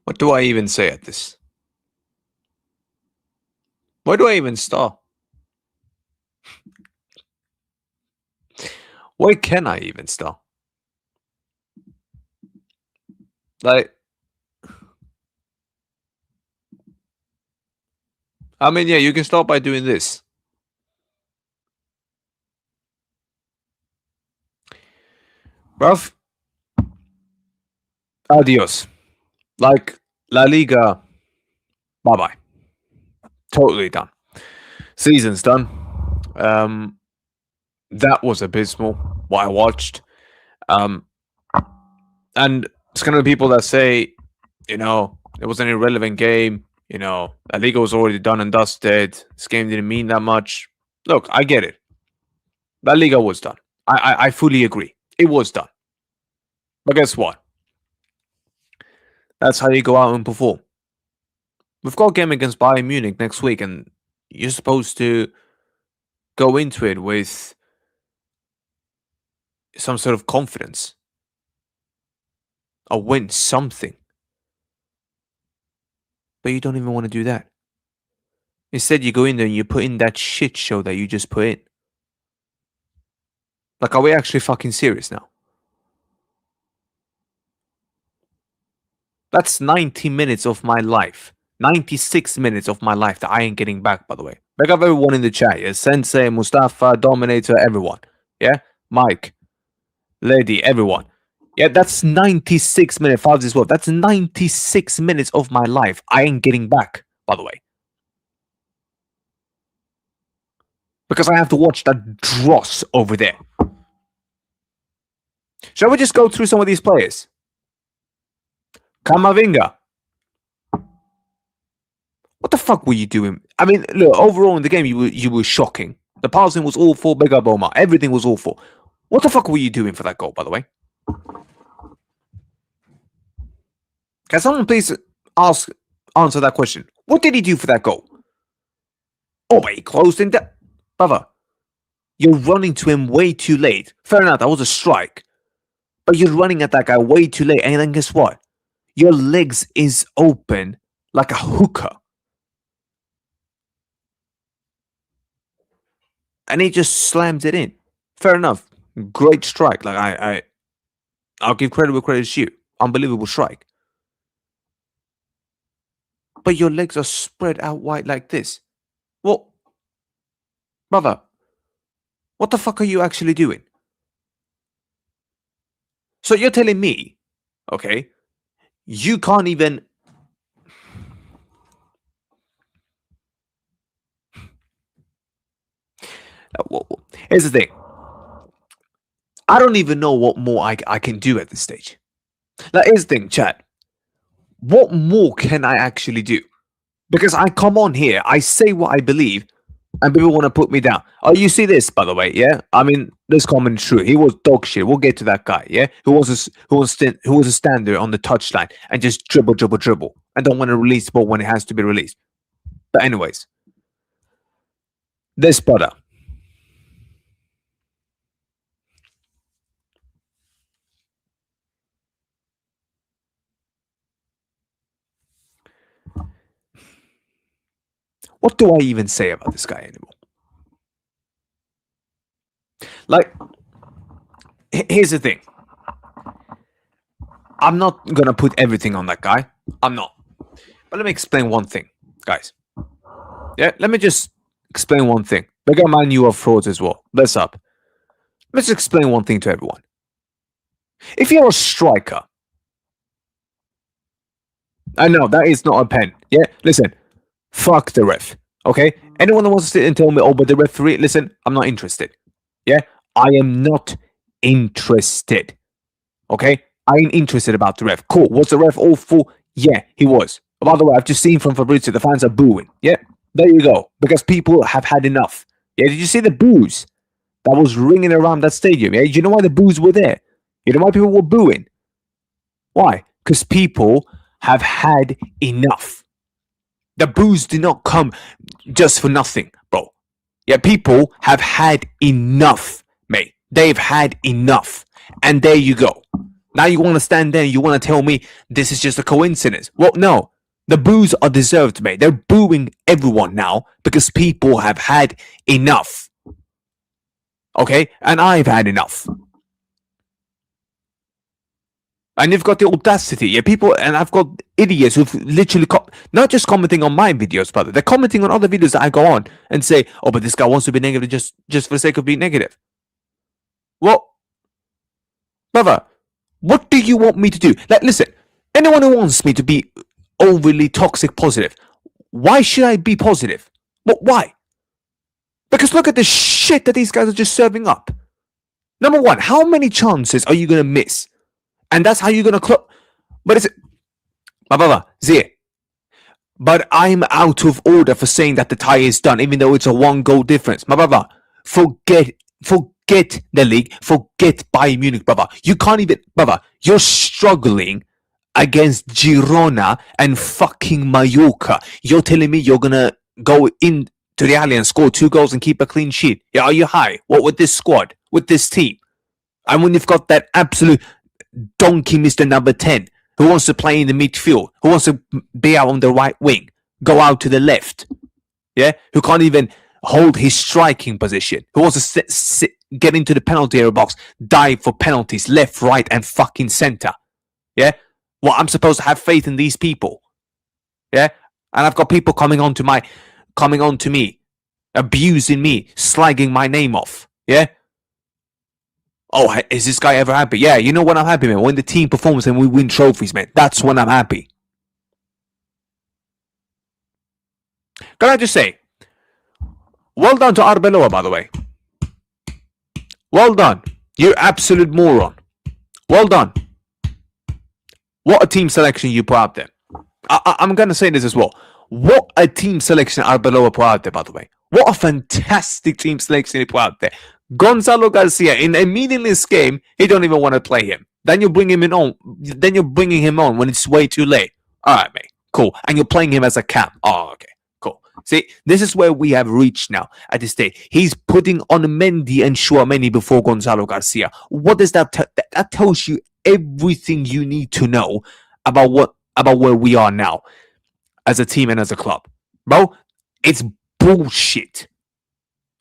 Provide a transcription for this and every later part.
What do I even say at this? Where do I even start? Where can I even start? Like, I mean, yeah, you can start by doing this. Bruv, adios. Like, La Liga, bye-bye. Totally done. Season's done. That was abysmal, what I watched. And it's going to be people that say, it was an irrelevant game. La Liga was already done and dusted. This game didn't mean that much. Look, I get it. La Liga was done. I fully agree. It was done. But guess what? That's how you go out and perform. We've got a game against Bayern Munich next week, and you're supposed to go into it with some sort of confidence. Or win something. But you don't even want to do that. Instead, you go in there and you put in that shit show that you just put in. Like, are we actually fucking serious now? That's 90 minutes of my life. 96 minutes of my life that I ain't getting back, by the way. Big up everyone in the chat, yeah? Sensei, Mustafa, Dominator, everyone. Yeah? Mike, Lady, everyone. Yeah, that's 96 minutes. As well. That's 96 minutes of my life I ain't getting back, by the way. Because I have to watch that dross over there. Shall we just go through some of these players? Kamavinga. What the fuck were you doing? I mean, look, overall in the game, you were shocking. The passing was awful. Big up Omar. Everything was awful. What the fuck were you doing for that goal, by the way? Can someone please answer that question? What did he do for that goal? Oh, but he closed in that. Brother, you're running to him way too late. Fair enough, that was a strike. But you're running at that guy way too late. And then guess what? Your legs is open like a hookah. And he just slams it in. Fair enough. Great strike. Like I'll give credit where credit's due. Unbelievable strike. But your legs are spread out wide like this. Well, brother, what the fuck are you actually doing? So you're telling me, okay, you can't even... Here's the thing. I don't even know what more I can do at this stage. Now, here's the thing, chat. What more can I actually do? Because I come on here, I say what I believe, and people want to put me down. Oh, you see this, by the way, yeah? I mean, this comment is true. He was dog shit. We'll get to that guy, yeah? Who was a stander on the touchline and just dribble, and don't want to release the ball when it has to be released. But anyways, this brother. What do I even say about this guy anymore? Like, here's the thing. I'm not going to put everything on that guy. I'm not. But let me explain one thing, guys. Yeah, let me just explain one thing. Bigger man, you are frauds as well. Bless up. Let's explain one thing to everyone. If you're a striker, I know that is not a pen. Yeah, listen, fuck the ref. Okay, anyone that wants to sit and tell me, oh, but the referee, listen, I'm not interested. Yeah, I am not interested. Okay, I ain't interested about the ref. Cool. Was the ref awful? Yeah, he was. By the way, I've just seen from Fabrizio, the fans are booing. Yeah, there you go. Because people have had enough. Yeah, did you see the boos that was ringing around that stadium? Yeah, you know why the boos were there? You know why people were booing? Why? Because people have had enough. The boos did not come just for nothing, bro. Yeah, people have had enough, mate. They've had enough. And there you go. Now you want to stand there and you want to tell me this is just a coincidence. Well, no. The boos are deserved, mate. They're booing everyone now because people have had enough. Okay? And I've had enough. And you've got the audacity, yeah, people, and I've got idiots who've literally, not just commenting on my videos, brother, they're commenting on other videos that I go on and say, oh, but this guy wants to be negative just for the sake of being negative. Well, brother, what do you want me to do? Like, listen, anyone who wants me to be overly toxic positive, why should I be positive? Why? Because look at the shit that these guys are just serving up. Number one, how many chances are you going to miss? And that's how you're going to close. But it's... My brother, Zia. But I'm out of order for saying that the tie is done, even though it's a 1-goal difference. My brother, forget the league. Forget Bayern Munich, brother. You can't even... Brother, you're struggling against Girona and fucking Mallorca. You're telling me you're going to go in to the alley and score 2 goals and keep a clean sheet? Yeah, are you high? What with this squad? With this team? And when you've got that absolute... donkey Mr. Number 10 who wants to play in the midfield, who wants to be out on the right wing, go out to the left, yeah, who can't even hold his striking position, who wants to get into the penalty area box, dive for penalties left, right, and fucking center, yeah. Well, I'm supposed to have faith in these people, yeah, and I've got people coming on to me, abusing me, slagging my name off, yeah. Oh, is this guy ever happy? Yeah, you know when I'm happy, man? When the team performs and we win trophies, man. That's when I'm happy. Can I just say, well done to Arbeloa, by the way. Well done. You absolute moron. Well done. What a team selection you put out there. I'm going to say this as well. What a team selection Arbeloa put out there, by the way. What a fantastic team selection he put out there. Gonzalo Garcia, in a meaningless game, he don't even want to play him. Then you bring him on. Then you're bringing him on when it's way too late. All right, mate. Cool. And you're playing him as a cam. Oh, okay. Cool. See, this is where we have reached now at this stage. He's putting on Mendy and Tchouaméni before Gonzalo Garcia. What does that tell? That tells you everything you need to know about where we are now as a team and as a club. Bro, it's bullshit.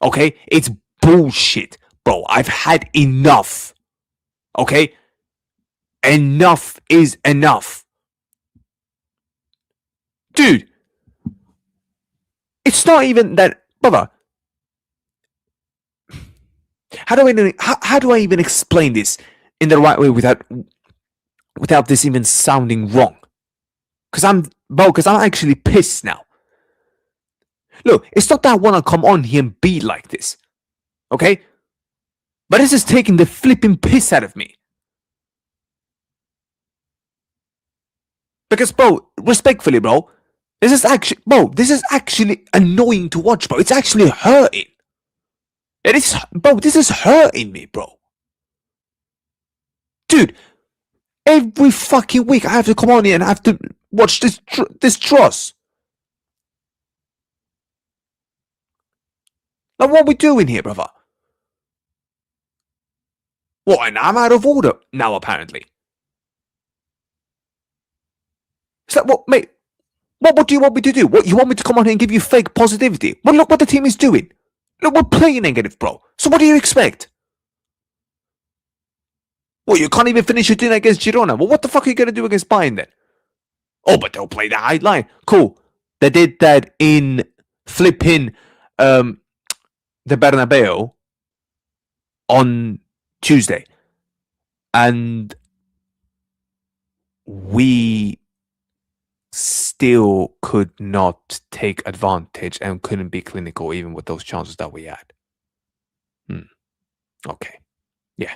Okay? It's bullshit, bro. I've had enough. Okay? Enough is enough. Dude, it's not even that, brother. How do I even explain this in the right way without this even sounding wrong? Because I'm actually pissed now. Look, it's not that I want to come on here and be like this. Okay? But this is taking the flipping piss out of me. Because, bro, respectfully, bro, this is actually annoying to watch, bro. It's actually hurting. It is, bro, this is hurting me, bro. Dude, every fucking week I have to come on here and I have to watch this dross. Like, what are we doing here, brother? What, and I'm out of order now, apparently. It's like, what, mate? What do you want me to do? What, you want me to come on here and give you fake positivity? Well, look what the team is doing. Look, we're playing negative, bro. So what do you expect? Well, you can't even finish your dinner against Girona. Well, what the fuck are you going to do against Bayern then? Oh, but they'll play the high line. Cool. They did that in flipping the Bernabeu on Tuesday. And we still could not take advantage and couldn't be clinical even with those chances that we had. Okay. Yeah.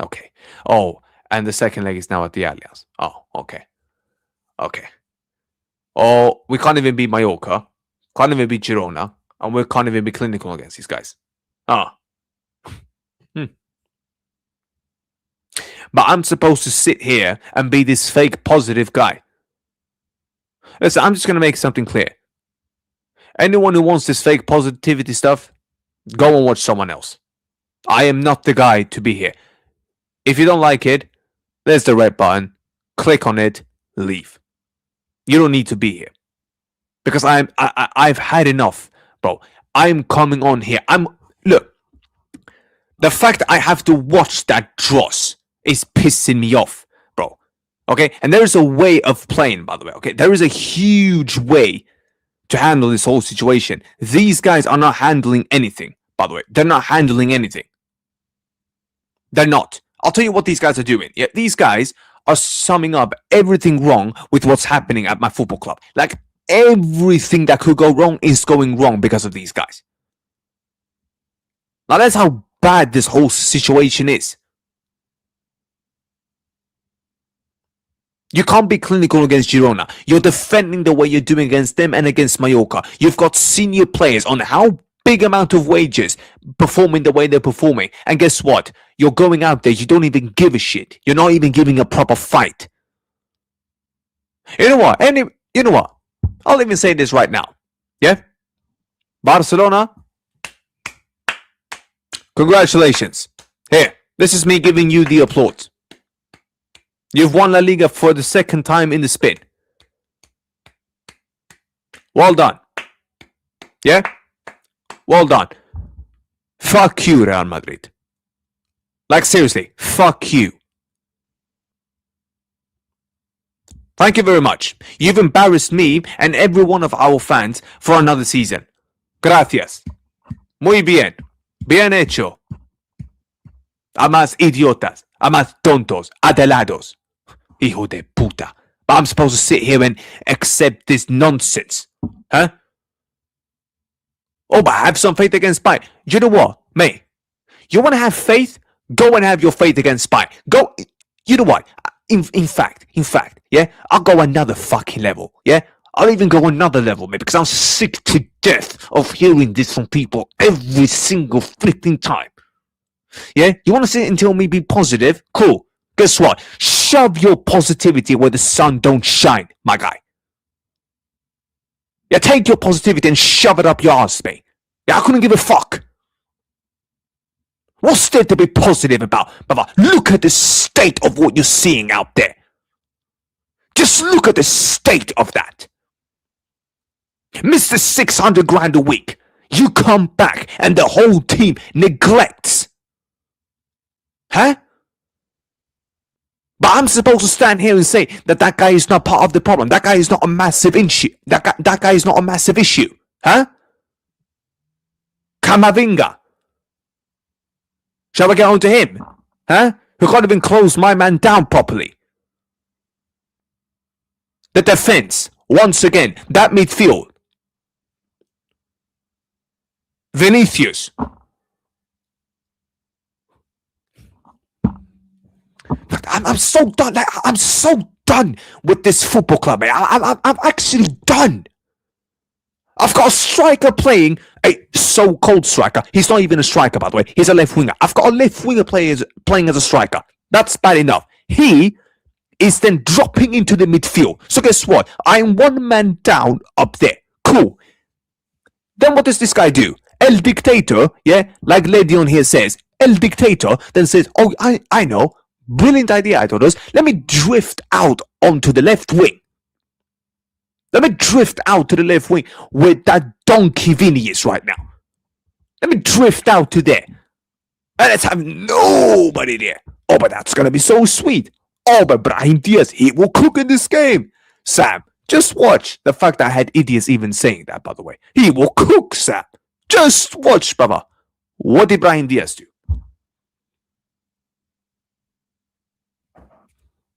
Okay. Oh, and the second leg is now at the Allianz. Oh, okay. Okay. Oh, we can't even beat Mallorca. Can't even beat Girona. And we can't even be clinical against these guys. Ah. But I'm supposed to sit here and be this fake positive guy. Listen, I'm just going to make something clear. Anyone who wants this fake positivity stuff, go and watch someone else. I am not the guy to be here. If you don't like it, There's the red button. Click on it. Leave. You don't need to be here because I've had enough, bro. I'm coming on here. Look. The fact that I have to watch that dross is pissing me off, bro. Okay, and there is a way of playing, by the way. Okay, there is a huge way to handle this whole situation. These guys are not handling anything, by the way. They're not handling anything. They're not. I'll tell you what these guys are doing. Yeah, these guys are summing up everything wrong with what's happening at my football club. Like, everything that could go wrong is going wrong because of these guys. Now, that's how bad this whole situation is. You can't be clinical against Girona. You're defending the way you're doing against them and against Mallorca. You've got senior players on how big amount of wages performing the way they're performing. And guess what? You're going out there, you don't even give a shit. You're not even giving a proper fight. You know what? You know what? I'll even say this right now. Yeah? Barcelona, congratulations. Here, this is me giving you the applause. You've won La Liga for the second time in the spin. Well done. Yeah? Well done. Fuck you, Real Madrid. Like, seriously, fuck you. Thank you very much. You've embarrassed me and every one of our fans for another season. Gracias. Muy bien. Bien hecho. A más idiotas. A más tontos. Adelados. Hijo de puta. But I'm supposed to sit here and accept this nonsense. Huh? Oh, but have some faith against Spy. You know what, mate? You want to have faith? Go and have your faith against Spy. Go. You know what? In fact, yeah? I'll go another fucking level, yeah? I'll even go another level, mate, because I'm sick to death of hearing this from people every single freaking time. Yeah? You want to sit and tell me be positive? Cool. Guess what? Shove your positivity where the sun don't shine, my guy. Yeah, take your positivity and shove it up your ass, mate. Yeah, I couldn't give a fuck. What's there to be positive about? Brother, look at the state of what you're seeing out there. Just look at the state of that. Mr. 600 grand a week. You come back and the whole team neglects. Huh? But I'm supposed to stand here and say that guy is not part of the problem. That guy is not a massive issue. That guy is not a massive issue. Huh? Camavinga. Shall I get on to him? Huh? Who can't even close my man down properly. The defense. Once again. That midfield. Vinicius. I'm so done. I'm so done with this football club, man. I'm actually done. I've got a striker playing, a so-called striker. He's not even a striker, by the way. He's a left winger. I've got a left winger playing as a striker. That's bad enough. He is then dropping into the midfield. So guess what? I'm one man down up there. Cool. Then what does this guy do? El Dictator, yeah, like Legion here says, El Dictator then says, oh, I know. Brilliant idea, I thought it was. Let me drift out onto the left wing. Let me drift out to the left wing where that donkey Vinny is right now. Let me drift out to there. And let's have nobody there. Oh, but that's going to be so sweet. Oh, but Brahim Diaz, he will cook in this game. Sam, just watch. The fact that I had idiots even saying that, by the way. He will cook, Sam. Just watch, brother. What did Brahim Diaz do?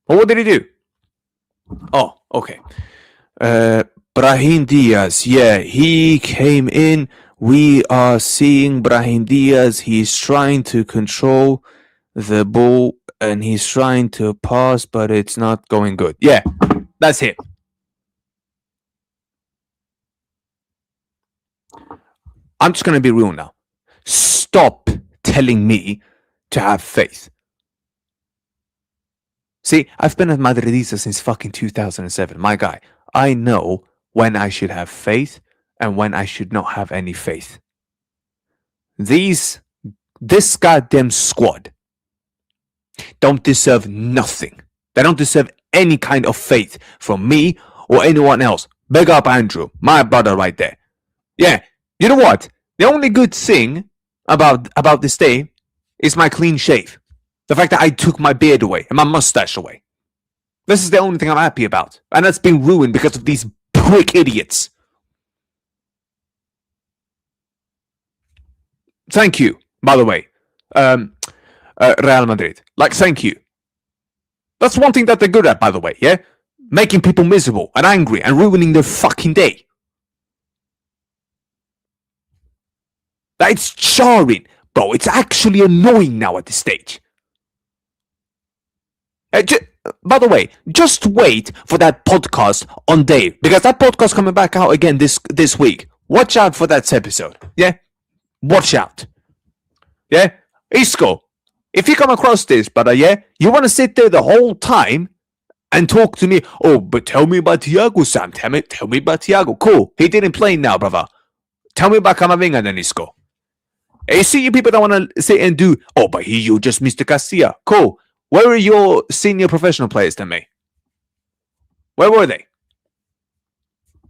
Well, what did he do? Oh, okay. Brahim Diaz, yeah, he came in. We are seeing Brahim Diaz. He's trying to control the ball and he's trying to pass, but it's not going good. Yeah, that's him. I'm just going to be real now. Stop telling me to have faith. See, I've been a Madridista since fucking 2007. My guy, I know when I should have faith and when I should not have any faith. This goddamn squad don't deserve nothing. They don't deserve any kind of faith from me or anyone else. Big up Andrew, my brother right there. Yeah, you know what? The only good thing about this day is my clean shave. The fact that I took my beard away and my mustache away. This is the only thing I'm happy about. And that's been ruined because of these prick idiots. Thank you, by the way. Real Madrid. Like, thank you. That's one thing that they're good at, by the way, yeah? Making people miserable and angry and ruining their fucking day. It's jarring, bro. It's actually annoying now at this stage. By the way, just wait for that podcast on Dave, because that podcast coming back out again this week. Watch out for that episode, yeah? Watch out. Yeah? Isco, if you come across this, brother, yeah, you want to sit there the whole time and talk to me. Oh, but tell me about Thiago, Sam. Tell me about Thiago. Cool. He didn't play now, brother. Tell me about Camavinga then, Isco. You see, you people that want to sit and do, oh, but you just Mr. Castilla. Cool. Where are your senior professional players then, mate? Where were they?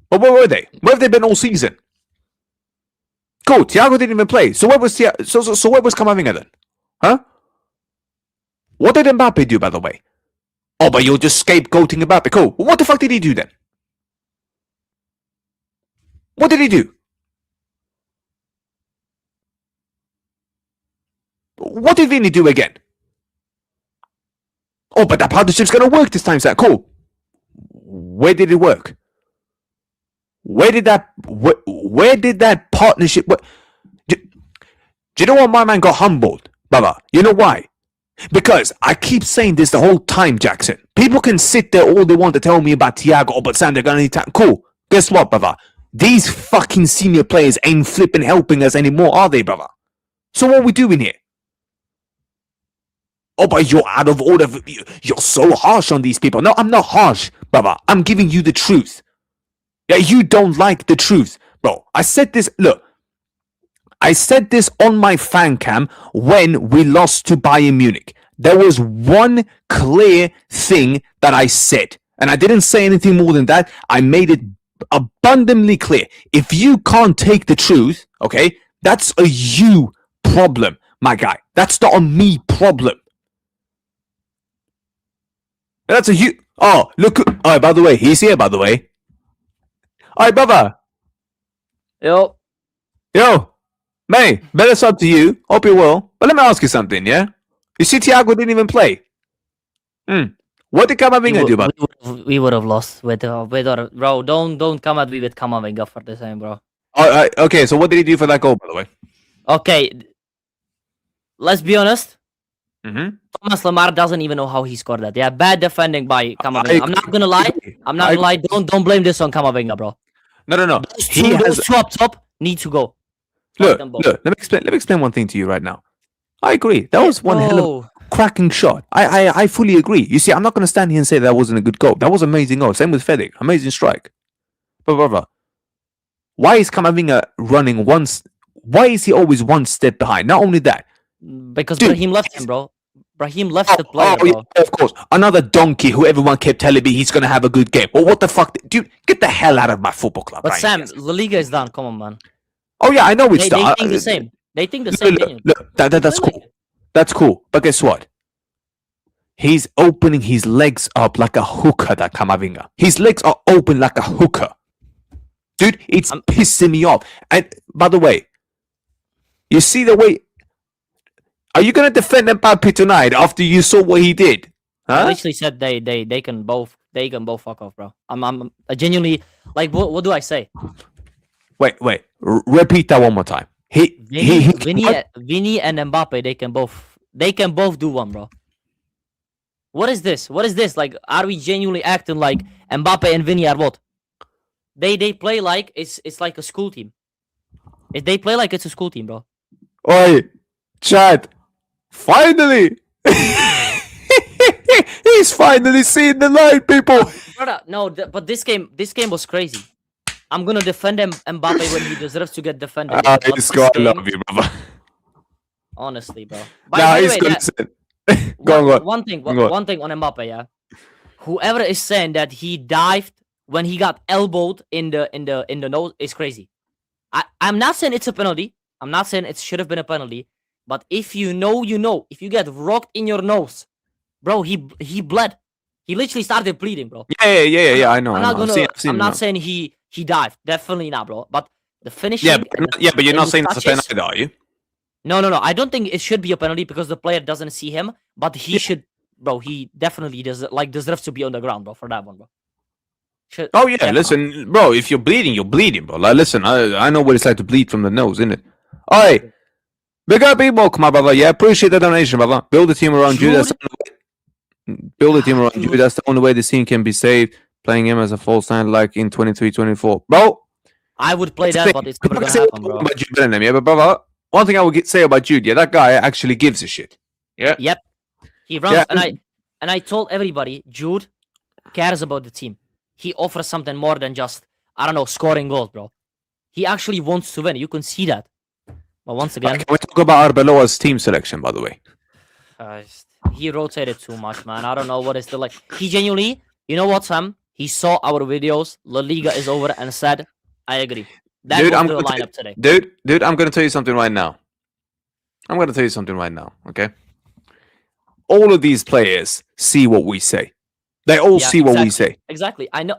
But where were they? Where have they been all season? Cool. Thiago didn't even play. So where was so where was Camavinga then? Huh? What did Mbappe do, by the way? Oh, but you're just scapegoating Mbappe. Cool. What the fuck did he do then? What did he do? What did Vinny do again? Oh, but that partnership's gonna work this time, sir. Cool. Where did it work? Where did that partnership work? Do you know why my man got humbled, brother? You know why? Because I keep saying this the whole time, Jackson. People can sit there all they want to tell me about Thiago, oh, but Sam, they're gonna need time. Cool. Guess what, brother? These fucking senior players ain't flipping helping us anymore, are they, brother? So what are we doing here? Oh, but you're out of order. You're so harsh on these people. No, I'm not harsh, brother. I'm giving you the truth. Yeah, you don't like the truth, bro. I said this. Look, I said this on my fan cam when we lost to Bayern Munich. There was one clear thing that I said, and I didn't say anything more than that. I made it abundantly clear. If you can't take the truth, okay, that's a you problem, my guy. That's not a me problem. That's a you. Oh, look. Oh, by the way, he's here, by the way. Alright, brother. Yo. Mate, better sub to you. Hope you're well. But let me ask you something, yeah? You see, Thiago didn't even play. What did Camavinga do about it? We would have lost with bro. Don't come at me with Camavinga for the same, bro. Okay, so what did he do for that goal, by the way? Okay, let's be honest. Mm-hmm. Thomas Lemar doesn't even know how he scored that. Yeah, bad defending by Camavinga. I'm not gonna lie. I'm not gonna lie. Don't blame this on Camavinga, bro. No. Those two up top need to go. Look. Let me explain one thing to you right now. I agree. That was one hell of a cracking shot. I fully agree. You see, I'm not gonna stand here and say that wasn't a good goal. That was an amazing goal. Same with Fedek. Amazing strike. But brother, why is Camavinga running once? Why is he always one step behind? Not only that, because Brahim left him, bro. Brahim left the player, bro. Yeah, of course. Another donkey who everyone kept telling me he's gonna have a good game. Well, what the fuck? Dude, get the hell out of my football club. But Sam, La Liga is done. Come on, man. Oh yeah, I know it's done. They think the same. They think the same. Look, that's cool. That's cool. But guess what? He's opening his legs up like a hooker, that Camavinga. His legs are open like a hooker. Dude, it's pissing me off. And by the way, you see the way... Are you gonna defend Mbappe tonight after you saw what he did? Huh? I literally said they can both fuck off, bro. I'm genuinely like what do I say? Wait. Repeat that one more time. Vinny and Mbappe, they can both do one, bro. What is this? Like, are we genuinely acting like Mbappe and Vinny are what? They play like it's like a school team. They play like it's a school team, bro. Oi, Chad. Finally! He's finally seeing the light, people! Brother, no, but this game was crazy. I'm gonna defend Mbappe when he deserves to get defended. I love you, brother. Honestly, bro. Listen. Go on. One thing, Go on. one thing on Mbappe, yeah. Whoever is saying that he dived when he got elbowed in the nose is crazy. I'm not saying it's a penalty. I'm not saying it should have been a penalty. But if you know, you know. If you get rocked in your nose, bro, he bled. He literally started bleeding, bro. Yeah. I know. I'm I not know. gonna. I've seen I'm it not now. saying he dived. Definitely not, bro. But the finishing. Yeah, but you're and not the saying that's a touches- penalty, are you? No. I don't think it should be a penalty because the player doesn't see him. But he should, bro. He definitely deserves to be on the ground, bro, for that one, bro. Oh yeah, Definitely. listen, bro. If you're bleeding, you're bleeding, bro. Like, listen, I know what it's like to bleed from the nose, innit? Alright, big up, big bulk, my brother. Yeah, appreciate the donation, brother. Build a team around you. That's build a team around you. That's the only way the scene can be saved. Playing him as a false nine, like in 23-24, bro. I would play That's the that, thing. but it's I'm never not gonna saying happen, bro. about Jude Bellingham, yeah, but brother, one thing I would say about Jude, yeah, that guy actually gives a shit. Yeah. Yep. He runs, Yeah. and I told everybody, Jude cares about the team. He offers something more than just, I don't know, scoring goals, bro. He actually wants to win. You can see that. But once again, Can we talk about Arbeloa's team selection, by the way? he rotated too much, man. I don't know what is the like. He genuinely, you know what, Sam? He saw our videos. La Liga is over, and said, "I agree." That Dude, was I'm the gonna lineup today. Dude, I'm gonna tell you something right now. Okay? All of these players see what we say. They all Yeah, see what we exactly. say. Exactly. I know.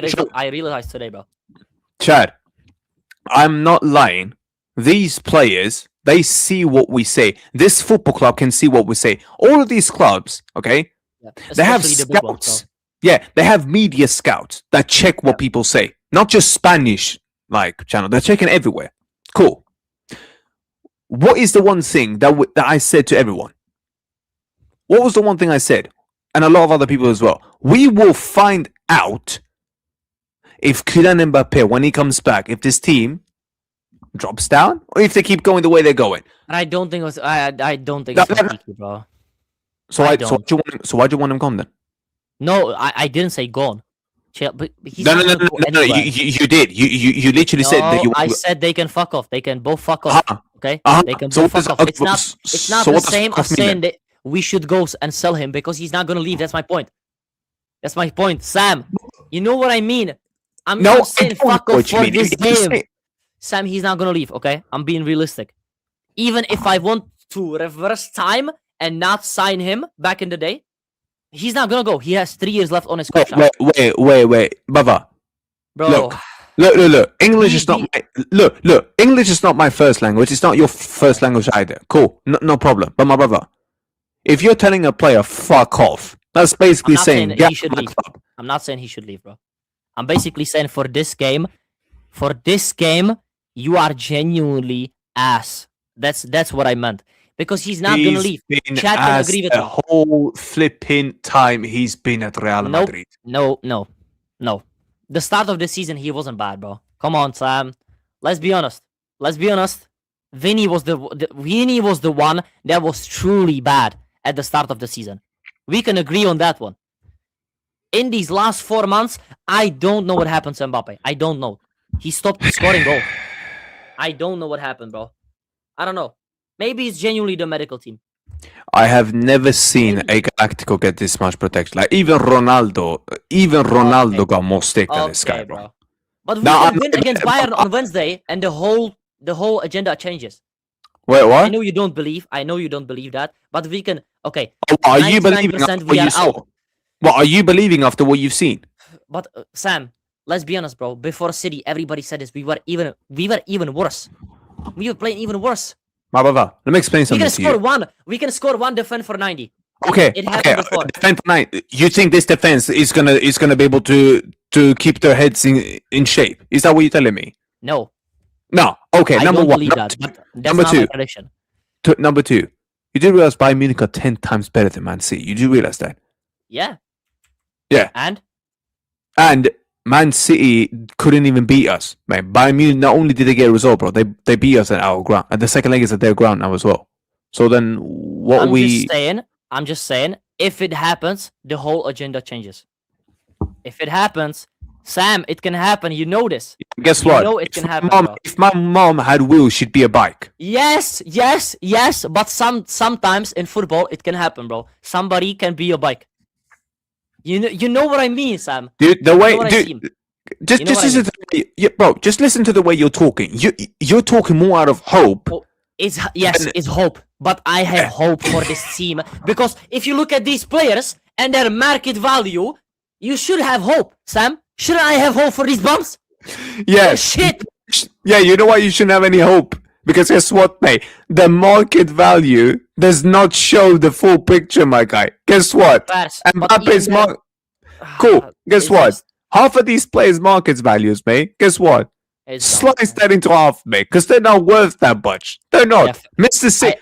Sure. I realized today, bro. Chad, I'm not lying. These players, they see what we say. This football club can see what we say. All of these clubs, okay, Yeah. they have Especially the big ones, scouts. Yeah, they have media scouts that check what people say. Not just Spanish like channel. They're checking everywhere. Cool. What is the one thing that I said to everyone? What was the one thing I said? And a lot of other people as well. We will find out if Kylian Mbappe, when he comes back, if this team drops down or if they keep going the way they're going. And I don't think it was. I don't think it's Rakiki, bro. So I why'd you want him gone then? No, I didn't say gone. Chill, but he's No, not gonna go anywhere. you did. You literally said that you. I said they can fuck off. They can both fuck off. Uh-huh. Okay, Uh-huh. they can So both what fuck does- off. It's not. It's not so the what does same fuck as off mean saying that we should go and sell him because he's not gonna leave. That's my point. That's my point, Sam. You know what I mean? I'm No, not saying I don't fuck know off what you for mean. this You just game. say- Sam, he's not gonna leave. Okay, I'm being realistic. Even if I want to reverse time and not sign him back in the day, he's not gonna go. He has 3 years left on his contract, Wait, Baba. bro. Look. English is not my look. English is not my first language. It's not your first language either. Cool, no problem. But my brother, if you're telling a player fuck off, that's basically I'm not saying saying get he should out of my leave. club. I'm not saying he should leave, bro. I'm basically saying for this game, you are genuinely ass. That's what I meant. Because he's not gonna leave. Been Chad can ass agree with the me. whole flipping time he's been at Real Nope. Madrid. No. The start of the season, he wasn't bad, bro. Come on, Sam. Let's be honest. Vinny was the one that was truly bad at the start of the season. We can agree on that one. In these last 4 months, I don't know what happened to Mbappe. I don't know. He stopped scoring goals. I don't know what happened, bro. I don't know. Maybe it's genuinely the medical team. I have never seen a Galactico get this much protection. Like even Ronaldo got more stick than this guy, Okay, bro. bro. But we Now, can win against Bayern on Wednesday, and the whole agenda changes. Wait, I what? know you don't believe that, but we can. Okay, Are you believing 99% after we what are you saw? out. What are you believing after what you've seen? But Sam, let's be honest, bro. Before City, everybody said this. We were even worse. We were playing even worse. My brother, let me explain something to you. We can score one defend for 90. Okay, It happened before. Defend for 9. You think this defense is gonna be able to keep their heads in shape? Is that what you're telling me? No, No. Okay, I number don't one. believe that. But that's Number not my two. prediction. Number two. You do realize Bayern Munich are 10 times better than Man City. You do realize that? Yeah. Yeah. And Man City couldn't even beat us, man. Bayern Munich, not only did they get a result, bro, they beat us at our ground. And the second leg is at their ground now as well. So then what I'm just saying, if it happens, the whole agenda changes. If it happens, Sam, it can happen. You know this. Guess You what? know it can happen, Mom, bro. if my mom had wheels, she'd be a bike. Yes. But sometimes in football it can happen, bro. Somebody can be a bike. You know what I mean, Sam. Dude, the You way, know what I dude, mean. just You know what I listen to the way, bro. Just listen to the way you're talking. You're talking more out of hope. Oh, it's hope, but I have hope for this team because if you look at these players and their market value, you should have hope, Sam. Shouldn't I have hope for these bums? Yeah, Oh, shit. yeah. You know why you shouldn't have any hope? Because guess what, mate? The market value does not show the full picture, my guy. Guess what? Fast, And but Mbappe's even then- market. Cool. Guess It's what? just- Half of these players' markets values, mate. Guess what? it's dumb. Slice that into half, mate, because they're not worth that much. They're not. Yeah, Mr.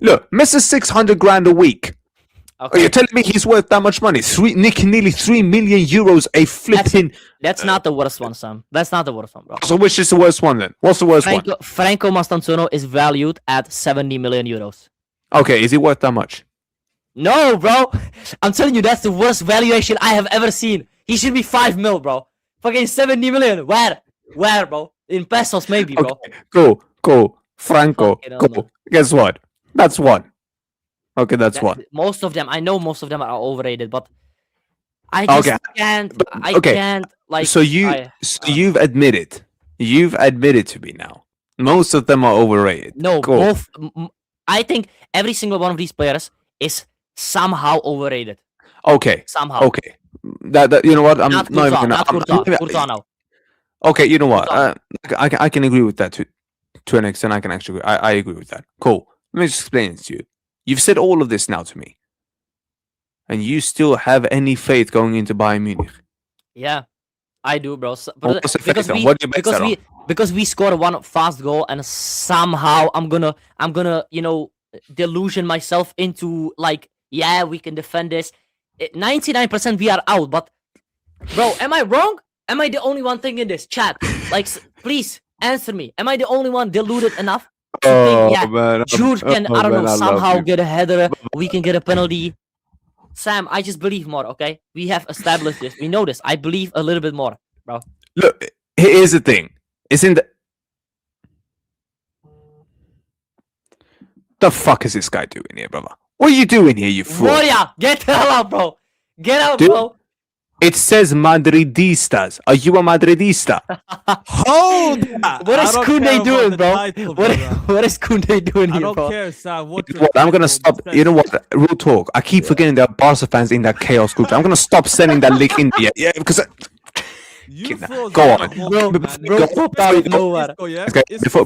Look, Mr. 600 grand a week. Are Okay, you telling me he's worth that much money? Nearly 3 million euros a flipping. that's not the worst one, Sam. That's not the worst one, bro. So which is the worst one then? What's the worst one? Franco Mastantuono is valued at 70 million euros. Okay, is he worth that much? No, bro. I'm telling you, that's the worst valuation I have ever seen. He should be 5 mil, bro. Fucking 70 million. Where, bro? In pesos, maybe, bro. Okay, cool. Franco, Fucking hell, cool. Guess what? That's one. Okay, that's one. Most of them, I know most of them are overrated, but I just Okay, can't. but- I okay, can't. Like, So you've admitted to me now. Most of them are overrated. no, Cool. both. I think every single one of these players is somehow overrated. Okay. Somehow. Okay. That you know what? I'm Not not even Courtois, gonna. not I'm- Courtois. I'm- Courtois now. Okay, you know what? Courtois. I can agree with that to an extent. I can actually I agree with that. Cool. Let me just explain it to you. You've said all of this now to me, and you still have any faith going into Bayern Munich? Yeah, I do, bro. So, Well, but what's the because faith on? we What do you base because that we because we scored one fast goal and somehow I'm gonna delusion myself into like, yeah, we can defend this. 99% we are out, but bro, am I wrong? Am I the only one thinking this? Chat, like, please answer me. Am I the only one deluded enough to think, yeah, man, Jude can, I don't know, love somehow you. get a header, we can get a penalty. Sam, I just believe more, okay? We have established this. We know this. I believe a little bit more, bro. Look, here's the thing. It's in the fuck is this guy doing here, brother? What are you doing here, you fool? Warrior, get the hell out, bro. Get out, Dude. bro. It says Madridistas. Are you a Madridista? Hold that! What I is don't Koundé care about doing, the bro? title, What, brother. what is Koundé doing I here, don't bro? care, Sam. What You know what? I'm gonna stop. You know what? Real talk. I keep forgetting there are Barca fans in that chaos group. I'm gonna stop sending that link in there. Yeah, because You frauds Go are on. the whole Bro, man. bro, It's pop Isco, out of it's nowhere. Isco, yeah? okay, Isco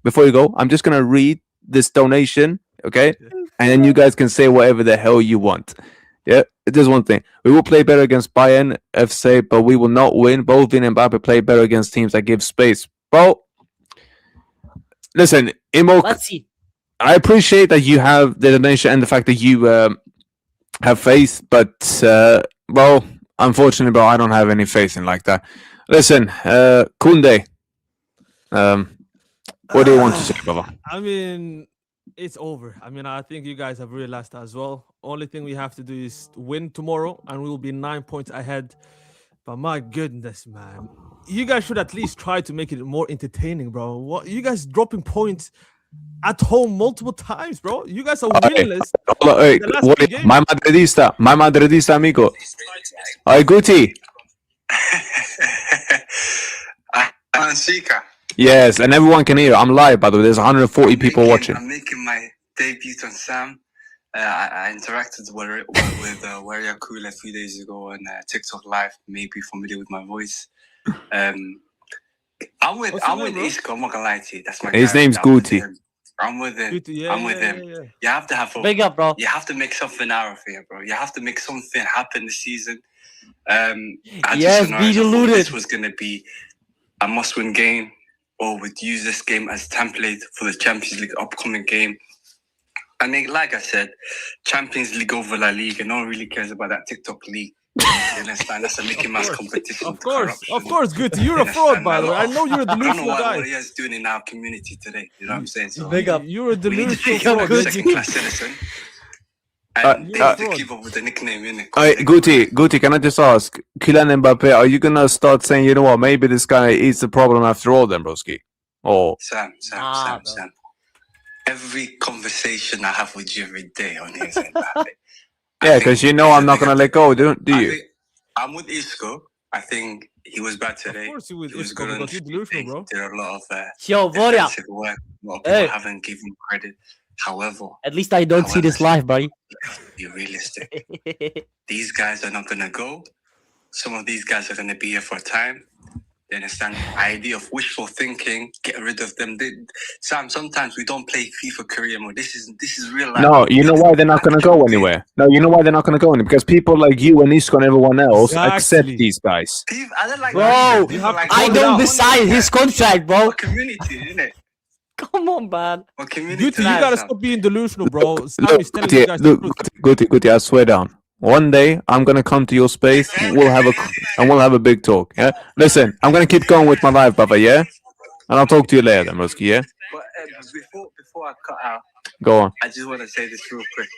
before you go, I'm just gonna read this donation, okay, and then you guys can say whatever the hell you want. Yeah, there's one thing. We will play better against Bayern FC, but we will not win. Both Vin and Mbappe play better against teams that give space. Bro, listen, Imo, Let's see. I appreciate that you have the donation and the fact that you have faith, but well, unfortunately, bro, I don't have any faith in like that. Listen, Koundé, what do you want to say, brother? I mean, it's over. I mean, I think you guys have realized that as well. Only thing we have to do is win tomorrow, and we will be 9 points ahead. But my goodness, man, you guys should at least try to make it more entertaining, bro. What you guys dropping points at home multiple times, bro? You guys are winless. Hey, The last what, three games. my Madridista amigo. Hey, Guti. Anzika. Yes, and everyone can hear. I'm live, by the way. There's 140 people watching. I'm making my debut on Sam. I interacted with Warrior Cool a few days ago on TikTok Live. Maybe familiar with my voice. I'm with What's your name, bro? Isco. I'm not gonna lie to you. That's my His guy. name's I'm with Guti. him. I'm with him. Good to- yeah, I'm with yeah, him. yeah, yeah. You have to have hope. Big up, bro. You have to make something out of it, bro. You have to make something happen this season. I Yes, just know be I thought deluded. this was gonna be a must-win game, or would use this game as template for the Champions League upcoming game. I mean, like I said, Champions League over La Liga. No one really cares about that TikTok league. You understand? That's a Mickey Mouse competition. Of with course, corruption. good. You're a fraud, by the way. I know you're a I don't know delusional what guy. he is doing in our community today. You know what I'm saying? So Big up. You're a we need to delusional take him fraud. as a Good. second-class citizen. And they you're need to fraud. keep up with the nickname, innit? Guti, can I just ask, Kylian Mbappe, are you gonna start saying, you know what, maybe this guy is the problem after all, then, broski? Or Sam. Bro. Every conversation I have with you every day on here is Mbappe. yeah, because you know I'm not gonna let go, do you? I'm with Isco. I think he was bad today. Of course you with He was Isco good on because you're delusional, bro. Did a lot of Yo, Voria. defensive work. A lot of people Hey. haven't given him credit. However, At least I don't see this live, buddy. be realistic. These guys are not gonna go. Some of these guys are gonna be here for a time. You understand? The idea of wishful thinking, get rid of them. Sam, sometimes we don't play FIFA career mode. This is real life. No, you know why they're not gonna go anywhere? No, you know why they're not gonna go anywhere? Because people like you and Isco and everyone else accept Exactly. these guys. I don't like Bro, that. you People have to like I Hold it don't out. decide his contract, bro. What community, innit? Come on, man. What community? Guti, you Sam. gotta stop being delusional, bro. Sam Look, is telling you guys the truth. Guti, I swear down. One day I'm gonna come to your space. We'll have a big talk. Yeah. Listen, I'm gonna keep going with my life, Papa. Yeah. And I'll talk to you later, then, Ruski. Yeah. But before I cut out, Go on. I just want to say this real quick.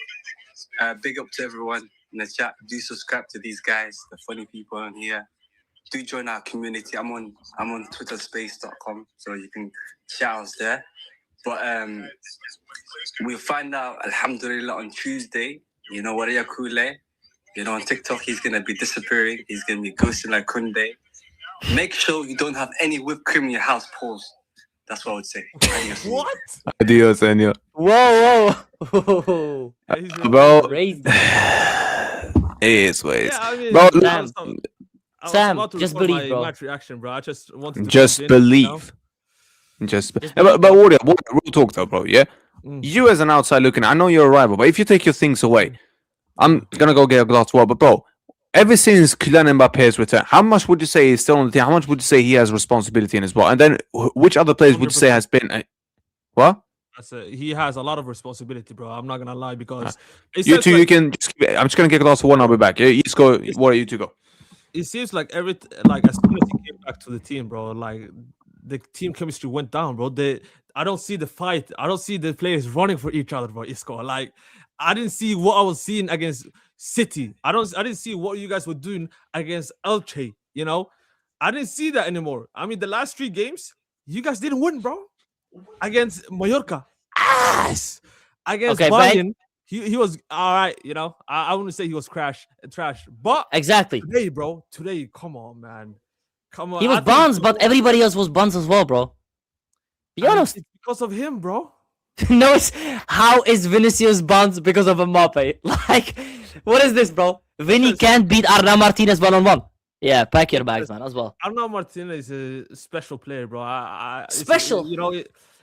Big up to everyone in the chat. Do subscribe to these guys, the funny people on here. Do join our community. I'm on twitterspace.com, so you can shout us there. But we'll find out, alhamdulillah, on Tuesday. You know, Waria Kule. You know, on TikTok, he's going to be disappearing. He's going to be ghosting like Kunde. Make sure you don't have any whipped cream in your house, pause. That's what I would say. Adios. What? Adios, senor. Whoa. Yeah, he's Bro. Crazy. It is what it is. Yeah, I mean, Bro, Sam, about to just record believe, my bro. match reaction, bro. I just wanted to Just jump in, believe. you know? But Audio, real talk though, bro. Yeah. Mm. You as an outside looking, I know you're a rival, but if you take your things away, I'm gonna go get a glass of water. But bro, ever since Kylian Mbappe's return, how much would you say he's still on the team? How much would you say he has responsibility in his ball? And then which other players would you say has been? What? He has a lot of responsibility, bro. I'm not gonna lie because it You seems two, like, you can. I'm just gonna get a glass of water. I'll be back. Yeah, you just go. What are you two go? it seems like as soon as he came back to the team, bro, like the team chemistry went down, bro. I don't see the fight. I don't see the players running for each other, bro. Isco, like I didn't see what I was seeing against City. I didn't see what you guys were doing against Elche. You know, I didn't see that anymore. I mean, the last 3 games, you guys didn't win, bro. Against Mallorca, ass. Against Okay, but- Bayern, he was all right. You know, I wouldn't say he was trash, but Exactly. today, bro, come on, man, come on. He was I think buns, he- but everybody else was buns as well, bro. Be and honest. it's because of him, bro. No, it's how is Vinicius buns because of Mbappe? Like, what is this, bro? Vinny Yes. can't beat Arna Martinez 1-on-1. Yeah, pack your bags, man, as well. Arnaud Martinez is a special player, bro. Special?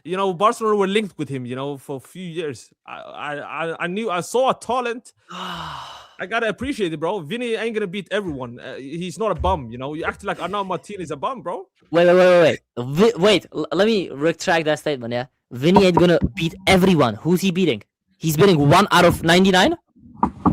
You know, Barcelona were linked with him. You know, for a few years. I saw a talent. I gotta appreciate it, bro. Vinny ain't gonna beat everyone. He's not a bum. You know, you act like Arnaud Martinez is a bum, bro. Wait. Let me retract that statement, yeah? Vinny ain't gonna beat everyone. Who's he beating? He's beating 1 out of 99?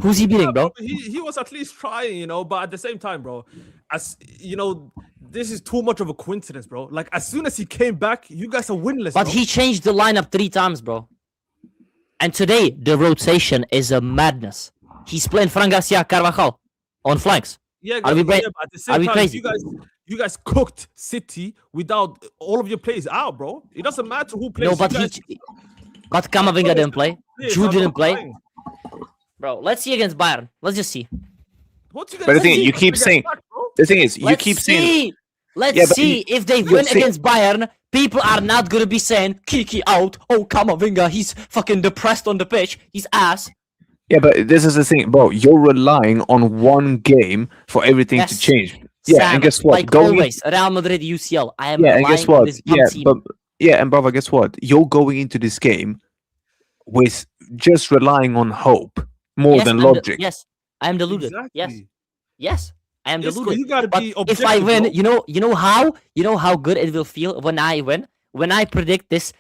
Who's he beating, bro? He was at least trying, you know, but at the same time, bro, as you know, this is too much of a coincidence, bro. Like as soon as he came back, you guys are winless. But bro. he changed the lineup 3 times, bro. And today, the rotation is a madness. He's playing Fran Garcia Carvajal on flanks. Yeah, Are we but bra- at the are same we time, crazy? you guys cooked City without all of your players out, bro. It doesn't matter who plays. No, but but Camavinga didn't play. Jude didn't play. Bro, let's see against Bayern. Let's just see. What you guys But the thing is, see? you keep Against saying- that, bro? The thing is, you Let's keep see. saying. Let's Yeah, but see if they you win see- against Bayern. People are not gonna be saying Kiki out. Oh, Camavinga, he's fucking depressed on the pitch. He's ass. Yeah, but this is the thing, bro. You're relying on one game for everything to Yes. change. Yeah, Sam, and guess what? Like always, Real Madrid UCL. I am Yeah, and relying guess on what? this bum Yeah, team. but and brother, guess what? You're going into this game with just relying on hope more than logic. Yes, I am deluded. Exactly. Yes, I am Isco, deluded. you gotta But be if I objective, win, bro. you know how good it will feel when I win. When I predict this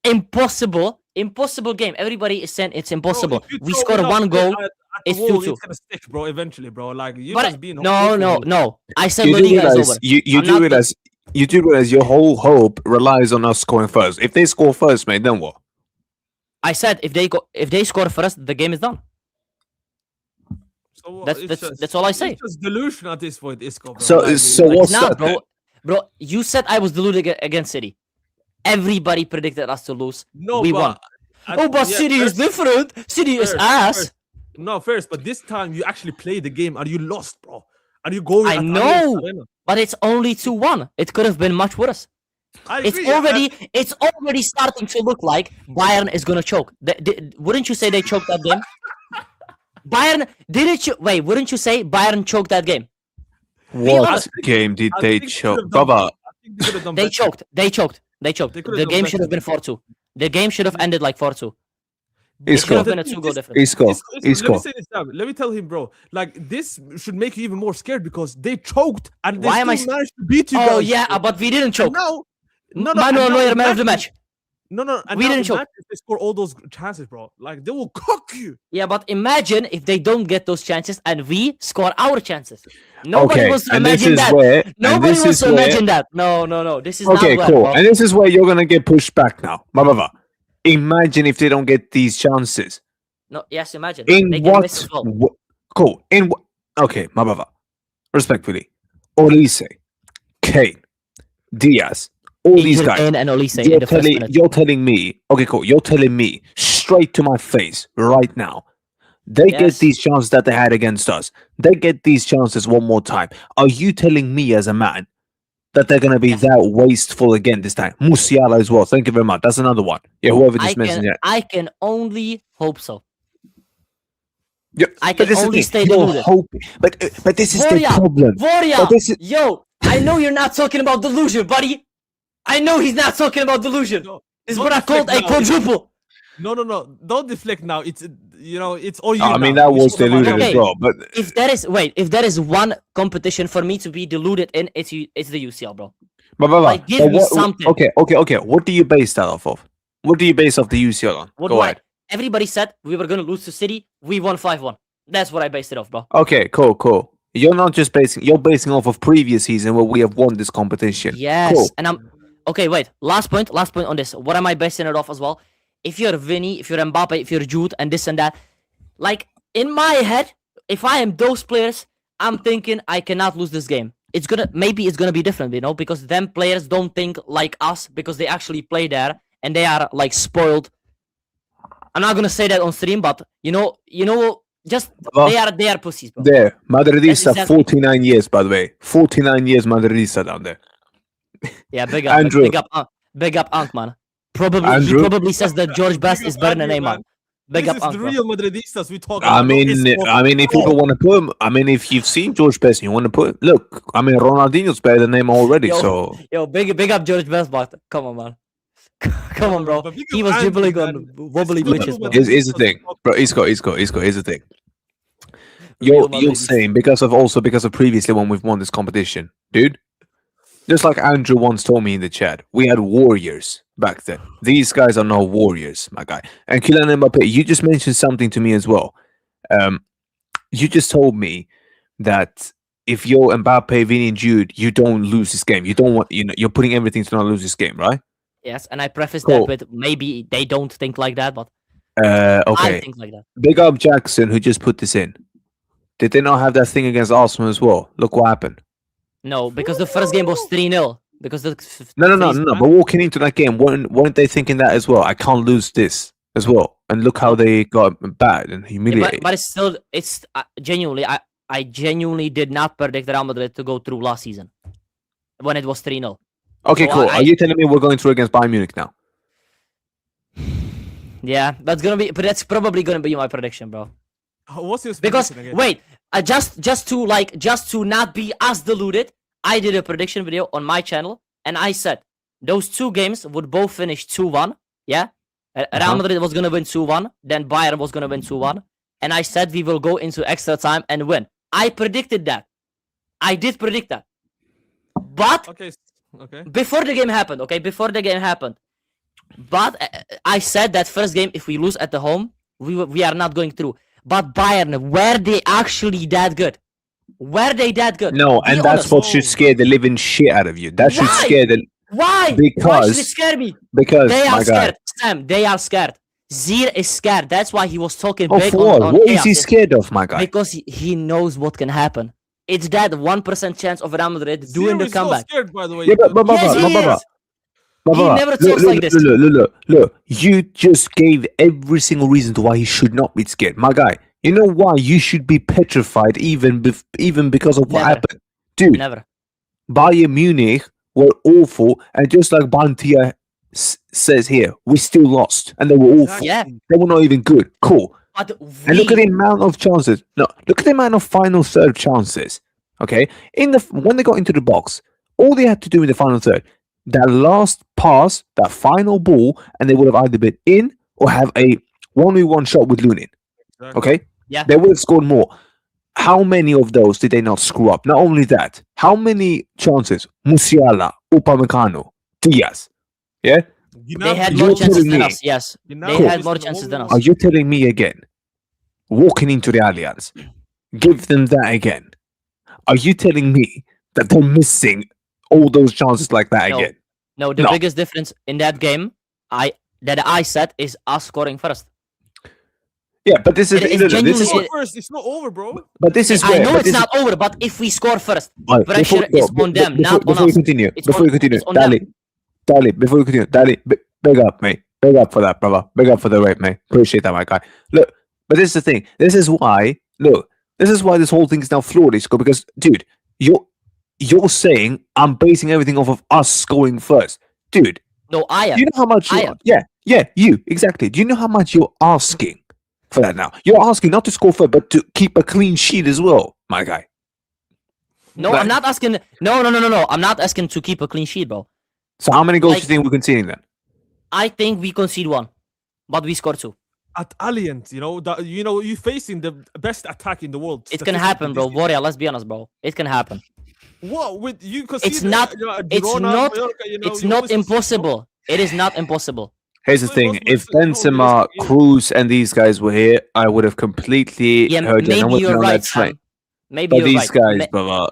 impossible game. Everybody is saying it's impossible. Bro, if you We throw scored enough 1 goal. at the it's wall, 2-2. It's gonna stick, bro. Eventually, bro. Like you But guys being no. I said You La do Liga is realize over. you I'm do not- realize you do realize your whole hope relies on us scoring first. If they score first, mate, then what? I said if they score first, the game is done. So what? That's all I say. It's just delusion at this point, Isco, bro. So what's Nah, that? Then? bro, you said I was deluded against City. Everybody predicted us to lose. No, we but won. But City is different. City is ass. But this time you actually played the game and you lost, bro. And you go. I know, but it's only 2-1. It could have been much worse. It's already starting to look like Bayern is gonna choke. Wouldn't you say they choked that game? Bayern wouldn't you say Bayern choked that game? What game did they choke, Baba? They choked. The game should have been 4-2. The game should have ended like 4-2. It should have been a 2-goal difference. Isco. Let me tell him, bro. Like, this should make you even more scared because they choked and they managed to beat you guys. Oh yeah, but we didn't choke. Manuel Neuer, man of the match. And we didn't choke. They score all those chances, bro. Like, they will cook you. Yeah, but imagine if they don't get those chances and we score our chances. Nobody wants to imagine that. Nobody wants to imagine that. No. This is okay, not cool. bro. And this is where you're gonna get pushed back now, Baba. Imagine if they don't get these chances. No, yes, imagine. In they what? Miss as well. Cool. In what? Okay, my brother. Respectfully, Olise, Kane, Diaz, all these guys. Kane and Olise in the first minute. You're telling me. Okay, cool. You're telling me straight to my face right now. They get these chances that they had against us. They get these chances one more time. Are you telling me as a man that they're going to be that wasteful again this time? Musiala as well. Thank you very much. That's another one. Yeah, whoever just mentioned it. I can only hope so. Yeah, I can only stay deluded. But this is the problem. Yo, I know you're not talking about delusion, buddy. I know he's not talking about delusion. This is what I called a quadruple. No. Don't deflect now. It's it's all you. I mean, that was deluded as well. But if there is one competition for me to be deluded in, it's the UCL, bro. Like, give me something. Okay. What do you base that off of? What do you base off the UCL on? Go ahead. Everybody said we were gonna lose to City. We won 5-1. That's what I based it off, bro. Okay, cool. You're not just you're basing off of previous season where we have won this competition. Yes, cool. And I'm okay. Wait, last point on this. What am I basing it off as well? If you're Vinny, if you're Mbappe, if you're Jude, and this and that, like in my head, if I am those players, I'm thinking I cannot lose this game. Maybe it's gonna be different, because them players don't think like us because they actually play there and they are like spoiled. I'm not gonna say that on stream, but just they are pussies, bro. There, Madridista, 49 years, by the way, 49 years Madridista down there. Yeah, big up, Andrew. Big up, Ank, man. He probably says that George Best is better than Neymar. Big up, Ank, the real Madridistas we talk about. I mean, if people want to put him, if you've seen George Best, you want to put. Look, Ronaldinho's better than Neymar already. Big up George Best, but come on, man. Come on, bro. He was dribbling on wobbly bitches, bro. Here's the thing, bro. Isco. Here's the thing. You're saying because of previously when we've won this competition, dude. Just like Andrew once told me in the chat, we had warriors back then. These guys are no warriors, my guy. And Kylian Mbappe, you just mentioned something to me as well. You just told me that if you're Mbappe, Vinny, and Jude, you don't lose this game. You don't want, you're putting everything to not lose this game, right? Yes, and I preface that with maybe they don't think like that, but okay. I think like that. Big up Jackson, who just put this in. Did they not have that thing against Arsenal as well? Look what happened. No, because the first game was 3-0. Because No. But walking into that game, weren't they thinking that as well? I can't lose this as well. And look how they got bad and humiliated. But it's genuinely, I genuinely did not predict Real Madrid to go through last season when it was 3-0. Okay, so cool. Are you telling me we're going through against Bayern Munich now? Yeah, that's probably gonna be my prediction, bro. What's your because again? Wait, just to not be as deluded, I did a prediction video on my channel and I said those two games would both finish 2-1. Yeah, Real Madrid was gonna win 2-1, then Bayern was gonna win 2-1, and I said we will go into extra time and win. I predicted that. I did predict that, but okay. Before the game happened, but I said that first game, if we lose at the home, we are not going through. But Bayern, were they actually that good? Were they that good? No, and that's what should scare the living shit out of you. That should scare the. Why? Because why should it scare me? Because they are my scared, God. Sam. They are scared. Zier is scared. That's why he was talking Of big what? on What chaos. is he scared of, my guy? Because he knows what can happen. It's that 1% chance of Real Madrid doing Zero the is not comeback. scared, by the way. Yeah, but Yes, he is. He never talks like this. Look. You just gave every single reason to why he should not be scared, my guy. You know why you should be petrified even because of what Never. happened, dude. Never. Bayern Munich were awful, and just like Bantia says here, we still lost, and they were awful. Yeah. They were not even good. Cool. But And look at we, the amount of chances. No, look at the amount of final third chances. Okay, when they got into the box, all they had to do in the final third, that last pass, that final ball, and they would have either been in or have a 1v1 shot with Lunin. Okay, Yeah. they would have scored more. How many of those did they not screw up? Not only that, how many chances? Musiala, Upamecano, Diaz. Yeah, they had You're more chances telling than me- us. Yes. Gnabry They Cool. had is more an chances than us. are you telling me again? Walking into the Allianz, give them that again. Are you telling me that they're missing all those chances like that No. again? No, the No. biggest difference in that game, I said, is us scoring first. Yeah, but this is It is this genuinely- is Score first. It's not over, bro. but this is I where know but it's this not over, but if we score first, Right, pressure is on them, not on before us. you continue, It's before on- you continue, it's on them. Dali, before you continue, Dali, big up, mate. Big up for that, brother. Big up for the rape, mate. Appreciate that, my guy. Look, but this is the thing. This is why this whole thing is now flawed, Isco, because, dude, you're saying I'm basing everything off of us scoring first. Dude, No, I am. do you know how much I you am. Yeah, you, exactly. Do you know how much you're asking for that now? You're asking not to score first, but to keep a clean sheet as well, my guy. No, Like- I'm not asking. No. I'm not asking to keep a clean sheet, bro. So how many goals do Like- you think we're conceding then? I think we concede 1, but we score 2. At Allianz, you're facing the best attack in the world. It can happen, bro. statistically. Warrior, let's be honest, bro. It can happen. What with you? It's not- it's not- It's not impossible. It is not impossible. Here's the Well, thing: most if of the- no, Benzema, realistically- Cruz, and these guys were here, I would have completely Yeah, heard you. and I maybe would've you're been on right, that train. Sam. Maybe But you're these right. guys, brother.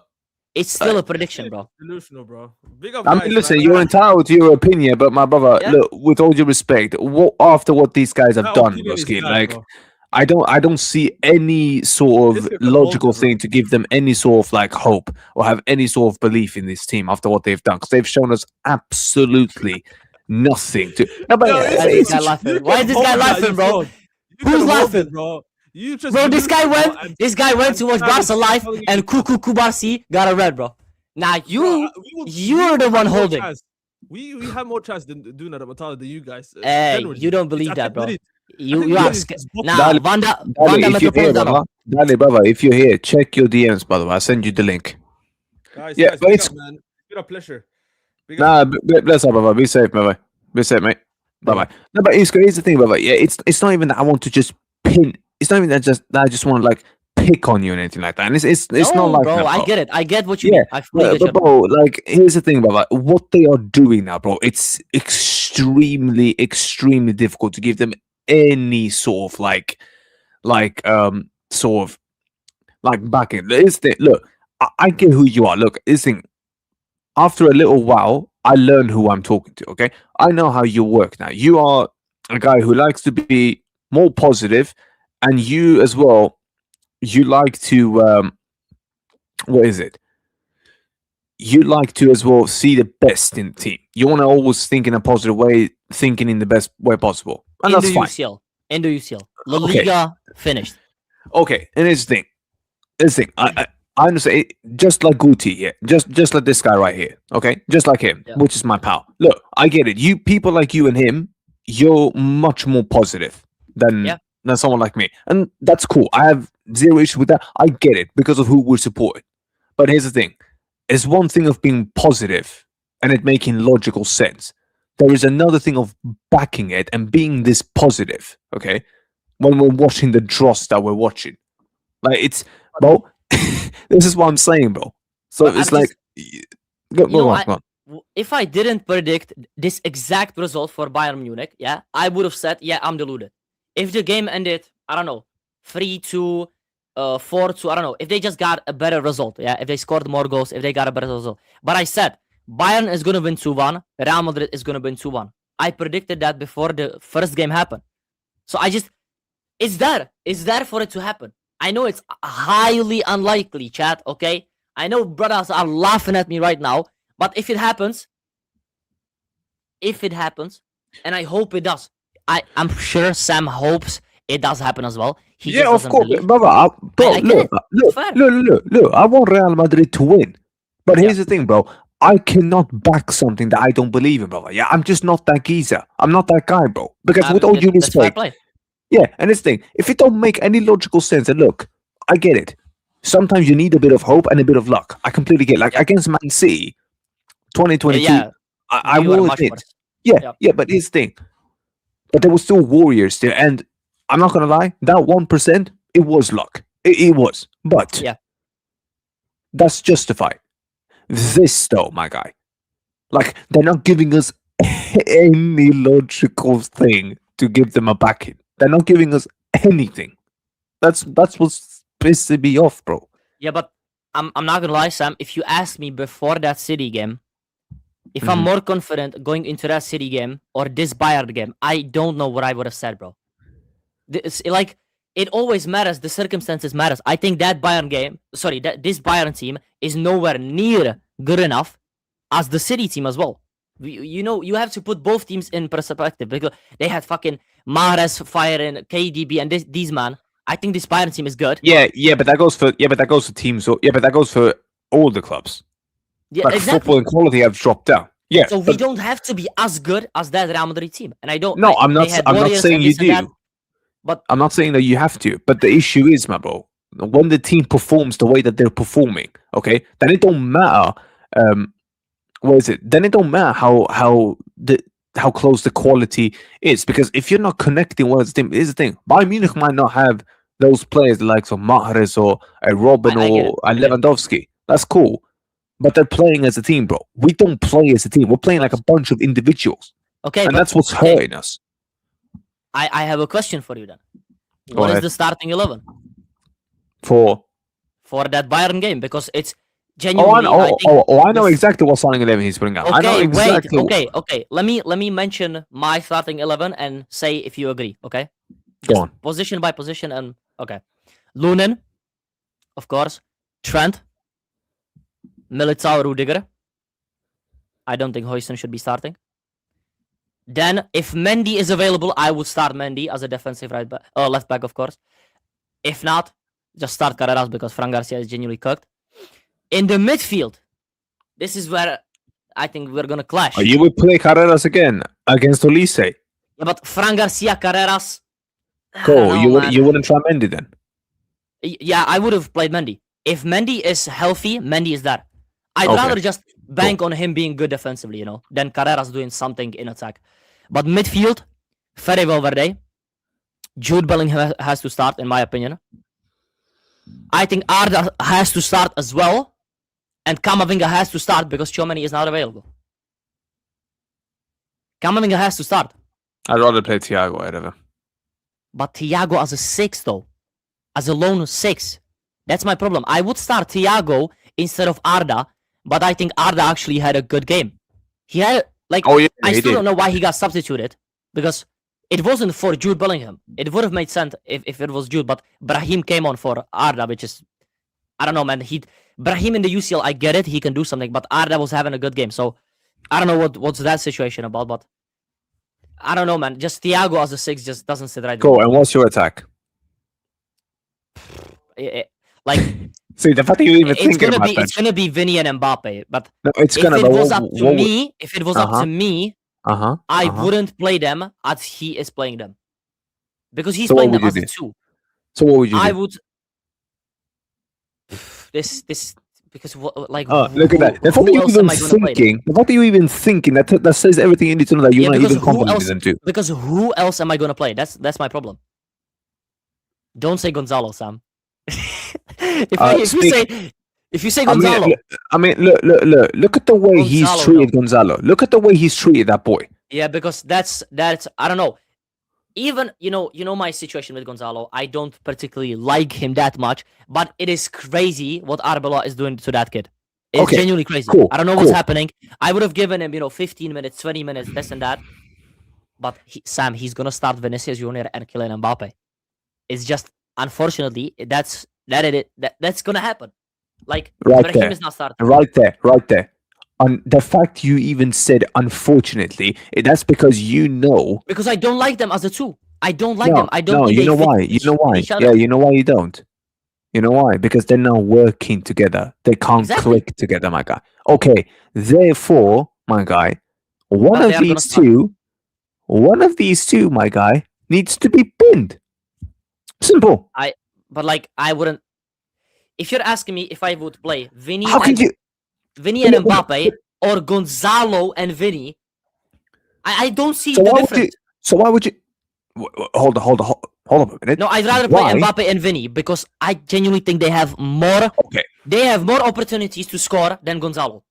It's still a prediction, bro. Delusional, bro. Big up, I guys, mean, listen, man. you're entitled to your opinion, but my brother, Yeah. look, with all due respect, after what these guys have That done, opinion is Broski, bad, like, bro. I don't see any sort This of is the logical culture, bro. thing to give them any sort of like hope or have any sort of belief in this team after what they've done, because they've shown us absolutely nothing. No, but Yo, Why is it's- this guy laughing? you Why is can this guy hold that, laughing, you bro? fraud. You Who's can hold laughing? it, bro? You just Bro, this guy delusional, went. and- This guy went to watch and Barca live, telling you- and Kubarsi got a red, bro. Now you, Bro, you're the had one more holding. chance. We have more chance than doing that Matala than you guys. Hey, generally. you don't It's believe that, bro. Madrid. You Madrid ask. is boxing. Nah, Dale- Vanda Dale, if you're here, Metropolitano. brother, Dale, brother, if you're here, check your DMs, by the way. I'll send you the link. Guys, Yeah, guys, but big it's- up, man. It's been a pleasure. Big up. Nah, bless up, brother. Be safe, brother. Be safe, mate. Bye bye. No, but here's the thing, brother. Yeah, it's not even that I want to just pin. It's not even that I just want to like pick on you and anything like that. And it's No, not like bro. that, I bro. get it. I get what you Yeah, mean. I fully get But you. bro, like, here's the thing, brother. What they are doing now, bro, it's extremely difficult to give them any sort of sort of like backing. Look, I get who you are. Look, this thing. After a little while, I learn who I'm talking to. Okay, I know how you work now. You are a guy who likes to be more positive, and you as well. You like to what is it? You like to as well see the best in the team. You want to always think in a positive way, thinking in the best way possible, and In that's the fine. UCL. In the UCL. La Okay. Liga finished. Okay, and here's the thing. I understand. Just like Guti, yeah. Just like this guy right here. Okay, just like him, Yeah. which is my pal. Look, I get it. You people like you and him, you're much more positive than Yeah. someone like me, and that's cool. I have zero issue with that. I get it because of who we're supporting. But here's the thing: it's one thing of being positive and it making logical sense. There is another thing of backing it and being this positive. Okay, when we're watching the dross that we're watching, like it's bro. This is what I'm saying, bro. So But it's I'm like, know, go on, go on. If I didn't predict this exact result for Bayern Munich, yeah, I would have said, yeah, I'm deluded. If the game ended, I don't know, 3-2, 4-2, I don't know, if they just got a better result, yeah, if they scored more goals, if they got a better result. But I said, Bayern is going to win 2-1, Real Madrid is going to win 2-1. I predicted that before the first game happened. So it's there for it to happen. I know it's highly unlikely, chat. Okay, I know brothers are laughing at me right now, but if it happens, and I hope it does, I'm sure Sam hopes it does happen as well. He Yeah, just of doesn't course, believe. brother. Bro, I get look, it. Fair. look. I want Real Madrid to win, but Yeah. here's the thing, bro. I cannot back something that I don't believe in, brother. Yeah, I'm just not that geezer. I'm not that guy, bro. Because with all due That's fair respect, play. yeah, and this thing, if it don't make any logical sense, and look, I get it. Sometimes you need a bit of hope and a bit of luck. I completely get it. Like Yeah. against Man City, 2022, Yeah, I you are will much admit. worse. Yeah, Yeah. but here's the thing. But there were still warriors there, and I'm not gonna lie, that 1%, it was luck. It was. But Yeah. that's justified. This though, my guy. Like they're not giving us any logical thing to give them a backing. They're not giving us anything. That's what's pissing me off, bro. Yeah, but I'm not gonna lie, Sam. If you asked me before that City game, if I'm Mhm. more confident going into that City game or this Bayern game, I don't know what I would have said, bro. Like it always matters. The circumstances matters. I think that Bayern game, sorry, that this Bayern team is nowhere near good enough as the City team as well. You know, you have to put both teams in perspective because they had fucking Mahrez firing KDB and these man. I think this Bayern team is good. Yeah, but that goes for teams. So yeah, but that goes for all the clubs. Yeah, Like exactly. football and quality have dropped down. Yeah. So we don't have to be as good as that Real Madrid team. And I don't. No, I'm they not. had I'm not Warriors saying and you this and that, do. but I'm not saying that you have to. But the issue is, my bro, when the team performs the way that they're performing, okay, then it don't matter. What is it? Then it don't matter how close the quality is, because if you're not connecting well as a team, here's the thing: Bayern Munich might not have those players like some Mahrez or a Robin I get or it. a Lewandowski. That's cool, but they're playing as a team, bro. We don't play as a team. We're playing like a bunch of individuals, okay, and but that's what's okay, hurting us. I have a question for you then. Go What is ahead. the starting 11 For for that Bayern game? Because it's I genuinely. know. think I know the f- exactly what starting 11 he's putting out. I know Okay, exactly. wait. Okay. Let me mention my starting 11 and say if you agree. Okay. Go Just on. position by position and okay. Lunin, of course. Trent, Militao, Rudiger. I don't think Hoyson should be starting. Then, if Mendy is available, I would start Mendy as a defensive left back, of course. If not, just start Carreras because Fran Garcia is genuinely cooked. In the midfield, this is where I think we're gonna clash. You would play Carreras again against Olise. Yeah, but Fran Garcia, Carreras. I Cool. don't know, man. You wouldn't try Mendy then. Yeah, I would have played Mendy. If Mendy is healthy, Mendy is there. I'd Okay, rather just bank on him being good defensively, than Carreras doing something in attack. But midfield, Fede Valverde, Jude Bellingham has to start, in my opinion. I think Arda has to start as well, and Camavinga has to start because Tchouaméni is not available. Camavinga has to start. I'd rather play Thiago ahead of him. But Thiago as a 6, though. As a lone 6. That's my problem. I would start Thiago instead of Arda, but I think Arda actually had a good game. He had, Oh yeah, I he still did. don't know why he got substituted, because it wasn't for Jude Bellingham. It would have made sense if it was Jude, but Brahim came on for Arda, which is, I don't know, man. Brahim in the UCL, I get it, he can do something, but Arda was having a good game, so I don't know what's that situation about, but I don't know, man. Just Thiago as a 6 just doesn't sit right. Cool. And what's your attack? Like, See, the fact that you even it's thinking gonna about be that. it's gonna be Vinny and Mbappe, but No, it's if gonna. it But was up to what, me, if it was up to me, I wouldn't play them as he is playing them, because he's So what playing would them you as do? a 2. So what would you I do? would this because like Look at that. The fact that who you else even am I gonna play? thinking. The fact that you even thinking that says everything you need to know that you're Yeah, not because even who confident else? in them too. Because who else am I gonna play? That's my problem. Don't say Gonzalo, Sam. If you say Gonzalo, Look at the way he's Gonzalo, treated Gonzalo. Look at the way he's treated that boy. yeah, because that's I don't know. Even you know my situation with Gonzalo. I don't particularly like him that much, but it is crazy what Arbeloa is doing to that kid. It's Okay, genuinely crazy. cool, I don't know what's cool. happening. I would have given him 15 minutes, 20 minutes, this and that. But Sam, he's gonna start Vinicius Junior and Kylian Mbappe. It's just unfortunately that's gonna happen. Like Right Ibrahim there. is not starting. Right there. And the fact you even said unfortunately, that's because you know. Because I don't like them as a two. I don't like No, them. I don't no, think you they know fit why? with You know why? each Yeah, other. you know why you don't. You know why? Because they're not working together. They can't Exactly. click together, my guy. Okay, therefore, my guy, one But they of are gonna these start. two, my guy, needs to be pinned. Simple. But like I wouldn't. If you're asking me if I would play Vinny How can and you? and Mbappe or Gonzalo and Vinny, I don't see So the why would you? difference. So why would you? Hold on a minute. No, I'd rather play Why? Mbappe and Vinny because I genuinely think they have more. Okay. They have more opportunities to score than Gonzalo.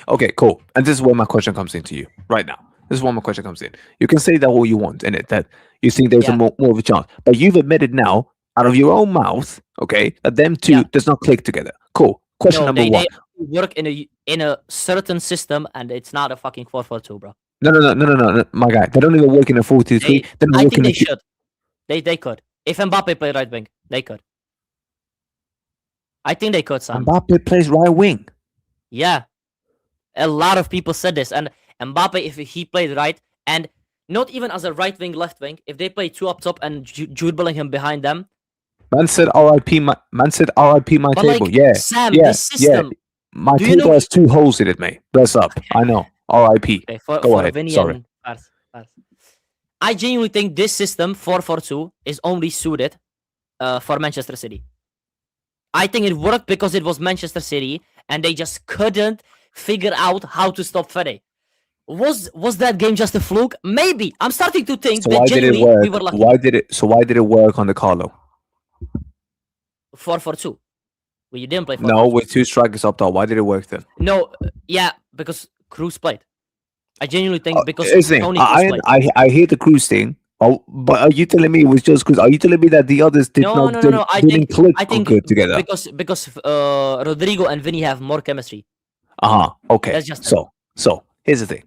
Okay, cool. And this is where my question comes into you right now. This is where my question comes in. You can say that all you want in it, that you think there's Yeah. more of a chance. But you've admitted now, out of your own mouth, okay, that them two Yeah. does not click together. Cool. Question No, number they one. work in a certain system, and it's not a fucking 4-4-2, bro. No, my guy. They don't even work in a 4-2-3. They don't I work think in they a should. They could. If Mbappe played right wing, they could. I think they could, Sam. Mbappe plays right wing. Yeah. A lot of people said this. And Mbappe, if he played right, and not even as a right wing, left wing, if they play two up top and Jude Bellingham behind them. Man said RIP my But table. like, Yeah. Sam, yeah, this system. My Do you table know- has 2 holes in it, mate. Bless up. I know. RIP. Okay, Go for ahead. Vinny Sorry. and Pars. I genuinely think this system, 4-4-2, is only suited for Manchester City. I think it worked because it was Manchester City, and they just couldn't figure out how to stop Fede. Was that game just a fluke? Maybe. I'm starting to think So that why did it genuinely work? we were lucky. Why did it work on the Carlo? 4-4-2. Well, you didn't play 4-4-2. No, with 2 strikers up top. Why did it work then? No, yeah, because Cruz played. I genuinely think because Listen, Tony Cruz played. I hear the Cruz thing. Oh, but are you telling me it was just Cruz? Are you telling me that the others No. I didn't think click good together? because Rodrigo and Vinny have more chemistry. Okay. That's just So here's the thing.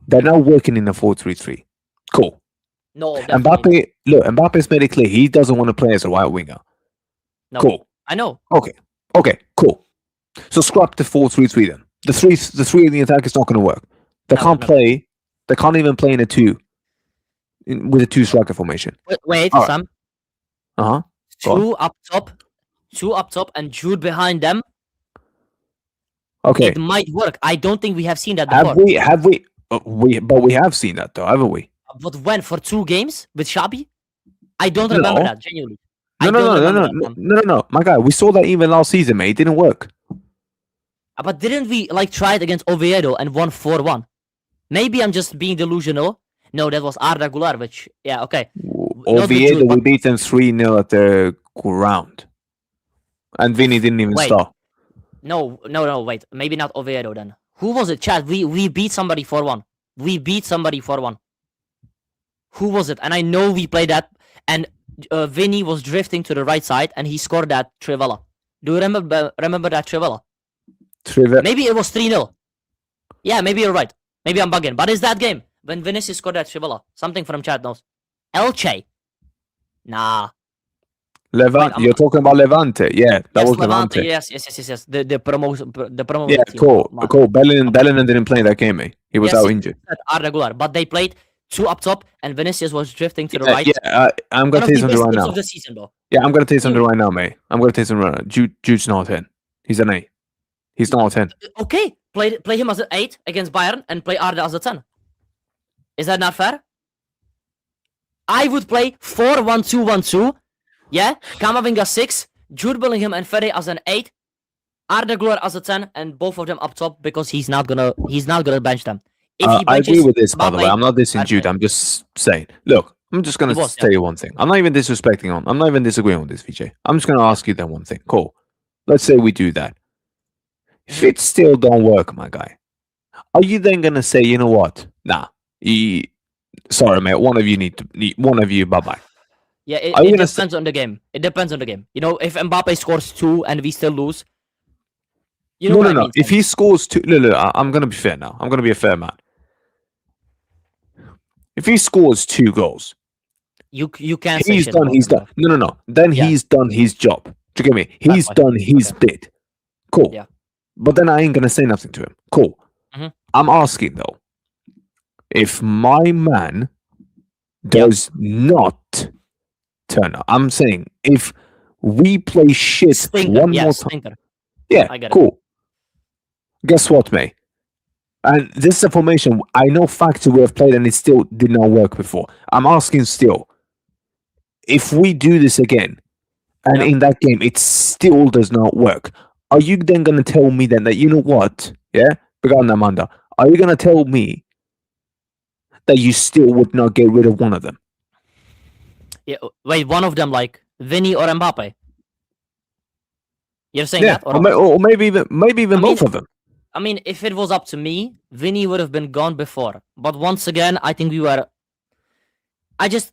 They're now working in a 4-3-3. Cool. No, definitely Mbappe, look, Mbappe's made it clear he doesn't want to play as a right winger. no. Cool. I know. Okay, cool. So scrap the 4-3-3 then. The three in the attack is not going to work. They No, can't no. play. They can't even play in a 2 with a 2 striker formation. Wait, Alright. Sam. Go on. Two up top, and Jude behind them. Okay. It might work. I don't think we have seen that before. Have we? But we have seen that though, haven't we? But when for 2 games with Xabi? I don't remember No. that genuinely. I don't remember that, Sam. No. My guy, we saw that even last season, mate. It didn't work. But didn't we like try it against Oviedo and won 4-1? Maybe I'm just being delusional. No, that was Arda Güler, which okay. with Oviedo, Jude, we but- beat them 3-0 at the ground, and Vinny didn't even Wait. start. No, wait. Maybe not Oviedo then. Who was it, Chad? We beat somebody 4-1. We beat somebody 4-1. Who was it? And I know we played that, and Vinny was drifting to the right side, and he scored that Trivella. Do you remember that Trivella? Maybe it was 3-0. Yeah, maybe you're right. Maybe I'm bugging. But it's that game when Vinicius scored that Trivella. Something from chat knows. Elche. Nah. Levante. I'm- You're talking about Levante. Yeah, that Yes, was Levante. Yes. The promotion. Yeah, team. cool. Man. Cool. Bellingham didn't play that game, mate. He was Yes, out he injured. Arda Güler, but they played 2 up top, and Vinicius was drifting to the Yeah, right. I'm One gonna of tell you the something best right games now. of the season, bro. Yeah, I'm gonna tell you something right now, mate. I'm gonna tell you something right now. Jude's not a 10. He's an 8. He's not a 10. Okay, play him as an 8 against Bayern and play Arda as a 10. Is that not fair? I would play 4-1-2-1-2. Yeah, Camavinga 6, Jude Bellingham and Fede as an 8, Arda Güler as a 10, and both of them up top because he's not gonna bench them. If he I agree benches with this, by the way. Mbappe, I'm not dissing I'd Jude. play. I'm just saying. Look, I'm just gonna He was, tell you one thing. I'm not even disrespecting on. I'm not even disagreeing on this, VJ. I'm just gonna ask you then one thing. Cool. Let's say we do that. If it still don't work, my guy, are you then gonna say, you know what? Nah. Sorry, mate. One of you. Bye bye. Yeah, it Are you gonna depends on the game. It depends on the game. You know, if Mbappe scores 2 and we still lose, you know what I mean. If he scores 2, look, I'm gonna be fair now. I'm gonna be a fair man. If he scores 2 goals, You can't say he's shit done. about He's him, done. No. Then Yeah. he's done his job. Do you get me? Fair He's point. done his Okay. bit. Cool. Yeah. But then I ain't gonna say nothing to him. Cool. Mhm. I'm asking though, if my man does not turn up, I'm saying if we play shit Stinker. one Yeah, more time, stinker. yeah, I get it. cool. Guess what, mate? And this is a formation I know factor we have played and it still did not work before. I'm asking still, if we do this again, and Yeah. in that game it still does not work, are you then gonna tell me then that you know what? Yeah, Began Amanda, are you gonna tell me that you still would not get rid of one of them? Yeah. Wait, one of them like Vinny or Mbappe. You're saying Yeah, that, or or maybe even I mean- both of them. I mean, if it was up to me, Vinny would have been gone before. But once again, I think we were. I just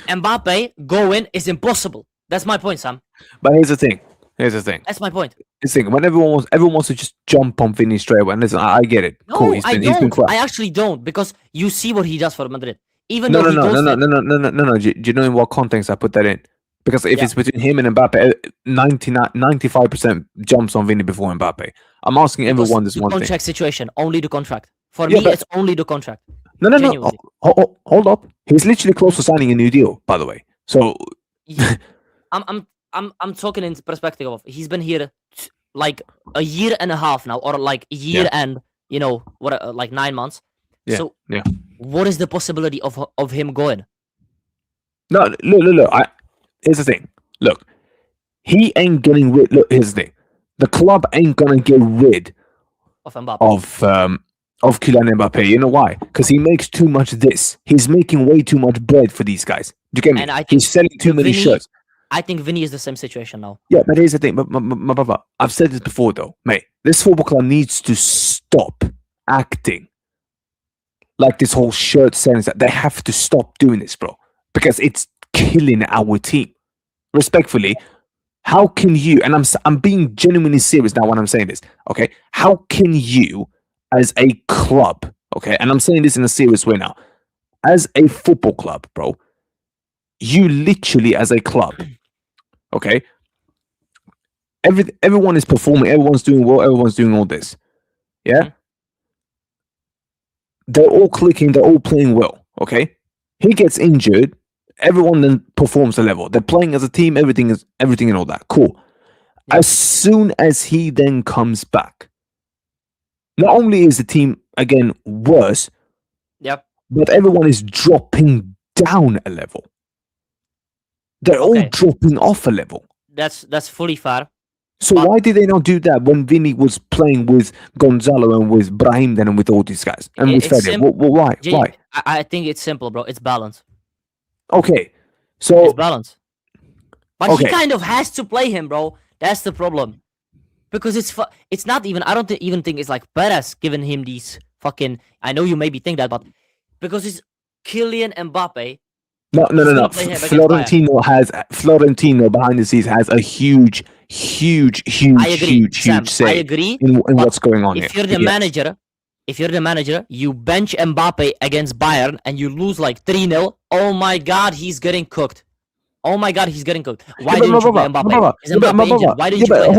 Mbappe going is impossible. That's my point, Sam. But here's the thing. Here's the thing. That's my point. Here's the thing. When everyone wants to just jump on Vinny straight away. And listen, I get it. No, Cool. I He's been don't. crap. I actually don't because you see what he does for Madrid. Even No, though he goes there, no. Do you know in what context I put that in? Because if Yeah. it's between him and Mbappe, 95% jumps on Vinny before Mbappe. I'm asking because everyone this the one thing. contract situation, only the contract. For Yeah, me, but- it's only the contract. No. genuinely. Hold up. He's literally close to signing a new deal, by the way. So I'm talking in perspective of he's been here like a year and a half now, or like a year and what like 9 months. Yeah, So yeah. what is the possibility of him going? no, look. Here's the thing. Look, he ain't getting rid. Look, here's the thing. The club ain't gonna get rid Of Mbappe. of Kylian Mbappe. You know why? Because he makes too much this. He's making way too much bread for these guys. Do you get me? And I think He's selling too many Vinny- shirts. I think Vinny is the same situation now. Yeah, but here's the thing. But my brother, I've said this before though, mate. This football club needs to stop acting like this whole shirt sense. That they have to stop doing this, bro, because it's killing our team. Respectfully, how can you? And I'm being genuinely serious now when I'm saying this. Okay, how can you, as a club, okay, and I'm saying this in a serious way now, as a football club, bro, you literally as a club, okay, everyone is performing, everyone's doing well, everyone's doing all this, yeah. Mhm. They're all clicking, they're all playing well, okay. He gets injured, everyone then performs the level. They're playing as a team, everything and all that. Cool. Yeah. As soon as he then comes back, not only is the team again worse, Yep. but everyone is dropping down a level. They're all Okay. dropping off a level. That's fully fair. So But- why did they not do that when Vinny was playing with Gonzalo and with Brahim then and with all these guys and with It's Fede? simple. Why? Genu- Why? I think it's simple, bro. It's balance. Okay. It's So balance. But he Okay. kind of has to play him, bro. That's the problem. Because it's not even. I don't even think it's like Perez giving him these fucking. I know you maybe think that, but because it's Kylian Mbappe. no. He's gonna play him against Florentino behind the scenes has a huge I agree, Sam. say I agree. in but what's going on here. If you're the manager, you bench Mbappe against Bayern and you lose like 3-0. Oh my God, he's getting cooked. Oh my God, he's getting cooked. Why didn't you play Mbappe? Is Mbappe injured? Why didn't you play him?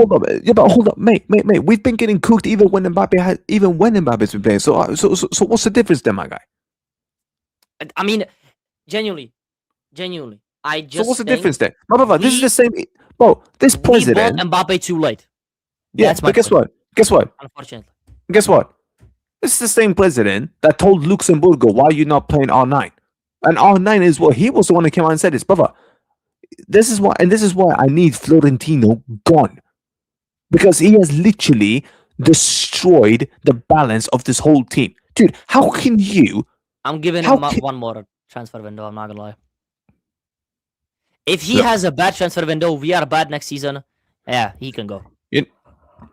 Hold up, mate. We've been getting cooked even when Mbappe's been playing. So what's the difference then, my guy? I mean, genuinely, I just. So what's the think difference then? This is we- the same. Bro, this We bought president. Mbappe too late. Yeah, That's my but guess point, what? Unfortunately. Guess what? This is the same president that told Luxemburgo, why are you not playing R9? And R9 is what he was the one that came out and said this, brother. This is why I need Florentino gone. Because he has literally destroyed the balance of this whole team. Dude, how can you? I'm giving How him can- one more transfer window. I'm not gonna lie. If he Look. has a bad transfer window, we are bad next season. Yeah, he can go.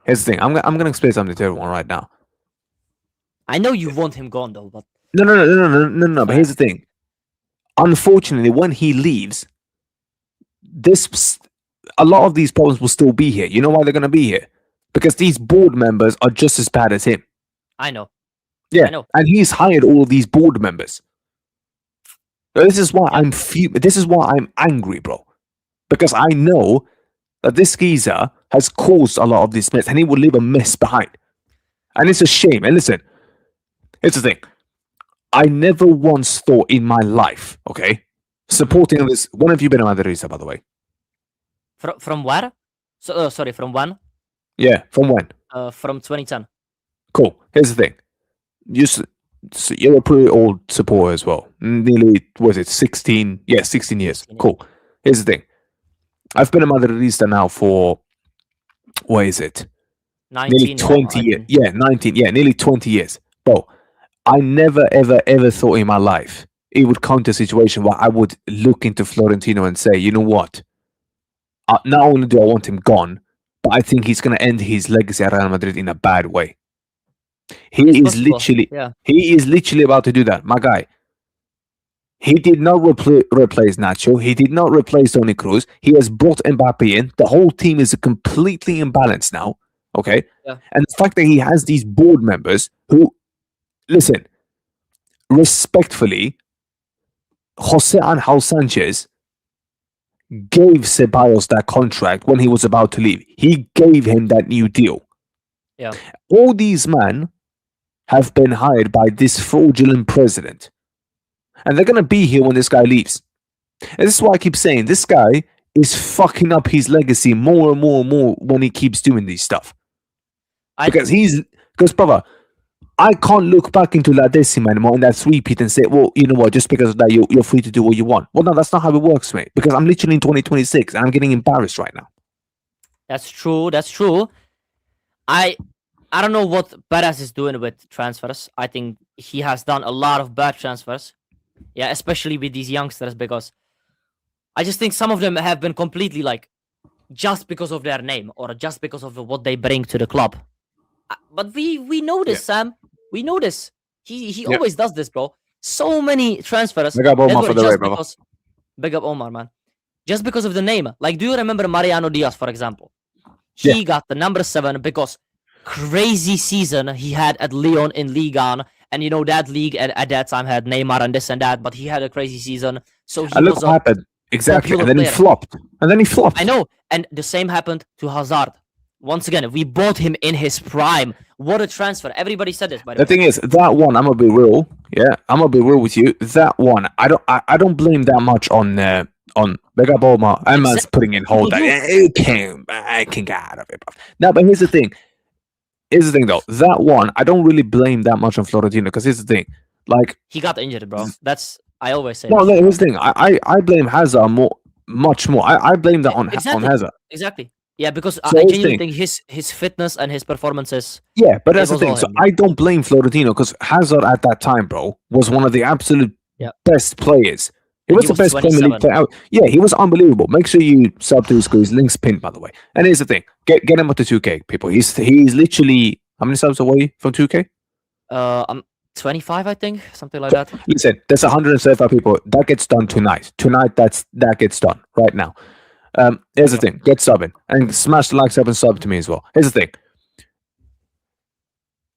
Here's the thing. I'm gonna explain something to everyone right now. I know you want him gone though, but No. But here's the thing. Unfortunately, when he leaves, a lot of these problems will still be here. You know why they're gonna be here? Because these board members are just as bad as him. I know. Yeah, I know. and he's hired all of these board members. This is why This is why I'm angry, bro. Because I know that this geezer has caused a lot of this mess, and he will leave a mess behind. And it's a shame. And listen, here's the thing. I never once thought in my life, okay, supporting this. When have you been a Madridista, by the way? From where? So sorry, from when? Yeah, from when? From 2010. Cool. Here's the thing. You're a pretty old supporter as well. Nearly, was it 16? Yeah, 16 years. 16, yeah. Cool. Here's the thing. I've been a Madridista now for, what is it? 19. Nearly 20 now, years. Yeah, 19. Yeah, nearly 20 years. Bro, I never, ever thought in my life it would come to a situation where I would look into Florentino and say, you know what? Not only do I want him gone, but I think he's going to end his legacy at Real Madrid in a bad way. He It's is possible, literally, yeah. he is literally about to do that, my guy. He did not replace Nacho. He did not replace Toni Kroos. He has brought Mbappe in. The whole team is completely imbalanced now. Okay, Yeah. and the fact that he has these board members who, listen, respectfully, Jose Angel Sanchez gave Ceballos that contract when he was about to leave. He gave him that new deal. Yeah. All these men have been hired by this fraudulent president. And they're going to be here when this guy leaves. And this is why I keep saying this guy is fucking up his legacy more and more and more when he keeps doing these stuff. Because, brother, I can't look back into La Decima anymore and that three-peat and say, well, you know what, just because of that, you're free to do what you want. Well, no, that's not how it works, mate. Because I'm literally in 2026 and I'm getting embarrassed right now. That's true. That's true. I don't know what Perez is doing with transfers. I think he has done a lot of bad transfers. Yeah, especially with these youngsters, because I just think some of them have been completely like just because of their name or just because of what they bring to the club. But we know this, Sam. We know this. He always does this, bro. So many transfers. Big up Omar for the way, just brother. because, big up Omar, man. Just because of the name. Like, do you remember Mariano Diaz, for example? He got the number 7 because crazy season he had at Lyon in Ligue 1. And you know that league at that time had Neymar and this and that, but he had a crazy season. So he look was what happened. Exactly. And then he flopped. I know. And the same happened to Hazard. Once again, we bought him in his prime. What a transfer. Everybody said this, by the way. The thing is, that one, I'm gonna be real. Yeah, I'm gonna be real with you. That one, I don't blame that much on Big up Omar. And man's putting in hold that. I can get out of it. No, but here's the thing. Here's the thing, though. That one, I don't really blame that much on Florentino because here's the thing. Like, he got injured, bro. That's I always say. No, here's the thing. I blame Hazard much more. I blame that on Hazard. Exactly. Yeah, because So I here's the genuinely thing. think his fitness and his performances. Yeah, but that's It the was thing. all So him. I don't blame Florentino because Hazard at that time, bro, was one of the absolute best players. He was the best Premier League player out. Yeah, he was unbelievable. Make sure you sub to his school. His link's pinned, by the way. And here's the thing. Get him up to 2K, people. He's literally... How many subs away from 2K? I'm 25, I think. Something like that. Listen, there's 175 people. That gets done tonight. Tonight, that gets done right now. Here's the thing. Get subbing. And smash the like, and sub to me as well. Here's the thing.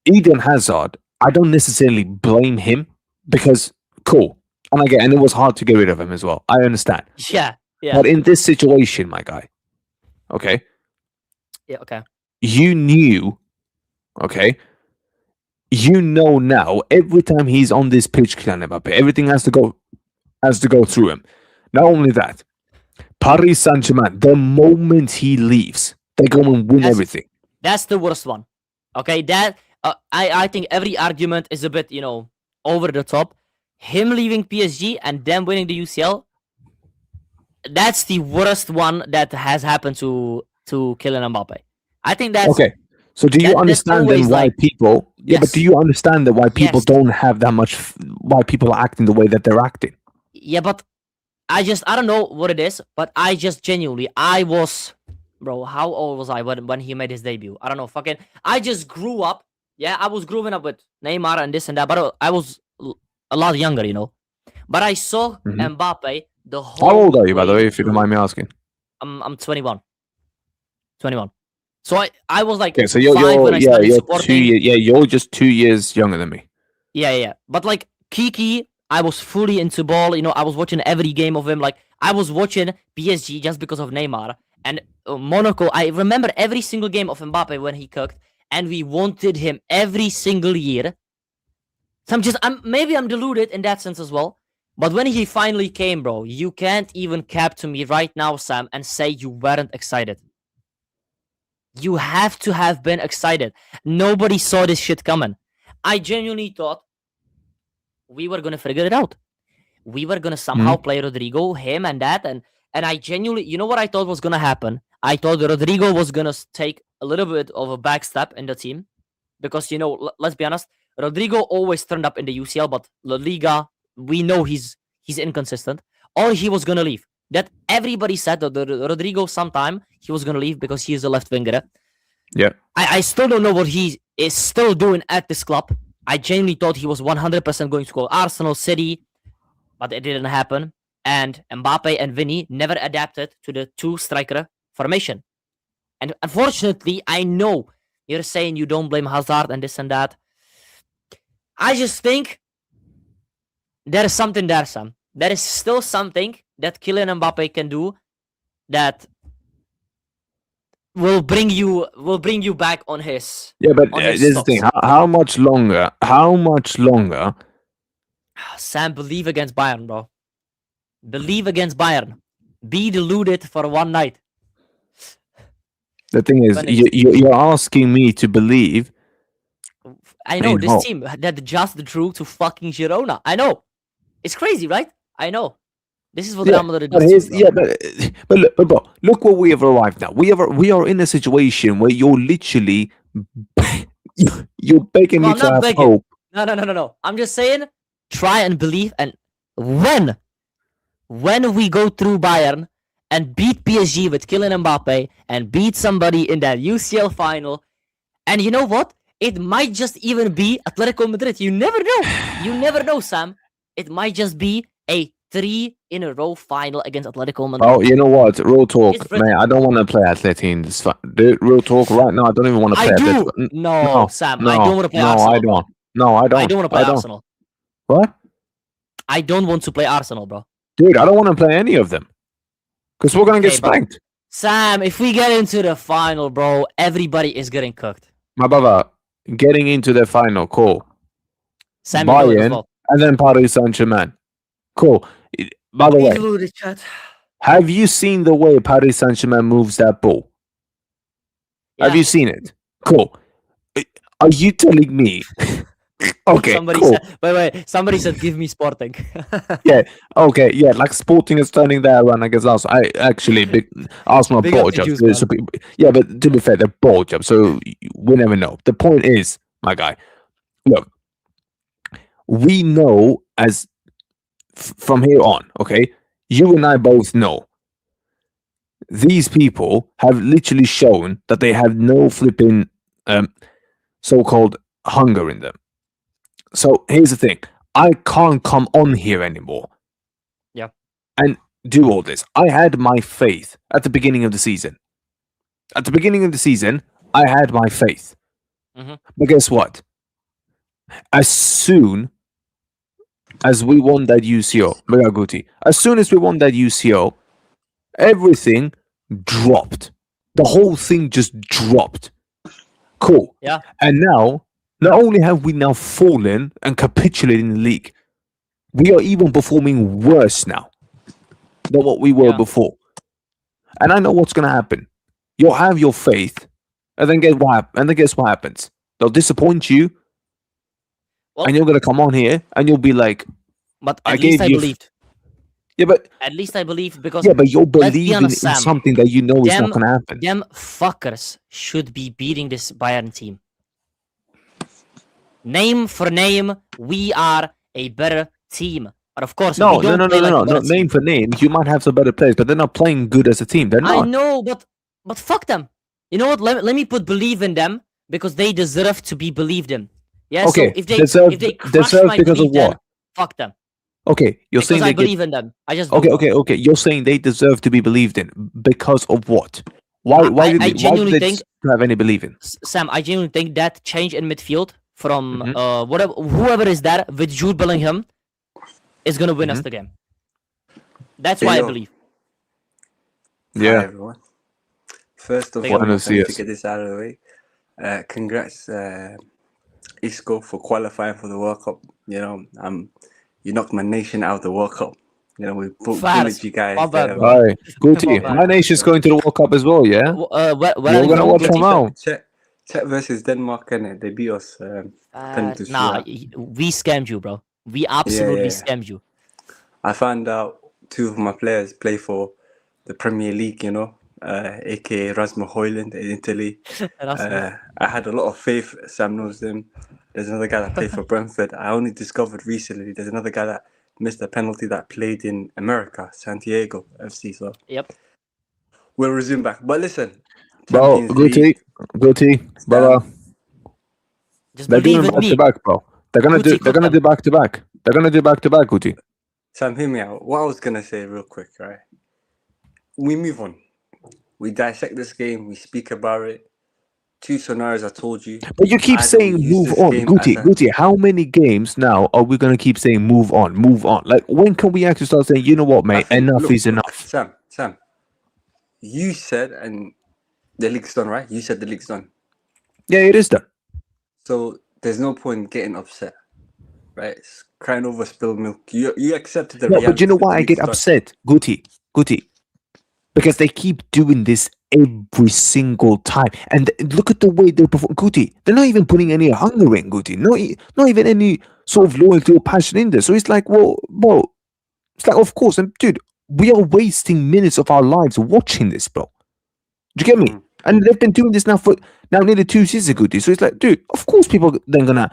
Eden Hazard, I don't necessarily blame him because, cool. And it was hard to get rid of him as well. I understand. Yeah. But in this situation, my guy, okay? Yeah, okay. You knew, okay? You know now, every time he's on this pitch, Kylian Mbappe, everything has to go through him. Not only that, Paris Saint-Germain, the moment he leaves, they go and win everything. That's the worst one. Okay, that I think every argument is a bit, over the top. Him leaving PSG and them winning the UCL, that's the worst one that has happened to Kylian Mbappe. I think that's okay. So do you understand then why people? Yeah, but do you understand that why people don't have that much? Why people are acting the way that they're acting? Yeah, but I don't know what it is, but I just genuinely, bro, how old was I when he made his debut? I don't know, I just grew up. Yeah, I was growing up with Neymar and this and that, but I was a lot younger, But I saw Mbappe the whole. How old are you, by the way, if you don't mind me asking? I'm 21. 21. So I was like, so you're 2 years, you're just 2 years younger than me. Yeah. But like Kiki I was fully into ball. You know, I was watching every game of him. Like I was watching PSG just because of Neymar and Monaco. I remember every single game of Mbappe when he cooked, and we wanted him every single year. So maybe I'm deluded in that sense as well. But when he finally came, bro, you can't even cap to me right now, Sam, and say you weren't excited. You have to have been excited. Nobody saw this shit coming. I genuinely thought we were gonna figure it out. We were gonna somehow play Rodrigo, him, and that, and I genuinely, you know what I thought was gonna happen? I thought Rodrigo was gonna take a little bit of a back step in the team, because you know, let's be honest, Rodrigo always turned up in the UCL, but La Liga, we know he's inconsistent, or he was gonna leave. That everybody said that Rodrigo sometime he was gonna leave because he is a left winger. Yeah. I still don't know what he is still doing at this club. I genuinely thought he was 100% going to go Arsenal, City, but it didn't happen. And Mbappe and Vinny never adapted to the two-striker formation. And unfortunately, I know you're saying you don't blame Hazard and this and that. I just think there is something there, Sam. There is still something that Kylian Mbappe can do that will bring you back on his. Yeah, but on his this is the thing. stocks. How much longer? How much longer? Sam, believe against Bayern, bro. Believe against Bayern. Be deluded for one night. The thing is, you're asking me to believe. I know In this hope. team that just drew to fucking Girona. I know. It's crazy, right? I know. This is what Real Madrid But does. Too, bro. but bro, look where we have arrived now. We are in a situation where you're literally you're begging No, me I'm to not have begging. hope. No. I'm just saying, try and believe. And when we go through Bayern and beat PSG with Kylian Mbappe and beat somebody in that UCL final, and you know what? It might just even be Atletico Madrid. You never know. You never know, Sam. It might just be a 3-in-a-row final against Atletico Madrid. Oh, you know what? Real talk, It's written. man. I don't want to play Atleti in this. Dude, real talk, right now. I don't even want to play. I do. Atleti. No, Sam. No, I don't want to play no, Arsenal. I bro. don't. No, I don't. I don't want to play Arsenal. What? I don't want to play Arsenal, bro. Dude, I don't want to play any of them because we're gonna get Okay, but- spanked. Sam, if we get into the final, bro, everybody is getting cooked. My brother, getting into the final, cool. Sam, you know it as Bayern, well. and then Paris Saint-Germain. Cool. By the way, have you seen the way Paris Saint-Germain moves that ball? Yeah. Have you seen it? Cool. Are you telling me? Okay, Somebody cool. said, wait. Somebody said, "Give me Sporting." Okay, yeah, like Sporting is turning their run against us. I actually Arsenal Big ball up the job. Jews, So yeah, but to be fair, they're ball job, so we never know. The point is, my guy, look, we know as from here on, okay, you and I both know these people have literally shown that they have no flipping so-called hunger in them. So here's the thing. I can't come on here anymore. Yeah. And do all this. I had my faith at the beginning of the season. At the beginning of the season, I had my faith. Mhm. But guess what? As soon as we won that UCO, Miraguti, as soon as we won that UCO, everything dropped. The whole thing just dropped. Cool. Yeah. And now, not only have we now fallen and capitulated in the league, we are even performing worse now than what we were Yeah. before. And I know what's going to happen. You'll have your faith, and then guess what happens? They'll disappoint you, Well- and you're going to come on here, and you'll be like, But I at least gave I you- believed. yeah, but At least I believed because you're let's be believing honest, in Sam. something that you know is Them- not going to happen. them fuckers should be beating this Bayern team. Name for name, we are a better team. But of course, No, we don't no, play like a not better team. name for name. You might have some better players, but they're not playing good as a team. They're I not. know, but fuck them. You know what? Let me put believe in them because they deserve to be believed in. Yeah. Okay, So if they crush deserve my because of belief, then what? fuck them. Okay, you're Because saying I they get. believe in them. I just Okay, don't know. okay. You're saying they deserve to be believed in because of what? Why? Why I did they genuinely think- have any belief in? Sam, I genuinely think that change in midfield from Mhm. whoever is there with Jude Bellingham is gonna win us the game. That's why I Yo. believe. Hi Yeah. everyone. First and Big up. foremost, I Buenos need to dias. get this out of the way. Congrats, Isco, for qualifying for the World Cup. You know, you knocked my nation out of the World Cup. You know, we Facts. bullied you guys. My bad, there, bro. Hi, Guti. bad. My nation's going to the World Cup as well, yeah? Where You're are you gonna from, watch Guti? them out. Czech versus Denmark, and they beat us. 10 to Nah, shootout. we scammed you, bro. We absolutely yeah. scammed you. I found out 2 of my players play for the Premier League, you know, aka Rasmus Højlund in Italy. I had a lot of faith. Sam knows them. There's another guy that played for Brentford. I only discovered recently there's another guy that missed a penalty that played in America, Santiago FC. So Yep. we'll resume back. But listen, Bro, Champions League. Guti, brother. Just They're believe doing in back to me. back, bro. They're gonna Guti, do back to back. They're gonna do back to back, Guti. Sam, hear me out. What I was gonna say real quick, right? We move on. We dissect this game. We speak about it. 2 scenarios I told you. But you keep I don't saying use move this on, game Guti. as a- Guti, how many games now are we gonna keep saying move on, move on? Like, when can we actually start saying, you know what, I mate, think- enough look, is look, enough? Sam, you said, and the league's done, right? You said the league's done. Yeah, it is done. So there's no point getting upset, right? It's crying over spilled milk. You accepted the No, reality. but you know that why the I get league's done. upset, Guti? Because they keep doing this every single time, and look at the way they perform. Guti, they're not even putting any hunger in, Guti. Not even any sort of loyalty or passion in there. So it's like, well, bro, it's like, of course, and dude, we are wasting minutes of our lives watching this, bro. Do you get me? Mhm. And they've been doing this now for nearly 2 seasons, Guti. So it's like, dude, of course people are then gonna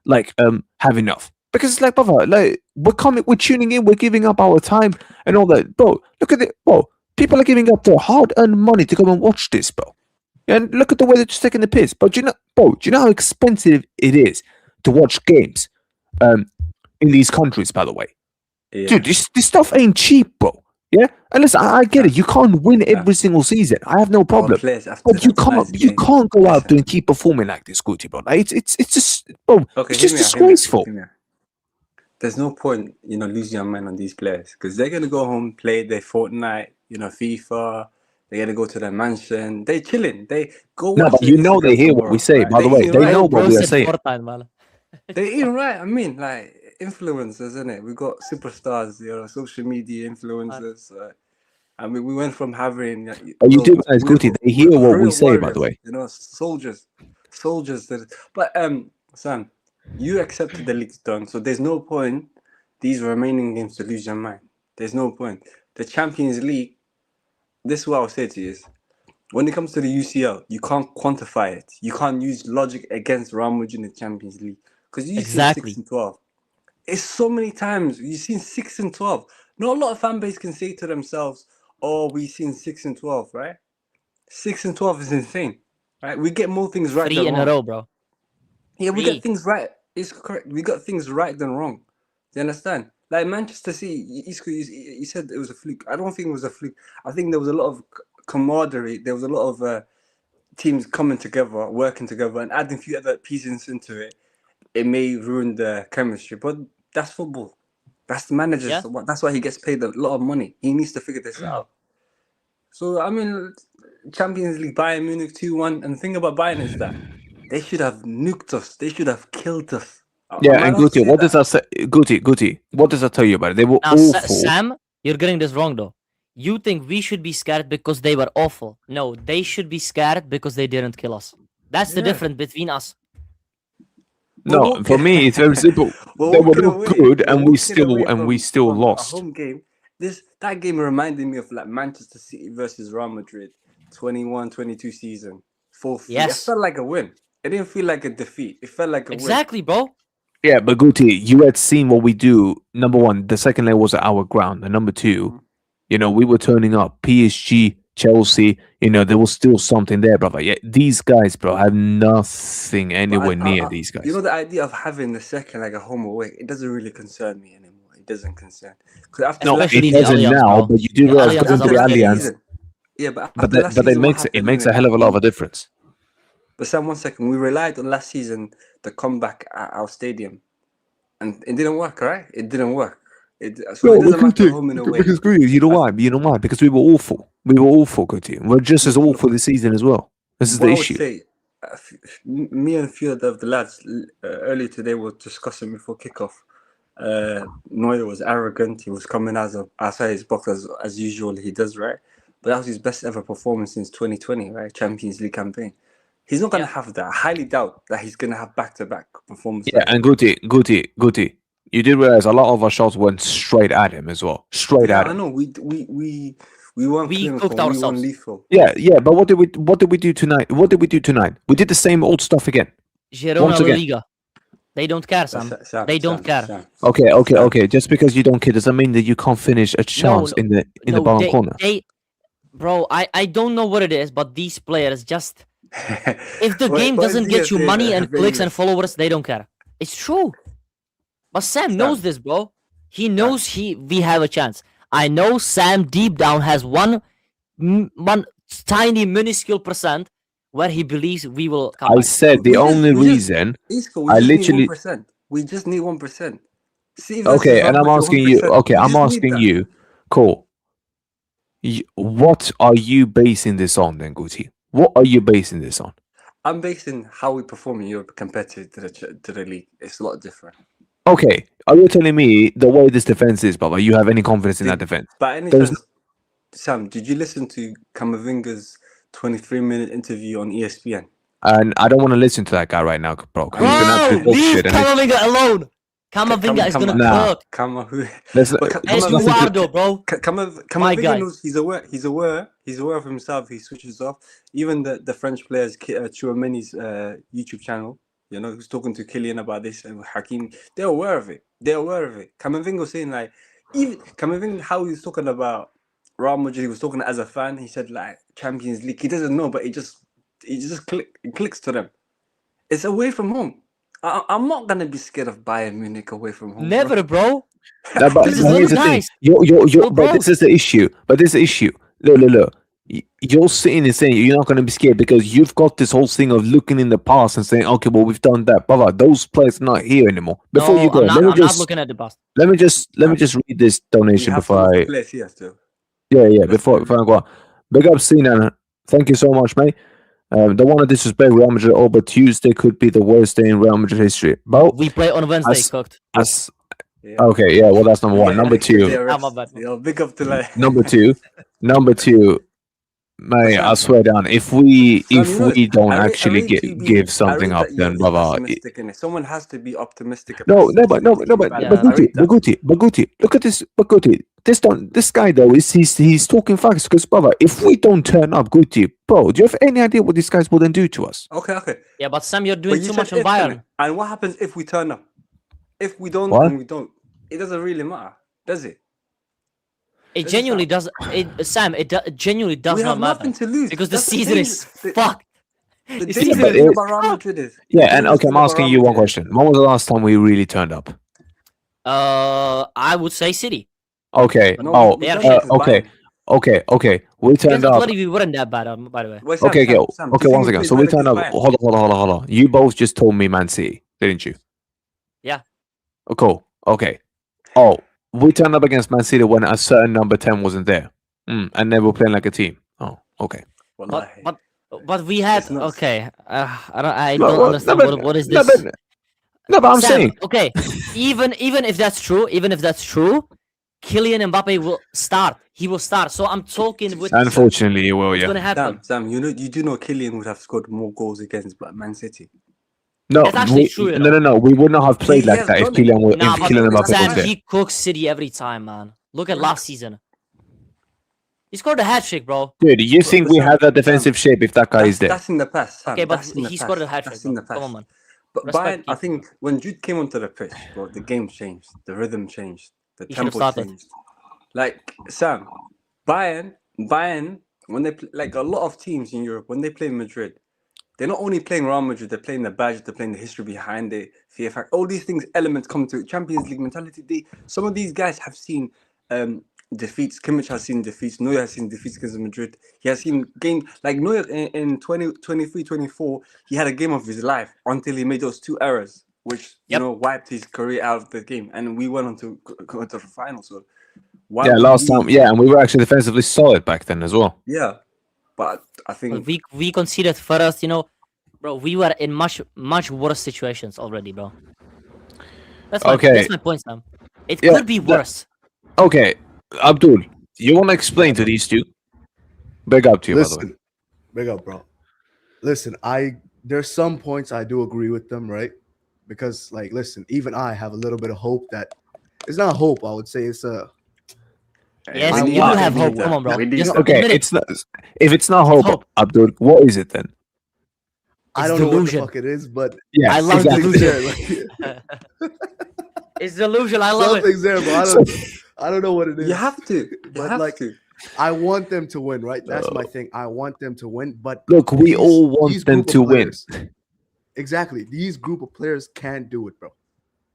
like have enough. Because it's like, brother, like we're tuning in, we're giving up our time and all that. Bro, look at it, bro. People are giving up their hard-earned money to come and watch this, bro. And look at the way they're just taking the piss. But do you know how expensive it is to watch games in these countries, by the way? Yeah. Dude, this stuff ain't cheap, bro. Yeah? And listen, I get it. You can't win every single season. I have no Our problem. players have But to you tonight's game. can't go out Listen. there and keep performing like this, Guti, bro. Like, it's just, bro, Okay, it's hear just me out, disgraceful. hear me out. There's no point, losing your mind on these players because they're gonna go home, play their Fortnite, FIFA. They're gonna go to their mansion. They're chilling. They go. No, watch but their you know they Instagram hear what we tomorrow, say, right? by the They way. eating They right. know what Bro we are said saying. Fortnite, man. They're eating right. I mean, like influencers, isn't it? We got superstars, social media influencers. I mean, we went from having. But you do realize, we have Guti, they hear what we real say, by warriors, the way. soldiers. But Sam, you accepted the league's done, so there's no point these remaining games to lose your mind. There's no point. The Champions League. This is what I'll say to you is, when it comes to the UCL, you can't quantify it. You can't use logic against Real Madrid in the Champions League because you've Exactly. seen 6 and 12. It's so many times you've seen 6 and 12. Not a lot of fan base can say to themselves, "Oh, we've seen 6 and 12," right? 6 and 12 is insane, right? We get more things right 3 than in wrong. a row, bro. Yeah, we 3. get things right. It's correct. We got things right than wrong. Do you understand? Like Manchester City, you said it was a fluke. I don't think it was a fluke. I think there was a lot of camaraderie. There was a lot of teams coming together, working together, and adding a few other pieces into it. It may ruin the chemistry, but that's football. That's the manager's. Yeah. That's why he gets paid a lot of money. He needs to figure this out. So I mean, Champions League, Bayern Munich 2-1, and the thing about Bayern is that they should have nuked us. They should have killed us. Yeah, Am I and allowed to Guti, say what that? does that say? Guti, what does that tell you about it? They were Now, awful. Sam, you're getting this wrong, though. You think we should be scared because they were awful. No, they should be scared because they didn't kill us. That's the Yeah. difference between us. No, Well, for me, it's very simple. We're They were walking look away- good, we're and we walking away still from lost. A home game. That game reminded me of like Manchester City versus Real Madrid, 21-22 season. 4-3. Yes. It felt like a win. It didn't feel like a defeat. It felt like a win. Exactly, bro. Yeah, but Guti, you had seen what we do. Number one, the second leg was our ground, and number two, we were turning up. PSG, Chelsea, there was still something there, brother. Yeah, these guys, bro, have nothing anywhere near these guys. The idea of having the second like a home away, it doesn't really concern me anymore. It doesn't concern. Because after No, Especially it the doesn't Allianz, now, bro. but you do The realize Allianz going is to the upscaling, Allianz. bro. Yeah, but But after last it season, what makes happened, a hell of a lot of a difference. But Sam, 1 second, we relied on last season the comeback at our stadium, and it didn't work, right? It didn't work. No, it doesn't matter home and away. because Guti, you know why? You know why? Because we were awful. We were awful, Guti. We're just as awful this season as well. This is What the I would issue. say, me and a few of the lads earlier today were discussing before kickoff. Neuer was arrogant. He was coming outside his box as usual. He does, right? But that was his best ever performance since 2020, right? Champions League campaign. He's not gonna have that. I highly doubt that he's gonna have back-to-back performances. Yeah, and Guti, you did realize a lot of our shots went straight at him as well. Straight at I him. know. We weren't We clinical. cooked We weren't ourselves. lethal. Yeah, but what did we do tonight? What did we do tonight? We did the same old stuff again. Girona Once La again. Liga. They don't care, Sam. Sam, They don't care. Sam. Okay. Just because you don't care doesn't mean that you can't finish a chance in the bottom corner. Bro, I don't know what it is, but these players just if the What- game what is doesn't he get you saying money there? and clicks and followers, they don't care. It's true. But Sam knows this, bro. He knows we have a chance. I know Sam deep down has one tiny minuscule percent where he believes we will come I back. said the only reason Isco, I we just literally- need 1%. We just need 1%. Okay, and I'm asking you. Okay, I'm asking you. Cool. What are you basing this on, then, Guti? What are you basing this on? I'm basing how we perform in Europe compared to the league. It's a lot different. Okay, are you telling me the way this defense is, Baba, you have any confidence in that defense? But any There's chance, Sam, did you listen to Camavinga's 23-minute interview on ESPN? And I don't want to listen to that guy right now, bro. 'cause he's gonna have Bro, to talk leave shit. And Camavinga alone. Camavinga is gonna Nah. cook. let's, But let's It's listen to- Eduardo, bro. My Camavinga guy. knows he's aware of himself. He switches off. Even the French players, Chouameni's YouTube channel, who's talking to Kylian about this and Hakim, they're aware of it. Camavinga was saying even Camavinga, how he's talking about Real Madrid, he was talking as a fan. He said Champions League. He doesn't know, but it just clicks to them. It's away from home. I'm not gonna be scared of Bayern Munich away from home. Never, bro. No, but This is here's the little thing. guys. But bro. this is the issue. Look. You're sitting and saying you're not going to be scared because you've got this whole thing of looking in the past and saying, okay, well, we've done that. Brother, those players are not here anymore. Before No, you go, I'm not looking at the past. let me just read this donation before I. Yeah. Before I go on. Big up, Sinan. Thank you so much, mate. Don't want to disrespect Real Madrid. Oh, but Tuesday could be the worst day in Real Madrid history. Bro, We play on Wednesday, As- cooked. okay, yeah. Well, that's number one. Number two. my bad. Big up to Number two. Mate, I swear down. If we don't actually give something up, then brother. Someone has to be optimistic. But Guti, look at this. But Guti, this guy though he's talking facts because brother, if we don't turn up, Guti, bro, do you have any idea what these guys wouldn't do to us? Okay. Yeah, but Sam, you're doing But too you much said on Bayern. And what happens if we turn up? If we don't, What? then we don't. It doesn't really matter, does it? It genuinely does. Sam, it genuinely does We not have matter nothing to lose because the That's season is fucked. The The dangerous season thing is about Real Madrid is. Yeah, and okay, I'm asking you one question. When was the last time we really turned up? I would say City. Okay. No, they are Okay. We turned Against up. Atleti, we weren't that bad, by the way. Wait, Sam, Okay. Sam, Okay. do you Once think again, we so played we turned well up. against Bayern? Hold on. You both just told me Man City, didn't you? Yeah. Oh, cool. Okay. Oh, we turned up against Man City when a certain number 10 wasn't there. And they were playing like a team. Oh, okay. Wallahi. But we had It's not- okay. I No, don't well, understand no, but- what is No, this. but I'm Sam, saying. okay. Even if that's true, Kylian Mbappe will start. He will start. So I'm talking with Unfortunately, you will, what's yeah. gonna happen. Sam, you do know Kylian would have scored more goals against Man City. No, That's actually true, you know. no. We would not have played He like has that if done it. Kylian Nah, but Mbappe was Sam, there. he cooks City every time, man. Look at last season. He scored a hat trick, bro. Dude, you think we Sam, have that defensive shape if that guy is there? That's in the past, Sam. Okay, but That's in the he past. scored a hat trick. That's in the Come on, past. man. But Respect Bayern, I him. think when Jude came onto the pitch, bro, the game changed, the rhythm changed, the He should've tempo started. changed. Like Sam, Bayern, when they like a lot of teams in Europe, when they play Madrid, they're not only playing Real Madrid, they're playing the badge, they're playing the history behind it, fear factor, all these things, elements come to it. Champions League mentality. Some of these guys have seen defeats. Kimmich has seen defeats. Neuer has seen defeats against Madrid. He has seen game like Neuer in 2023-24. He had a game of his life until he made those two errors which Yep. wiped his career out of the game, and we went on to go to the final. So why Yeah, would last we- time. Yeah, and we were actually defensively solid back then as well. Yeah, but I But think we conceded first, bro. We were in much worse situations already, bro. That's Okay. my point, Sam. It Yeah, could be worse. Okay, Abdul, you want to explain to these two? Big up to you, by the way. Listen, big up, bro. Listen, there's some points I do agree with them, right? Because, like, listen, even I have a little bit of hope that it's not hope. I would say it's a Yes, I you do want have to hope. be Come on, bro. We need Just that. Okay, admit it. it's not. If it's not hope, hope. Abdul, what is it then? I It's don't know what the delusion. fuck it is, but Yeah, I love exactly. delusion. there, like, It's delusion. I love it. something's there, but I don't know what it is. you have to. You But, have like, to. I want them to win, right? That's my thing. I want them to win, but Look, we these- all want these them group of to win. players- Exactly. These group of players can't do it, bro.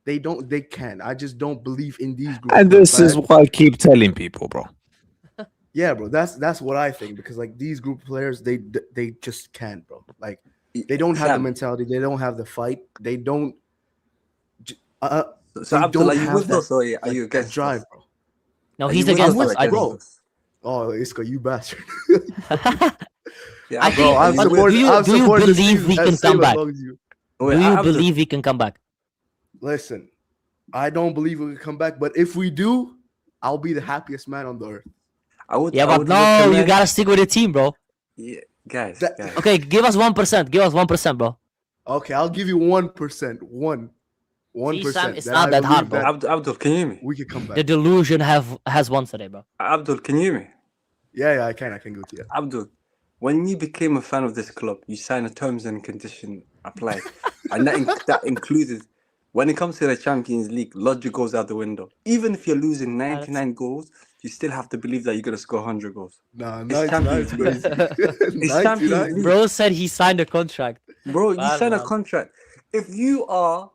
They don't. They can. I just don't believe in these group. And of this players. is what I keep telling people, bro. Yeah, bro. That's what I think because like these group of players, they just can't, bro. Like they don't have the Sam, mentality. They don't have the fight. They don't. So they Abdul, don't are you have with that, us or are you that against drive, us? bro. No, Are he's you with against us or us. I against bro. us? Oh, Iska, you bastard. Yeah, I Abdul, think- are I'm you but with- supporting. do you- I'm do you supporting the believe team we as can same come as back? long as you. Wait, Do you Abdul, believe we can come back? Listen, I don't believe we can come back, but if we do, I'll be the happiest man on the earth. I would. Yeah, I but would no, you recommend- gotta stick with the team, bro. Yeah, guys. That- guys. Okay, give us 1%. Give us 1%, bro. Okay, I'll give you 1%. 1%. Sam, it's that not I that hard, believe bro. Abdul, can you hear me? we could come back. The delusion has won today, bro. Abdul, can you hear me? Yeah, I can go to you. Abdul, when you became a fan of this club, you signed a terms and condition applied, and that included when it comes to the Champions League, logic goes out the window. Even if you're losing 99 goals, you still have to believe that you're gonna score 100 goals. Nah, It's 99 is Champions crazy. It's Champions 99. League. Bro said he signed a contract. Bro, you Bad, signed a man. contract. If you are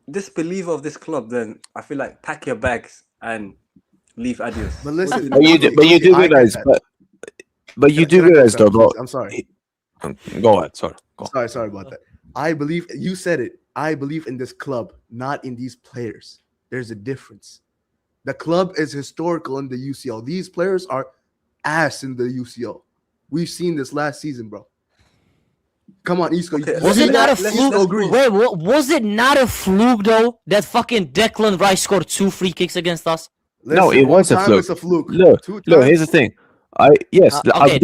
this believer of this club, then I feel like pack your bags and leave. Adios. But listen, But you do I get realize, that. but you Can do I get realize, that, though, bro. please? I'm sorry. Go ahead. Sorry. Go on. Sorry about that. I believe you said it. I believe in this club, not in these players. There's a difference. The club is historical in the UCL. These players are ass in the UCL. We've seen this last season, bro. Come on, Isco. Okay, Was it not a let's- fluke? let's agree. Wait, was it not a fluke though? That fucking Declan Rice scored 2 free kicks against us. No, it one was a time fluke. It's a fluke. Look, Two look. Here's times- the thing. Yes, okay,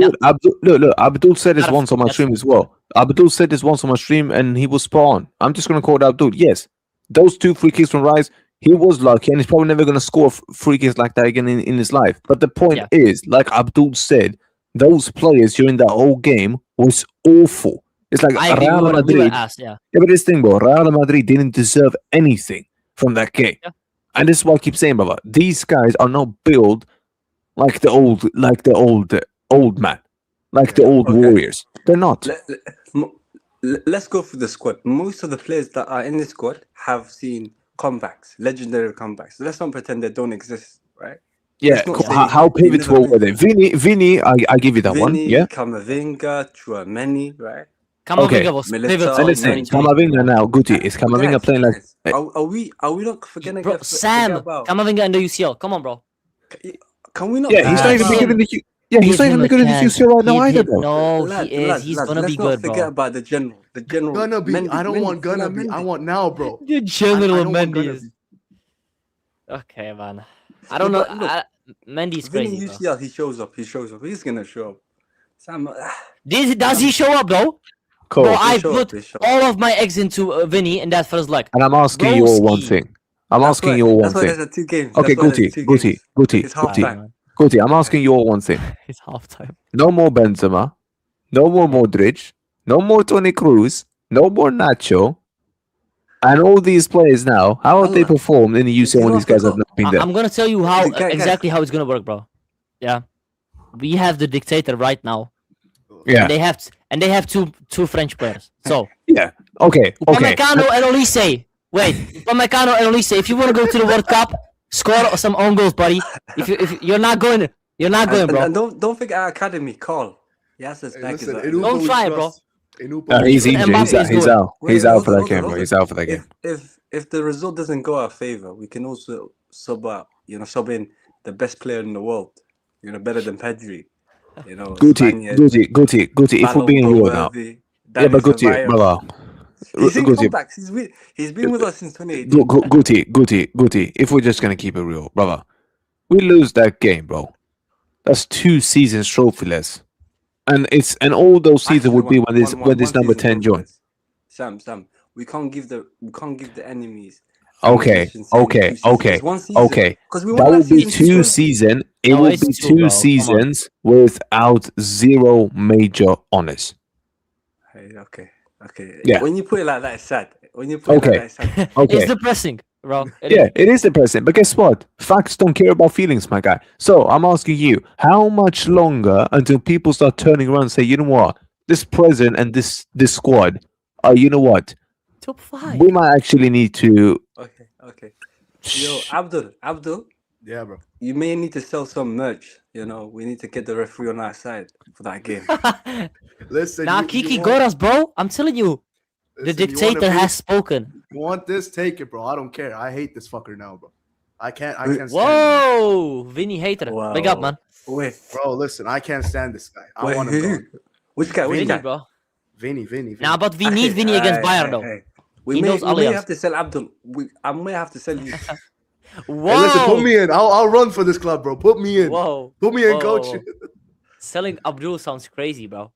Abdul said this Not a once on my fluke, stream that's as well. Abdul said this once on my stream, and he was spot on. I'm just gonna quote Abdul. Yes, those 2 free kicks from Rice, he was lucky, and he's probably never gonna score free kicks like that again in his life. But the point Yeah. is, like Abdul said, those players during that whole game was awful. It's like I agree. Real We were Madrid. asked, yeah. Yeah, but this thing, bro, Real Madrid didn't deserve anything from that game. Yeah. And this is what I keep saying, brother. These guys are not built like the old man, like the old Okay. warriors. They're not. Let's go through the squad. Most of the players that are in the squad have seen comebacks, legendary comebacks. So let's not pretend they don't exist, right? Yeah, let's not cool. say How they never pivotal were they? Vinny, I give you that one. Vinny, Yeah. Kamavinga, Chouameni, right? Kamavinga was Militao, pivotal. And listen, 2020. Kamavinga now, Guti, is Kamavinga Guys, playing like? guys, Are we not forgetting? Bro, Sam, Kamavinga in the UCL. Come on, bro. Can we not? Yeah, he's not even Give good in the. Yeah, he's give not him even a good in the chance. UCL right now Give either, him- bro. No, Lads, he is. lads, He's lads, gonna be let's not good, forget bro. about the general. Gonna be. Mendy, I don't Mendy, want gonna Mendy. be. I want now, bro. The I general don't want gonna Mendy. be. Okay, man. I don't know. but look, Mendy's Vinny crazy, bro. UCL, he shows up. He's gonna show up. Sam, Does he show up though? Cool. Bro, I show up, put they show up. all of my eggs into Vinny in that first leg. And I'm asking you all one Broski. thing. I'm That's asking why- you all one That's why thing. there's 2 games. Okay, That's why there's 2 games. Guti, It's half time. Guti. I'm asking you all one thing. It's halftime. No more Benzema, no more Modric, no more Toni Kroos, no more Nacho, and all these players now. How have they Allah. performed in the UCL when know these guys what? have not been there? I'm gonna tell you how Guys. exactly how it's gonna work, bro. Yeah, we have the dictator right now. Yeah, And they have two French players. So yeah. Okay, okay. Upamecano and Olise. Wait, Upamecano and Olise. If you want to go to the World Cup, score some own goals, buddy. If you're not going, And bro. don't forget our academy, Carl. Yes, it's Hey, back. listen, Is Enugo Don't we try, bro. trust. He's Even injured. Mbappe is He's going. out. Wait, He's out hold for on, that hold on, game, bro. hold He's on. out for that game. If the result doesn't go our favor, we can also sub out. Sub in the best player in the world. Better than Pedri. Guti, Spaniard, Guti. If we're Ballon being d'Or real now, worthy. yeah, Dani but Guti, Ceballos. brother, He's in Guti, comebacks. He's been with us since 2018. Guti. If we're just gonna keep it real, brother, we lose that game, bro. That's 2 seasons trophyless, and all those seasons Actually, would be when this one number season 10 joined. trophyless. Sam, we can't give the enemies Okay, ammunition saying okay, 2 seasons. okay, It's 1 season. okay. Because we That won will last be season. 2 seasons. It No, will it's be 2, 2 bro. Come on. seasons without 0 major honors. Hey, okay. Yeah. When you put it like that, it's sad. When you put it Okay. like that, it's sad. Okay. It's depressing, bro. Yeah, it is depressing. But guess what? Facts don't care about feelings, my guy. So I'm asking you, how much longer until people start turning around and say, you know what? This president and this squad, you know what? Top 5. We might actually need to. Okay. Yo, Abdul, Yeah, bro. you may need to sell some merch. We need to get the referee on our side for that game. Listen, Nah, you Kiki want- got us, bro. I'm telling you. The listen, you wanna dictator be- has spoken. You want this? Take it, bro. I don't care. I hate this fucker now, bro. I can't stand him. Whoa, Vinny hater. Big up, man. Wait, Bro, listen, I can't stand this guy. I wait, want him gone. which guy? Which Vinny, guy? bro. Vinny. Nah, but we need Vinny against Bayern, though. We He may knows Allianz. have to sell Abdul. I may have to sell you. Whoa. Hey, listen, put me in. I'll run for this club, bro. Put me in. Whoa. Put me in, Whoa. coach. Selling Abdul sounds crazy, bro.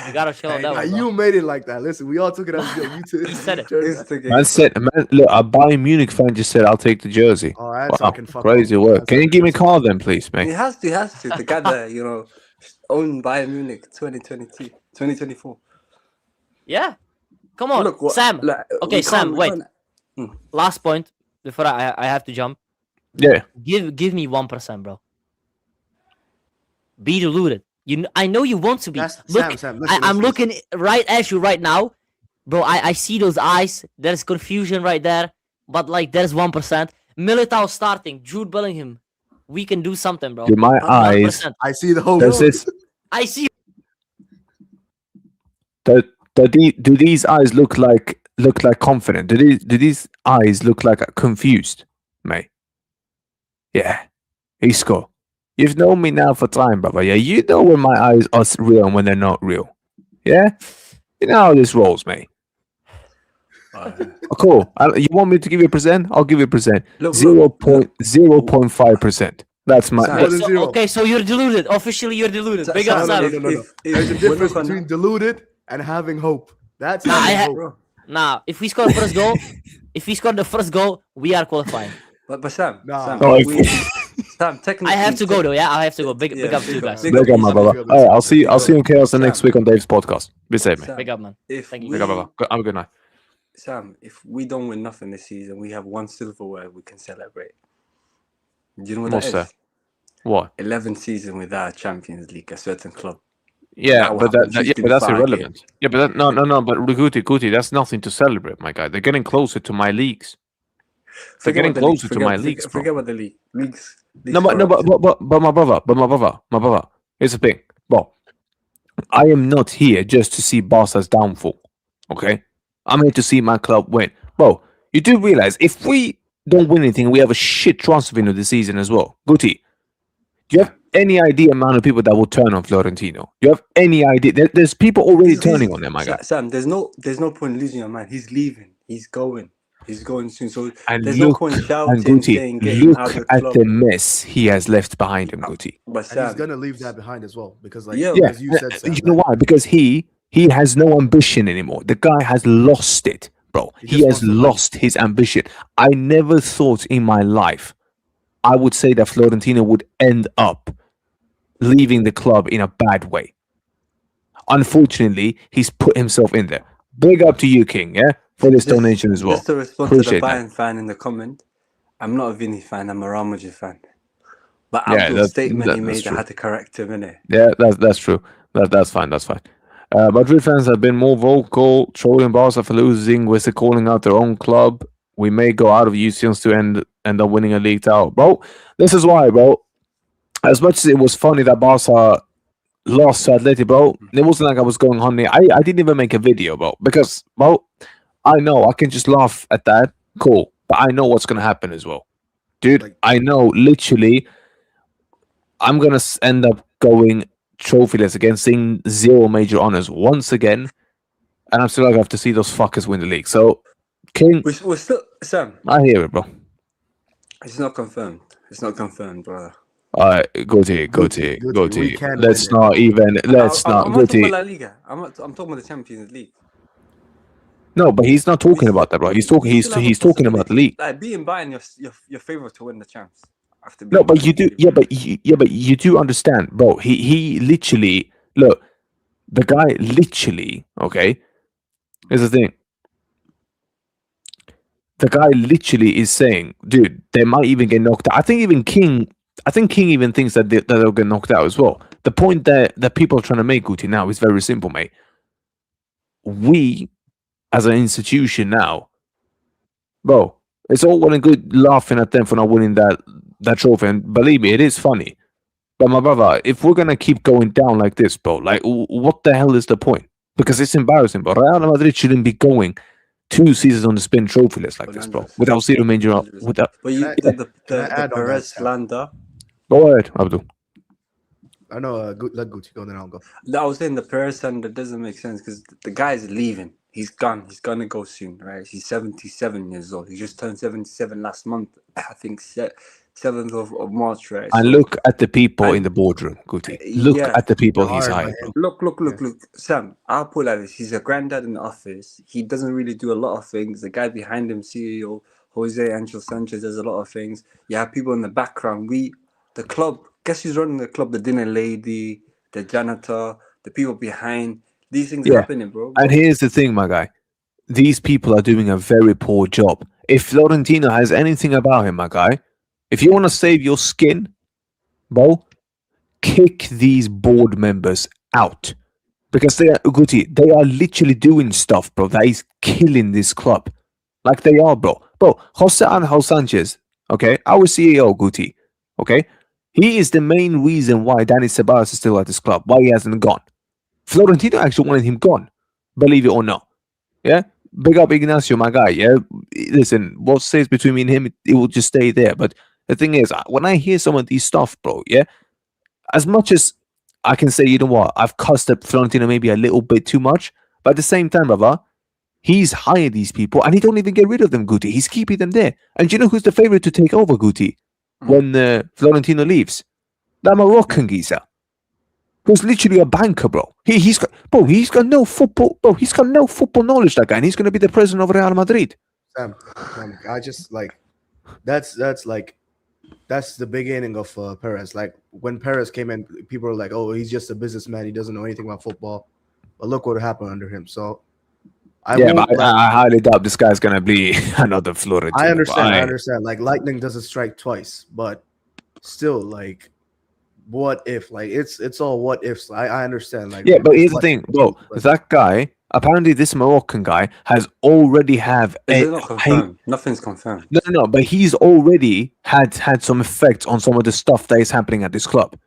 You gotta chill out that Nah, one, bro. you made it like that. Listen, we all took it as a joke. You too. He said it. It's the game. Man said, man, look, a Bayern Munich fan just said, I'll take the jersey. Oh, that's Wow, fucking fuck crazy off. work. That's Can you fucking give me a fuck off. call then, please, He mate? has to. The guy that owned Bayern Munich 2022, 2024. Yeah. Come on, Look, Sam. like, Okay, we Sam, can't- wait. Last point before I have to jump. Yeah. Give me 1%, bro. Be deluded. I know you want to be. That's- Look, Sam, listen, I'm listen, looking right at you right now, bro. I see those eyes. There's confusion right there, but like there's 1%. Militao starting. Jude Bellingham. We can do something, bro. To my eyes, 1%. I see the hope. does this, I see. do these eyes look like confident? Do these eyes look like confused, mate? Yeah. Isco, you've known me now for time, brother. Yeah, you know when my eyes are real and when they're not real. Yeah? You know how this rolls, mate. Oh, cool. You want me to give you a percent? I'll give you a percent. Look, 0.5%. That's my. Sam, More than zero. Okay, so you're deluded. Officially, you're deluded. Big up, Sam, Sam. No. There's a difference between deluded and having hope. That's Nah, having hope. Nah, if we score the first goal, we are qualifying. But Sam, Nah. Sam, No, Sam, technically, I have to go though. Yeah, I have to go. Big Yeah, up to you big up, guys. big Big up, my Big brother. up, All right, I'll see you in chaos the Sam. next week on Dave's podcast. Be safe, mate. Sam, Big up, man. if Thank you. we, Big up, brother. Have a good night. Sam, if we don't win nothing this season, we have 1 silverware we can celebrate. Do you know what What's that is? that? What? 11 season without Champions League, a certain club. Yeah, That will but happen that's 55 irrelevant. Yeah, but no. But Guti, that's nothing to celebrate, my guy. They're getting closer to my leagues. They're getting about the league, closer to my leagues, bro. Forget about the league. Leagues No, but my brother. Here's the thing, bro. I am not here just to see Barca's downfall. Okay, I'm here to see my club win, bro. You do realize if we don't win anything, we have a shit transfer window this season as well. Guti, do you have any idea amount of people that will turn on Florentino? Do you have any idea? There's people already turning on them, my guy. Sam, there's no point in losing your mind. He's leaving. He's going soon. So And there's no look, point and shouting, Guti, saying, get him out look of the at club. the mess he has left behind him, Guti. But And Sam, he's gonna leave that behind as well because, like, Yeah. as you said, Sam, You know why? Because he has no ambition anymore. The guy has lost it, bro. He He just has wants the money. lost his ambition. I never thought in my life I would say that Florentino would end up leaving the club in a bad way. Unfortunately, he's put himself in there. Big up to you, King, yeah, for this donation as well. Just to respond Appreciate to the that. Bayern fan in the comment, I'm not a Vinny fan. I'm a Real Madrid fan. But Yeah, Abdul's statement he that's made, I true. had to correct him, innit? Yeah, that's true. That's fine. That's fine. Madrid fans have been more vocal, trolling Barca for losing. We're still calling out their own club. We may go out of UCLs to end up winning a league title, bro. This is why, bro. As much as it was funny that Barca lost to Atleti, bro, it wasn't like I was going honey. I didn't even make a video, bro, because, bro, I know I can just laugh at that. Cool. But I know what's going to happen as well. Dude, Like- I know literally I'm going to end up going trophyless again, seeing 0 major honors once again. And I'm still going to have to see those fuckers win the league. So, King, We're still Sam. I hear it, bro. It's not confirmed. It's not confirmed, brother. All right, go to Guti, we can Let's win it. not even. Let's not. I'm Go not talking to. about La Liga. I'm talking about the Champions League. No, but he's not talking We about that, bro. He's still- talking. we He's still have a he's talking about the league. Like being Bayern, your favorite to win the champs. After No, beating but you do. Bayern. Yeah, but you do understand, bro. He literally look. The guy literally. Okay. Here's the thing. The guy literally is saying, dude, they might even get knocked out. I think King even thinks that they'll get knocked out as well. The point that people are trying to make, Guti, now is very simple, mate. We, as an institution now, bro, it's all well and good laughing at them for not winning that trophy. And believe me, it is funny. But my brother, if we're gonna keep going down like this, bro, like what the hell is the point? Because it's embarrassing, bro. Real Madrid shouldn't be going 2 seasons on the spin trophy list like this, bro. Without 0 major, without. But you Can I- did the can I add on that, Perez Sam? slander. Go ahead, Abdul. I know. Let Gucci go, then I'll go. I was saying the Perez slander doesn't make sense because the guy's leaving. He's gone. He's gonna go soon, right? He's 77 years old. He just turned 77 last month. I think 7th of March, right? And So- look at the people in and- the boardroom, Guti. Look yeah. at the people They he's are, hired, man. bro. Look, Sam, I'll put it like this. He's a granddad in the office. He doesn't really do a lot of things. The guy behind him, CEO, Jose Angel Sanchez, does a lot of things. You have people in the background. The club, guess who's running the club? The dinner lady, the janitor, the people behind. These things Yeah. happening, bro. And here's the thing, my guy. These people are doing a very poor job. If Florentino has anything about him, my guy, if you want to save your skin, bro, kick these board members out. Because they are literally doing stuff, bro, that is killing this club. Like they are, bro. Bro, Jose Angel Sanchez, okay, our CEO, Guti, okay, he is the main reason why Danny Ceballos is still at this club, why he hasn't gone. Florentino actually wanted him gone, believe it or not. Yeah? Big up Ignacio, my guy. Yeah? Listen, what stays between me and him, it will just stay there. But the thing is, when I hear some of these stuff, bro, yeah, as much as I can say, you know what, I've cussed at Florentino maybe a little bit too much, but at the same time, brother, he's hired these people and he don't even get rid of them, Guti. He's keeping them there. And do you know who's the favorite to take over, Guti, when Florentino leaves? That Moroccan geezer, who's literally a banker, bro. He's got no football, bro. He's got no football knowledge, that guy, and he's going to be the president of Real Madrid. Sam, I just like that's the beginning of Perez. Like when Perez came in, people were like, "Oh, he's just a businessman. He doesn't know anything about football." But look what happened under him. So I highly doubt this guy's going to be another Florentino. I understand. Like lightning doesn't strike twice, but still, like, what if? Like, it's all what ifs. I understand. Like, Yeah, but here's the what thing, ifs, bro. but- That guy, apparently, this Moroccan guy has already have Is it not confirmed? Nothing's confirmed. No, but he's already had some effects on some of the stuff that is happening at this club.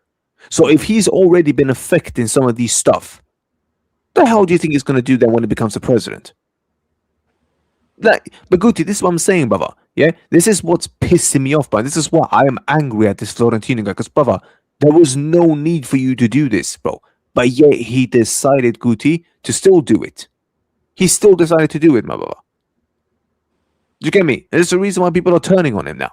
So if he's already been affecting some of these stuff, the hell do you think he's going to do then when he becomes the president? Like, but Guti, this is what I'm saying, brother. Yeah, this is what's pissing me off, bro. This is why I am angry at this Florentino guy. Because, brother, there was no need for you to do this, bro. But yet he decided, Guti, to still do it. He still decided to do it, my brother. Do you get me? There's the reason why people are turning on him now.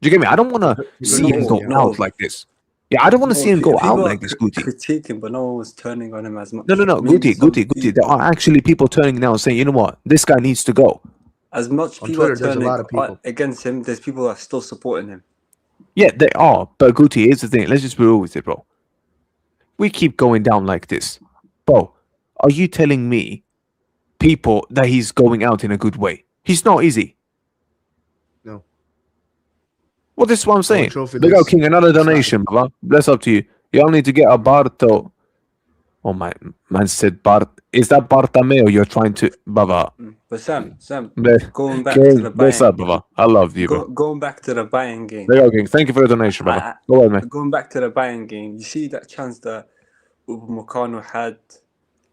Do you get me? I don't want to see him go out like this. Yeah, I don't want to see him go out like this, Guti. Critiquing, but no one was turning on him as much. No, Maybe Guti. There are actually people turning now and saying, you know what, this guy needs to go. As much On people Twitter, are there's a turning lot of people. against him, there's people that are still supporting him. Yeah, they are. But Guti, here's the thing. Let's just be real with it, bro. We keep going down like this. Bro, are you telling me people that he's going out in a good way? He's not, is he? No. Well, this is what I'm saying. trophy Big up, list. King. Another donation, brother. Bless up to you. You all need to get a Barto. Oh, my man said Bart. Is that Bartameo you're trying to, brother? But Sam, Bless, going back to King, the bless up, Bayern game. brother. I love you, bro. Going back to the Bayern game. Big up, King. Thank you for the donation, brother. Go ahead, man. Going back to the Bayern game, you see that chance that Upamecano had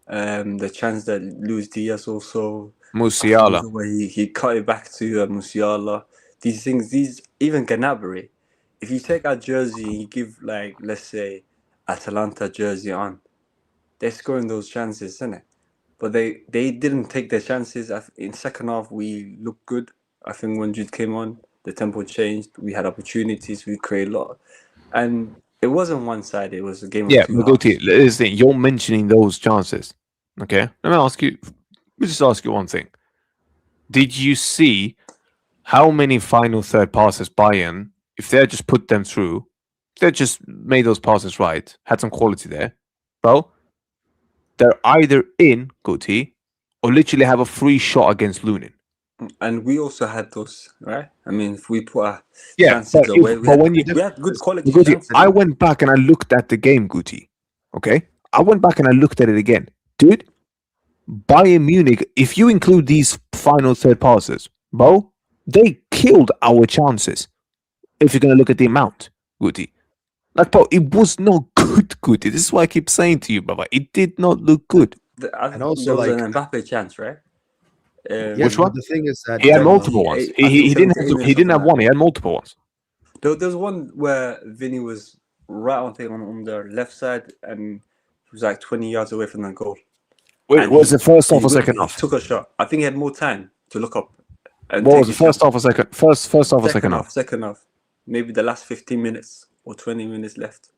the chance that Luis Diaz also. Musiala. Where he cut it back to Musiala. These things, even Gnabry. If you take our jersey and you give, like, let's say, Atalanta jersey on, they're scoring those chances, isn't it? But they didn't take their chances. In second half, we looked good. I think when Jude came on, the tempo changed. We had opportunities. We created a lot, and it wasn't one side. It was a game of Yeah, two Maguti, halves. listen, you're mentioning those chances. Okay, let me just ask you one thing. Did you see how many final third passes Bayern, if they had just put them through, if they just made those passes right, had some quality there, bro, they're either in, Guti, or literally have a free shot against Lunin. And we also had those, right? I mean, if we put our Yeah, chances away, we but had when you good quality Guti, chances. I went back and I looked at the game, Guti. Okay, I went back and I looked at it again, dude. Bayern Munich, if you include these final third passes, bro, they killed our chances. If you're gonna look at the amount, Guti. Like, bro, it was not good, Guti. This is why I keep saying to you, brother. It did not look good. And also, there was like, an Mbappe chance, right? yes, Which one? but the thing is that He had Like, multiple ones. I think He didn't 78 have minutes, he didn't something have like one. that. He had multiple ones. There's one where Vinny was right on the left side, and he was like 20 yards away from the goal. Wait, And was it first half or he second half? took a shot. I think he had more time to look up and What take was it? his shot. First half or second? First half or second half? Second half. Maybe the last 15 minutes or 20 minutes left.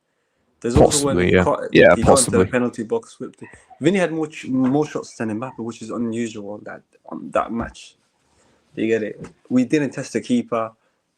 There's also Possibly, when yeah. he Yeah, got into possibly. the penalty box. Vinny had more shots than Mbappe, which is unusual on that match. You get it? We didn't test the keeper.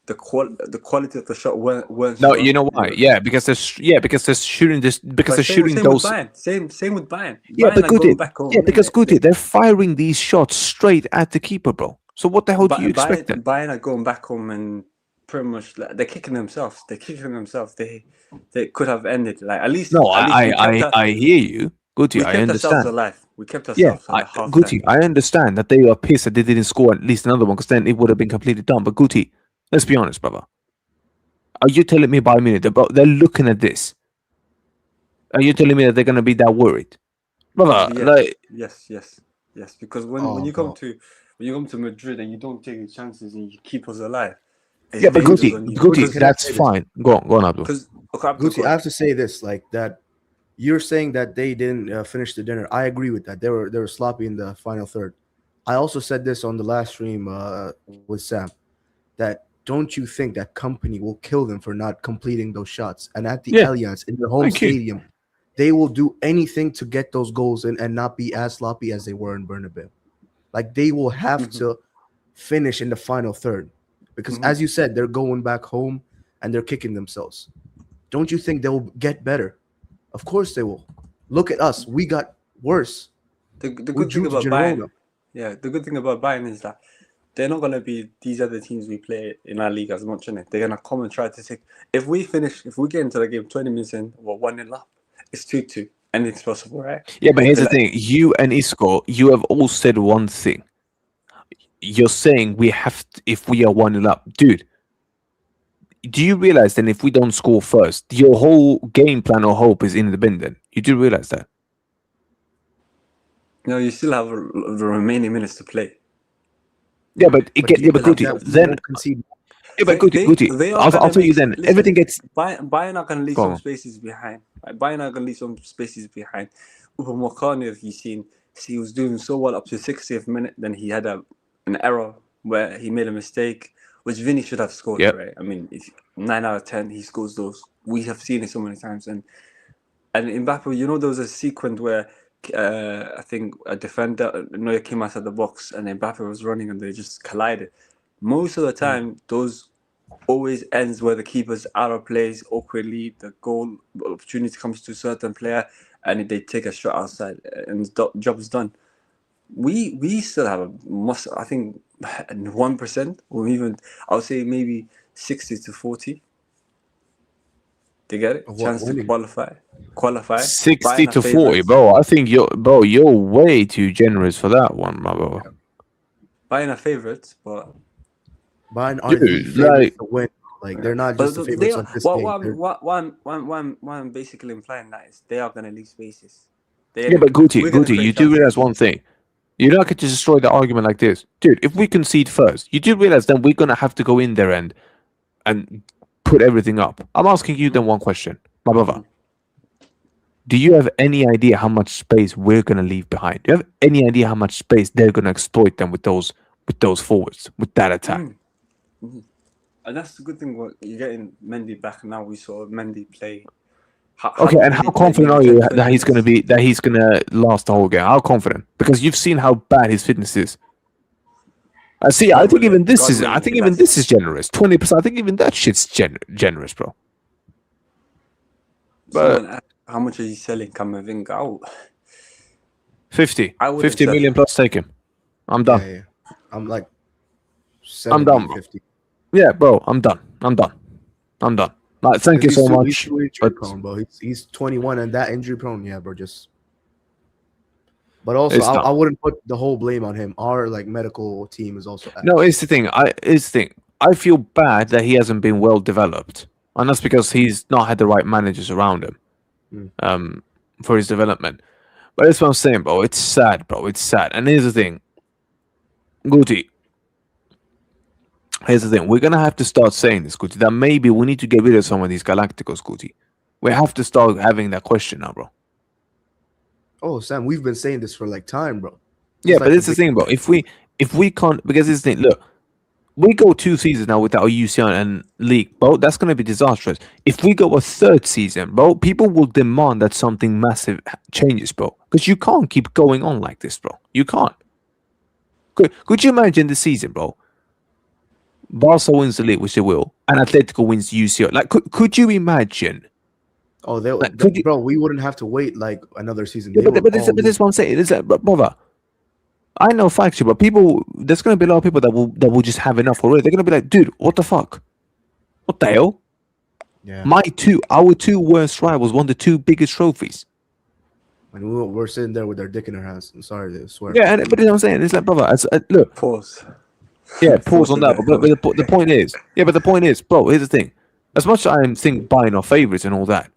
The quality of the shot weren't No, strong. you know why? Yeah, because they're shooting this because But they're shooting same those. with Bayern. Same with Bayern. Yeah, Bayern but are going Guti. back home. Yeah, because Guti, they're firing these shots straight at the keeper, bro. So what the hell do you expect then? Bayern are going back home and pretty much they're kicking themselves. They could have ended like at least. No, At least I hear you, Guti. we I kept ourselves understand. alive. We kept Yeah, ourselves at the half Guti, time. I understand that they are pissed that they didn't score at least another one because then it would have been completely done. But Guti, let's be honest, brother. Are you telling me by a minute they're looking at this? Are you telling me that they're gonna be that worried, brother? Yes. Because when oh, you bro. come to Madrid and you don't take the chances and you keep us alive, it's Yeah, but dangerous on you. Guti, Can I that's say this? fine. Go on, Abdul. Because Gucci, I have to say this, like that. You're saying that they didn't finish the dinner. I agree with that. They were sloppy in the final third. I also said this on the last stream with Sam, that don't you think that company will kill them for not completing those shots? And at the Yeah. Allianz in their home Thank you. stadium, they will do anything to get those goals in and not be as sloppy as they were in Bernabeu. Like they will have to finish in the final third because, as you said, they're going back home and they're kicking themselves. Don't you think they'll get better? Of course they will. Look at us. We got worse. the We good thing drew to about Girona. Bayern, the good thing about Bayern is that they're not gonna be these other teams we play in our league as much, innit? They're gonna come and try to take. If we get into the game 20 minutes in, we're 1-0 up. It's 2-2. Anything's possible, right? Yeah, but here's the Like- thing: you and Isco, you have all said one thing. You're saying we have to, if we are 1-0 up, dude. Do you realize then if we don't score first, your whole game plan or hope is in the bin? Then you do realize that. No, you still have the remaining minutes to play. Yeah, but Guti, then Guti, I'll tell you then. Everything gets Bayern are going to leave Go some on. spaces behind. Like, Bayern are going to leave some spaces behind. Upamecano, if you've seen, he was doing so well up to 60th minute. Then he had an error where he made a mistake, which Vinny should have scored. Yep. Right? I mean, if 9 out of 10 he scores those. We have seen it so many times. And Mbappe, there was a sequence where I think a defender Neuer came out of the box and Mbappe was running and they just collided. Most of the time, those always ends where the keeper's out of place awkwardly. The goal opportunity comes to a certain player and they take a shot outside and the job's done. We still have I think 1% or even I would say maybe 60 to 40. They get it? Chance to qualify. 60 to 40, bro. I think you're way too generous for that one, my bro. Bayern are favorites, but Bayern are the Dude, favorites like- to win. Like they're not But just the they favorites are, of this game. They're- what I'm basically implying that is they are going to leave spaces. Yeah, but Guti, we're gonna Guti, you create do realize chances. one thing. You're not going to destroy the argument like this. Dude, if we concede first, you do realize that we're going to have to go in there and put everything up. I'm asking you then one question, my brother. Do you have any idea how much space we're going to leave behind? Do you have any idea how much space they're going to exploit them with those forwards, with that attack? And that's the good thing. What you're getting Mendy back now. We saw Mendy play. Okay, and how confident are you that he's going to be? be that he's going to last the whole game? How confident? Because you've seen how bad his fitness is. I see. I think even this is. I think even this is generous. 20%. I think even that shit's generous, bro. But How much are you selling Camavinga out? 50. I wouldn't 50 sell million him. plus take him. I'm done. Yeah. I'm like I'm 70, done, bro. 50. Yeah, bro. I'm done. Like, thank you so much. He's too injury but prone, bro. He's 21 and that injury prone. Yeah, bro. Just. But also, It's done. I wouldn't put the whole blame on him. Our like medical team is also. No, it's the thing. I feel bad that he hasn't been well developed, and that's because he's not had the right managers around him, for his development. But that's what I'm saying, bro. It's sad, bro. It's sad. And here's the thing, Guti. Here's the thing. We're gonna have to start saying this, Guti. That maybe we need to get rid of some of these Galacticos, Guti. We have to start having that question now, bro. Oh, Sam, we've been saying this for like time, bro. Yeah, It's but like it's the thing, bro. If we can't, because it's the thing. Look, we go 2 seasons now without UCL and league, bro. That's gonna be disastrous. If we go a 3rd season, bro, people will demand that something massive changes, bro. Because you can't keep going on like this, bro. You can't. Could you imagine the season, bro? Barca wins the league, which they will, and Atletico wins UCL. Like, could you imagine? Oh, Like, bro, we wouldn't have to wait like another season. Yeah, but this is what I'm saying. It's like, brother, I know factually, but people, there's gonna be a lot of people that will just have enough already. They're gonna be like, dude, what the fuck? What the hell? Yeah. Our 2 worst rivals won the 2 biggest trophies. And we're sitting there with our dick in our hands. I'm sorry to swear. Yeah, but you know what I'm saying? It's like, brother, look. Pause. Yeah, pause on that. But the point is, bro, here's the thing. As much as I think buying our favorites and all that,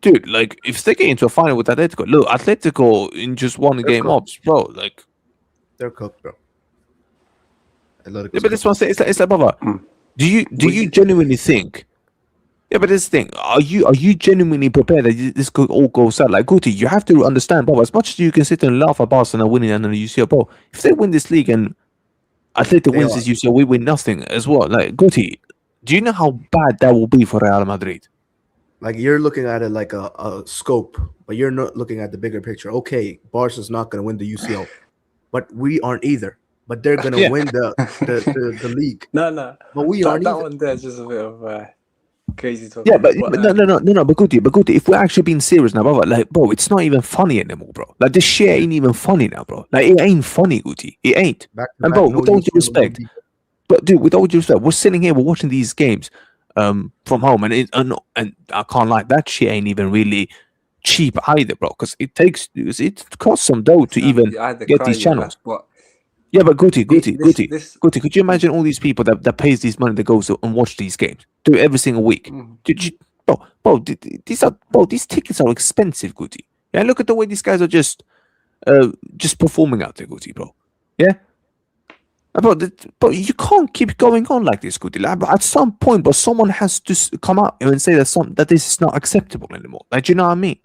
dude, like, if they get into a final with Atletico, look, Atletico in just one game ops, bro, like, they're cooked, bro. yeah, but this one, it's like, brother, do you genuinely think? Yeah, but this thing, are you genuinely prepared that this could all go south? Like, Guti, you have to understand, bro. As much as you can sit and laugh at Barcelona winning and the UCL, bro, if they win this league and Atletico wins this UCL, we win nothing as well. Like, Guti, do you know how bad that will be for Real Madrid? Like, you're looking at it like a scope, but you're not looking at the bigger picture. Okay, Barca's not going to win the UCL, but we aren't either. But they're going to win the league. No. But we aren't that either. one there's just a bit of crazy talk. Yeah, but no. But Guti, if we're actually being serious now, brother, like, bro, it's not even funny anymore, bro. Like, this shit ain't even funny now, bro. Like, it ain't funny, Guti. It ain't. And bro, with all due respect, but dude, with all due respect, we're sitting here, we're watching these games from home, and I can't lie, that shit ain't even really cheap either, bro. Because it costs some dough to even get these channels. Yeah, but Guti, could you imagine all these people that pays these money that goes and watch these games, do it every single week? These tickets are expensive, Guti. Yeah, look at the way these guys are just performing out there, Guti, bro. Yeah. But you can't keep going on like this, Guti. Like, at some point, but someone has to come out and say that this is not acceptable anymore. Like, do you know what I mean?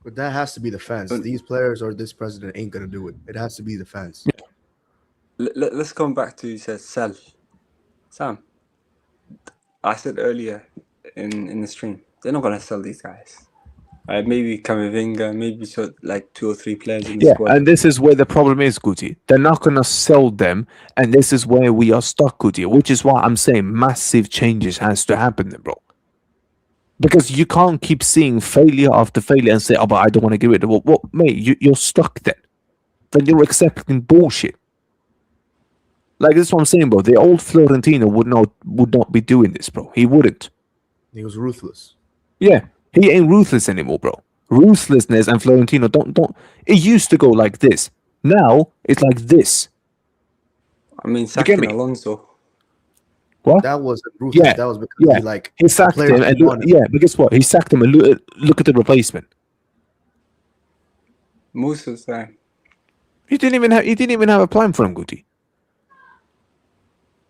But that has to be the fans. These players or this president ain't going to do it. It has to be the fans. Yeah. Let's come back to, you said, sell. Sam, I said earlier in the stream, they're not going to sell these guys. Maybe Camavinga, maybe like 2 or 3 players in the squad. And this is where the problem is, Guti. They're not going to sell them, and this is where we are stuck, Guti, which is why I'm saying massive changes has to happen then, bro. Because you can't keep seeing failure after failure and say, oh, but I don't want to get rid of it. Well, mate, you're stuck then. Then you're accepting bullshit. Like, this is what I'm saying, bro. The old Florentino would not be doing this, bro. He wouldn't. He was ruthless. Yeah, he ain't ruthless anymore, bro. Ruthlessness and Florentino don't. It used to go like this. Now it's like this. I mean, sacking Alonso. What? That wasn't ruthless. Yeah, That was because yeah. he like He sacked players him, and look, wanted. yeah, but guess what? He sacked him, and look at the replacement. Most of the time. He didn't even have a plan for him, Guti.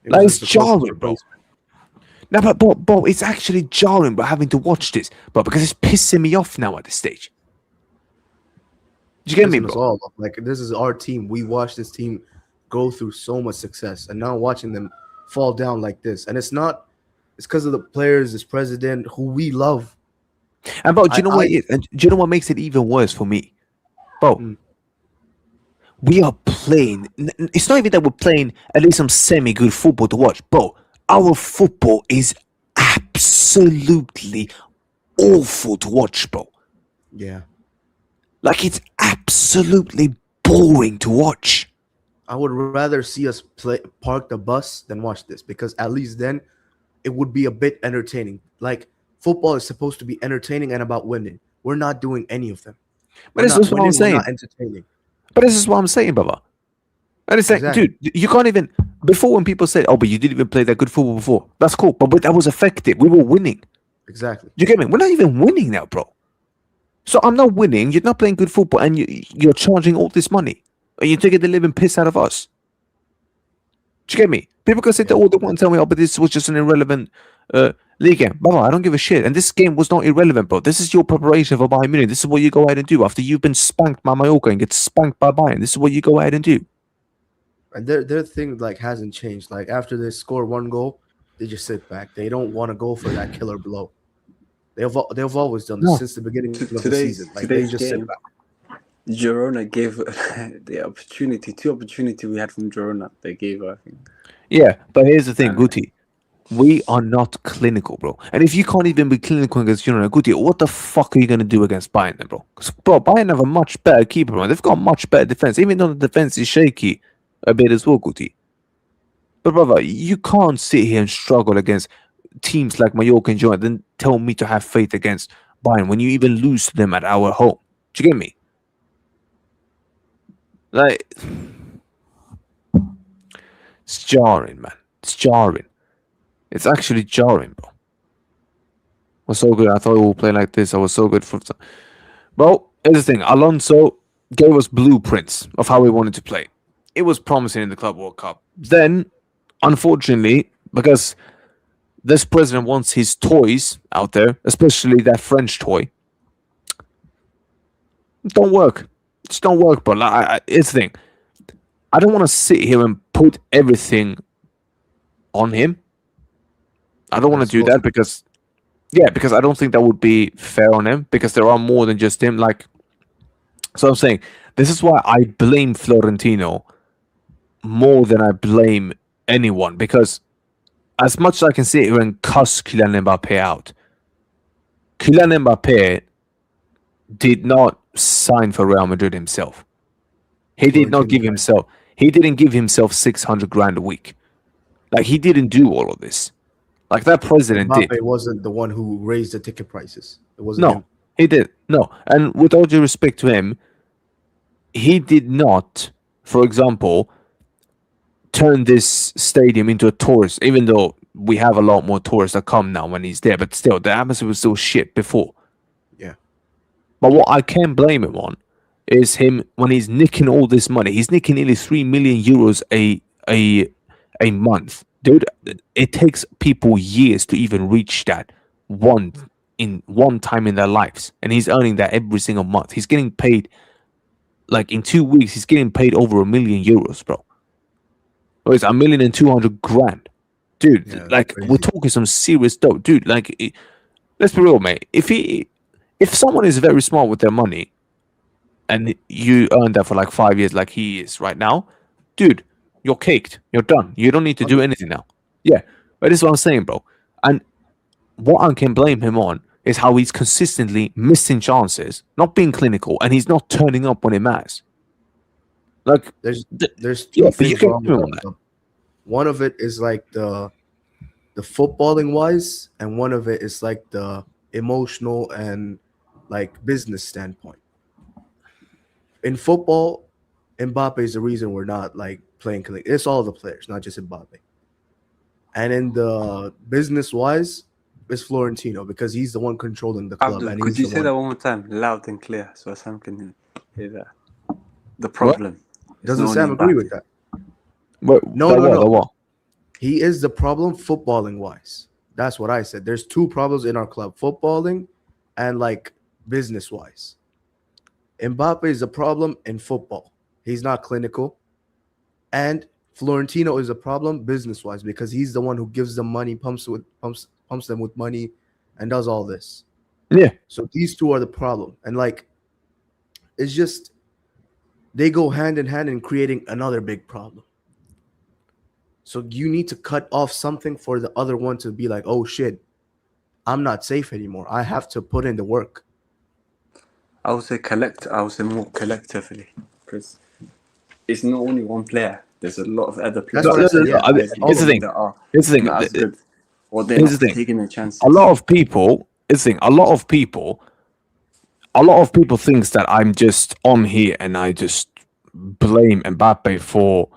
It Like, was it's just a close jarring, bro. replacement. No, but it's actually jarring, bro, having to watch this, but because it's pissing me off now at this stage. Do you get me, Pissing us bro? all off. Like this is our team. We watched this team go through so much success, and now watching them fall down like this, and it's not. It's because of the players, this president who we love. And bro, do you know what I it is? And do you know what makes it even worse for me, bro? Mm. We are playing. It's not even that we're playing at least some semi-good football to watch, bro. Our football is absolutely awful to watch, bro. yeah. Like, it's absolutely boring to watch. I would rather see us park the bus than watch this because at least then it would be a bit entertaining. Like football is supposed to be entertaining and about winning. We're not doing any of them. But We're this not is what I'm winning, we're saying. not entertaining. But this is what I'm saying, brother. And it's like, Exactly. dude, you can't even. Before, when people said, "Oh, but you didn't even play that good football before," that's cool, but that was effective. We were winning. Exactly. You get me? We're not even winning now, bro. So I'm not winning. You're not playing good football, and you're charging all this money, and you're taking the living piss out of us. Do you get me? People can sit there all they want and tell me, "Oh, but this was just an irrelevant league game." Brother, I don't give a shit. And this game was not irrelevant, bro. This is your preparation for Bayern Munich. This is what you go ahead and do after you've been spanked by Mallorca and get spanked by Bayern. This is what you go ahead and do. And their thing like hasn't changed. Like after they score one goal, they just sit back. They don't want to go for that killer blow. They've always done this No. since the beginning of the Today's season. Like they today's just sit game, back. Girona gave the two opportunity we had from Girona. They gave, I think. Yeah, but here's the thing, And- Guti. We are not clinical, bro. And if you can't even be clinical against Girona, Guti, what the fuck are you going to do against Bayern then, bro? Because, bro, Bayern have a much better keeper, man. They've got much better defense, even though the defense is shaky a bit as well, Guti. But, brother, you can't sit here and struggle against teams like Mallorca and Girona, then tell me to have faith against Bayern when you even lose to them at our home. Do you get me? Like, it's jarring, man. It's jarring. It's actually jarring, bro. Was so good. I thought we would play like this. I was so good for. Bro, here's the thing. Alonso gave us blueprints of how we wanted to play. It was promising in the Club World Cup. Then, unfortunately, because this president wants his toys out there, especially that French toy, don't work. Just don't work, bro. Like, it's the thing. I don't want to sit here and put everything on him. I don't want to It's do supposed that because, yeah, because I don't think that would be fair on him because there are more than just him. Like, so I'm saying this is why I blame Florentino more than I blame anyone because as much as I can sit here and cuss Kylian Mbappe out, Kylian Mbappe did not sign for Real Madrid himself. He did not give himself. He didn't give himself 600 grand a week. Like he didn't do all of this. Like that president Mbappe did. wasn't the one who raised the ticket prices. It wasn't No, him. he did. No. And with all due respect to him, he did not, for example, turn this stadium into a tourist, even though we have a lot more tourists that come now when he's there. But still, the atmosphere was still shit before. Yeah. But what I can blame him on is him when he's nicking all this money. He's nicking nearly 3 million euros a month. Dude, it takes people years to even reach that one time in their lives. And he's earning that every single month. He's getting paid like in 2 weeks, he's getting paid over 1 million euros, bro. Or it's 1,200,000. Dude, Yeah, like crazy. we're talking some serious dough. Dude, like let's be real, mate. If someone is very smart with their money and you earn that for like 5 years like he is right now, dude, you're caked. You're done. You don't need to do anything now. Yeah. But this is what I'm saying, bro. And what I can blame him on is how he's consistently missing chances, not being clinical, and he's not turning up when it matters. Like There's yeah, two but you things can wrong blame him with on that. that. One of it is like the footballing wise, and one of it is like the emotional and like business standpoint. In football, Mbappe is the reason we're not like playing. It's all the players, not just Mbappe. And in the business wise, it's Florentino because he's the one controlling the club. Abdul, And could he's you the say one. that one more time, loud and clear, so Sam can hear that? The problem. It's Doesn't not Sam only agree with Mbappe. that? What, No, the no, what? The no. what? He is the problem footballing wise. That's what I said. There's two problems in our club: footballing and like business wise. Mbappe is a problem in football. He's not clinical. And Florentino is a problem business wise because he's the one who gives them money, pumps them with money, and does all this. Yeah. So these two are the problem. And like it's just they go hand in hand in creating another big problem. So you need to cut off something for the other one to be like, oh shit, I'm not safe anymore. I have to put in the work. I would say more collectively, because it's not only one player. There's a lot of other players. That's what I said. No, Yeah, I mean, all here's the of thing. them. that are Here's the thing. not as good, or they're Here's not the thing. taking their chances. A lot of people. Here's the thing. A lot of people thinks that I'm just on here and I just blame Mbappe for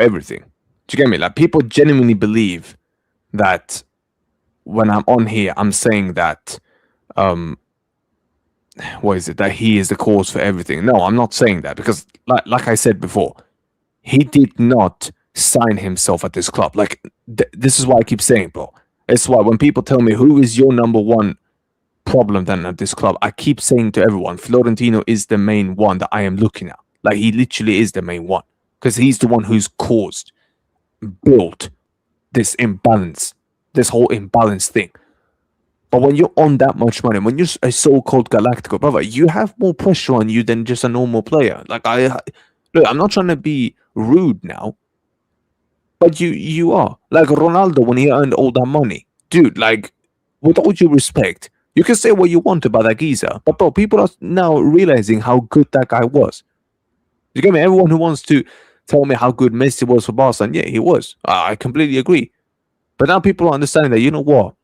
everything. Do you get me? Like people genuinely believe that when I'm on here, I'm saying that what is it, that he is the cause for everything. No, I'm not saying that because like I said before, he did not sign himself at this club. Like this is why I keep saying, bro. It's why when people tell me who is your number one problem then at this club, I keep saying to everyone, Florentino is the main one that I am looking at. Like he literally is the main one because he's the one who's built this imbalance, this whole imbalance thing. But when you're on that much money, when you're a so-called Galactico, brother, you have more pressure on you than just a normal player. Like look, I'm not trying to be rude now, but you are. Like Ronaldo when he earned all that money. Dude, like, with all due respect, you can say what you want about that geezer, but bro, people are now realizing how good that guy was. You get me? Everyone who wants to tell me how good Messi was for Barca, and yeah, he was. I completely agree. But now people are understanding that, you know what?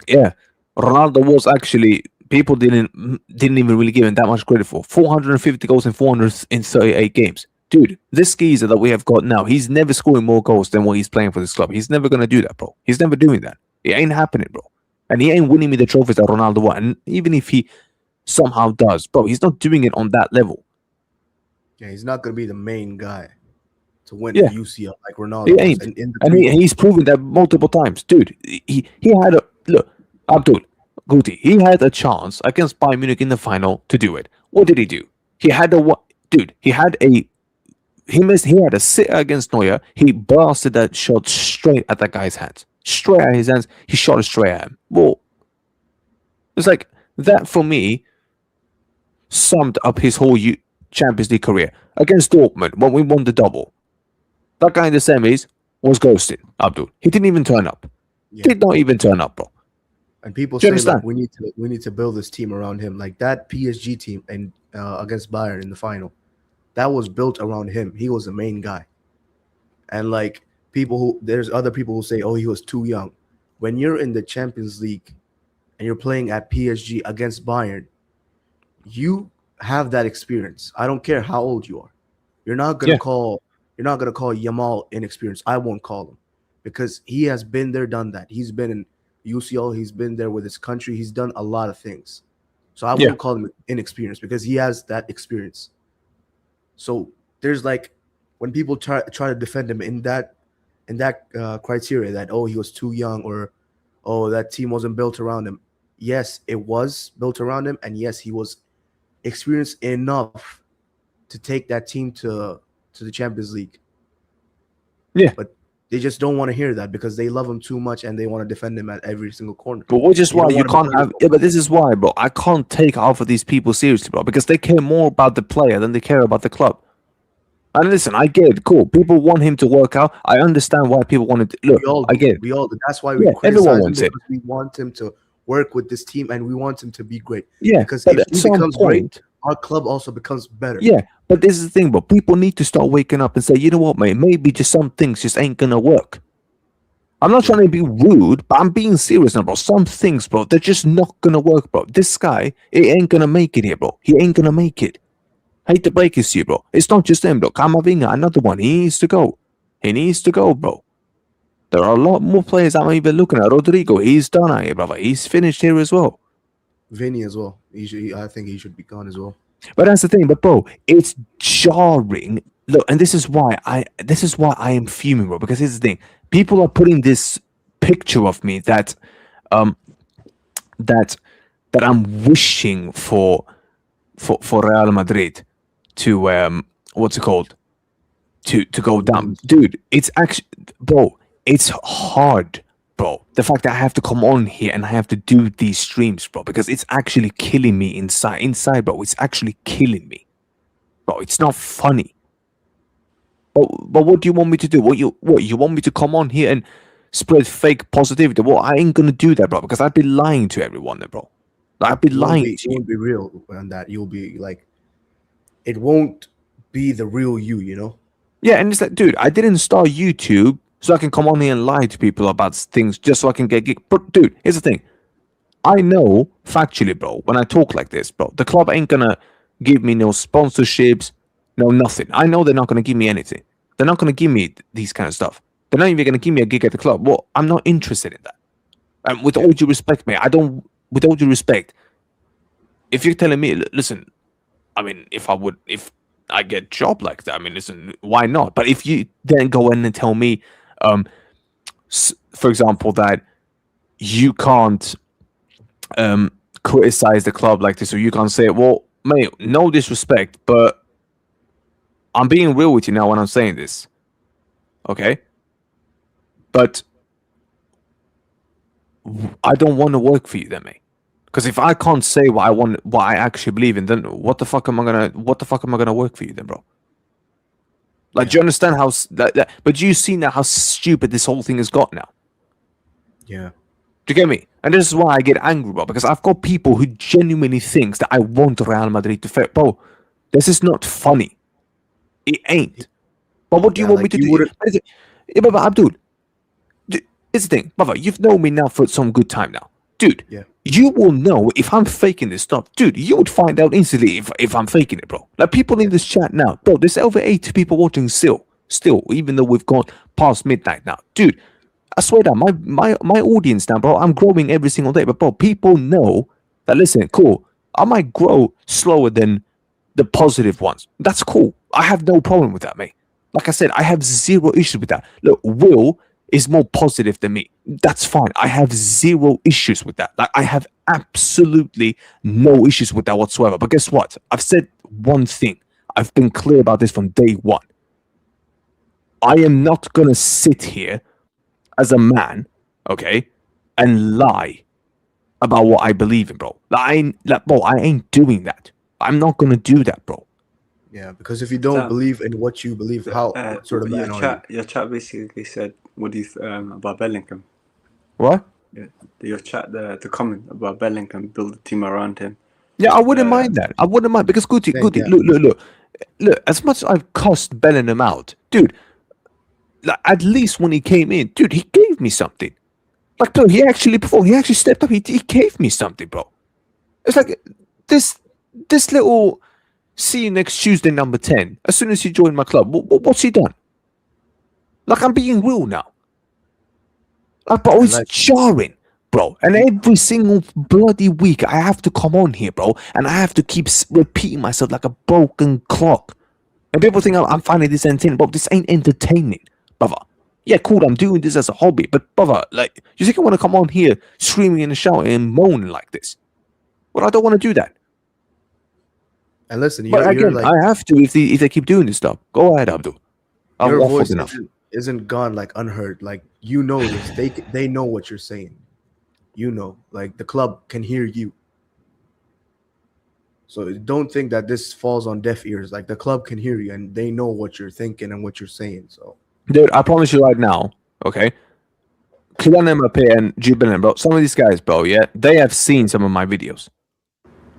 Yeah, Ronaldo was actually, people didn't even really give him that much credit for 450 goals in 438 games. Dude, this geezer that we have got now, he's never scoring more goals than what he's playing for this club. He's never gonna do that, bro. He's never doing that. It ain't happening, bro. And he ain't winning me the trophies that Ronaldo won. And even if he somehow does, bro, he's not doing it on that level. Yeah, he's not gonna be the main guy to win Yeah. the UCL like Ronaldo. He was. ain't. And in the And he's proven that multiple times. Dude, he had a look, Abdul Guti, he had a chance against Bayern Munich in the final to do it. What did he do? He had he had a sitter against Neuer. He blasted that shot straight at that guy's hands. Straight at his hands. He shot it straight at him. Well, it's like that for me summed up his whole Champions League career. Against Dortmund, when we won the double, that guy in the semis was ghosted, Abdul. He didn't even turn up. Yeah. Did not even turn up, bro. And people Do you say like understand? we need to build this team around him. Like that PSG team and against Bayern in the final, that was built around him. He was the main guy. And like there's other people who say, oh, he was too young. When you're in the Champions League and you're playing at PSG against Bayern, you have that experience. I don't care how old you are. You're not gonna call Yamal inexperienced. I won't call him because he has been there, done that. He's been in UCL. He's been there with his country. He's done a lot of things. So I won't call him inexperienced because he has that experience. So there's like when people try to defend him in that criteria that, oh, he was too young, or oh, that team wasn't built around him. Yes, it was built around him, and yes, he was experienced enough to take that team to the Champions League. Yeah. But they just don't want to hear that because they love him too much and they want to defend him at every single corner. But which is They why don't you want to can't be have. Yeah, but this is why, bro. I can't take half of these people seriously, bro, because they care more about the player than they care about the club. And listen, I get it. Cool. People want him to work out. I understand why people want to look. We all I get it. We all do. That's why we everyone criticize him, wants it. because we want him to work with this team and we want him to be great. Yeah, Because but if at he some becomes point, great, our club also becomes better. yeah. But this is the thing, bro. People need to start waking up and say, you know what, mate? Maybe just some things just ain't gonna work. I'm not trying to be rude, but I'm being serious now, bro. Some things, bro, they're just not gonna work, bro. This guy, it ain't gonna make it here, bro. He ain't gonna make it. Hate to break it to you, bro. It's not just him, bro. Camavinga, another one. He needs to go. He needs to go, bro. There are a lot more players I'm even looking at. Rodrigo, he's done out here, brother. He's finished here as well. Vinny as well. I think he should be gone as well. But that's the thing. But bro, it's jarring. Look, and this is why I am fuming, bro. Because here's the thing: people are putting this picture of me that I'm wishing for Real Madrid to what's it called, to go down, dude. It's actually, bro. It's hard, bro. The fact that I have to come on here and I have to do these streams, bro, because it's actually killing me inside, bro. It's actually killing me, bro. It's not funny. But what do you want me to do? What you want me to come on here and spread fake positivity? Well, I ain't gonna do that, bro, because I'd be lying to everyone, there, bro. I'd be lying to You you. won't be real on that. You'll be like, it won't be the real you, you know? Yeah, and it's like, dude, I didn't start YouTube so I can come on here and lie to people about things just so I can get gig. But dude, here's the thing. I know factually, bro, when I talk like this, bro, the club ain't gonna give me no sponsorships, no nothing. I know they're not gonna give me anything. They're not gonna give me these kind of stuff. They're not even gonna give me a gig at the club. Well, I'm not interested in that. And with all due respect, mate, with all due respect, if you're telling me, listen, I mean, if I get a job like that, I mean, listen, why not? But if you then go in and tell me, for example, that you can't criticize the club like this, or you can't say, well, mate, no disrespect, but I'm being real with you now when I'm saying this, okay? But I don't want to work for you then, mate. Because if I can't say what I actually believe in, then what the fuck am I gonna work for you then, bro? Like, do you understand how but you see now how stupid this whole thing has got now? Yeah. Do you get me? And this is why I get angry, bro, because I've got people who genuinely thinks that I want Real Madrid to fail. Bro, this is not funny. It ain't. But what do you want me to do? Yeah, but Abdul, it's the thing, brother, you've known me now for some good time now. Dude, Yeah. you will know if I'm faking this stuff. Dude, you would find out instantly if I'm faking it, bro. Like, people in this chat now, bro, there's over 80 people watching still, even though we've gone past midnight now. Dude, I swear down, my audience now, bro, I'm growing every single day. But, bro, people know that, listen, cool, I might grow slower than the positive ones. That's cool. I have no problem with that, mate. Like I said, I have zero issues with that. Look, Will is more positive than me. That's fine. I have zero issues with that. Like, I have absolutely no issues with that whatsoever. But guess what? I've said one thing. I've been clear about this from day one. I am not gonna sit here as a man, okay, and lie about what I believe in, bro. I ain't doing that. I'm not gonna do that, bro. Yeah, because if you don't believe in what you believe, what sort of man are you? Your chat basically said, what do you about Bellingham? What? Your chat, the comment about Bellingham, build a team around him. Yeah, I wouldn't mind that. I wouldn't mind, because Goody, Yeah. look. As much as I've cussed Bellingham out, dude, like, at least when he came in, dude, he gave me something. Like, bro, he actually stepped up. He gave me something, bro. It's like this little see you next Tuesday number 10. As soon as he joined my club, what's he done? Like, I'm being real now. Like, bro, it's jarring, bro. And every single bloody week, I have to come on here, bro, and I have to keep repeating myself like a broken clock. And people think I'm finding this entertaining, but this ain't entertaining, brother. Yeah, cool, I'm doing this as a hobby, but brother, like, you think I want to come on here screaming and shouting and moaning like this? Well, I don't want to do that. And listen, But you're again, like, I have to if they keep doing this stuff. Go ahead, Abdul. your I've voice waffled enough. isn't gone like unheard. Like, you know this. They know what you're saying. You know, like, the club can hear you. So don't think that this falls on deaf ears. Like, the club can hear you and they know what you're thinking and what you're saying. So, Dude, I promise you right now, okay? Kylian Mbappe and Jude Bellingham, bro, some of these guys, bro, yeah, they have seen some of my videos.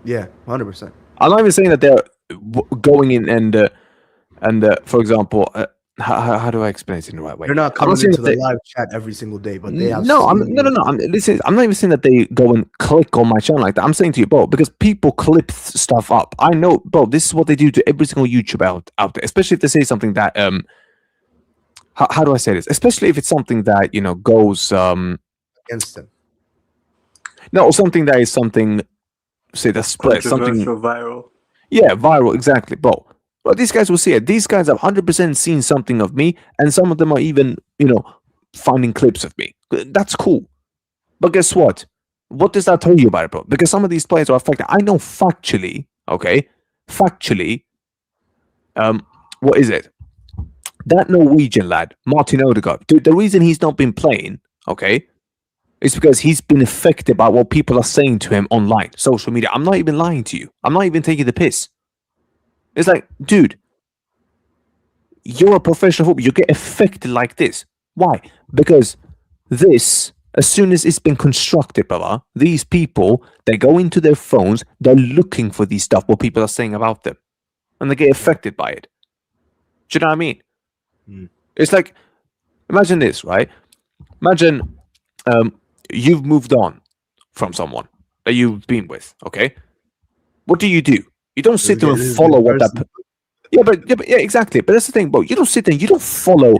yeah, 100%. I'm not even saying that they're going in and for example, how do I explain it in the right way? They're not coming into the live chat every single day, but they have no. I'm not even saying that they go and click on my channel like that. I'm saying to you, bro, because people clip stuff up. I know, bro. This is what they do to every single YouTuber out there, especially if they say something that how do I say this? Especially if it's something that goes against them. no, something that is something, say, that spreads something. Controversial, viral. Yeah, viral, exactly, bro. Well, these guys will see it. These guys have 100% seen something of me, and some of them are even, finding clips of me. That's cool. But guess what? What does that tell you about it, bro? Because some of these players are affected. I know factually, okay? Factually, what is it? That Norwegian lad, Martin Odegaard, dude, the reason he's not been playing, okay, is because he's been affected by what people are saying to him online, social media. I'm not even lying to you. I'm not even taking the piss. It's like, dude, you're a professional footballer. You get affected like this. Why? Because this, as soon as it's been constructed, brother, these people, they go into their phones, they're looking for these stuff, what people are saying about them, and they get affected by it. Do you know what I mean? It's like, imagine this, right? Imagine you've moved on from someone that you've been with, okay? What do? You don't sit there and follow what that... Yeah, exactly. But that's the thing, bro. You don't sit there and you don't follow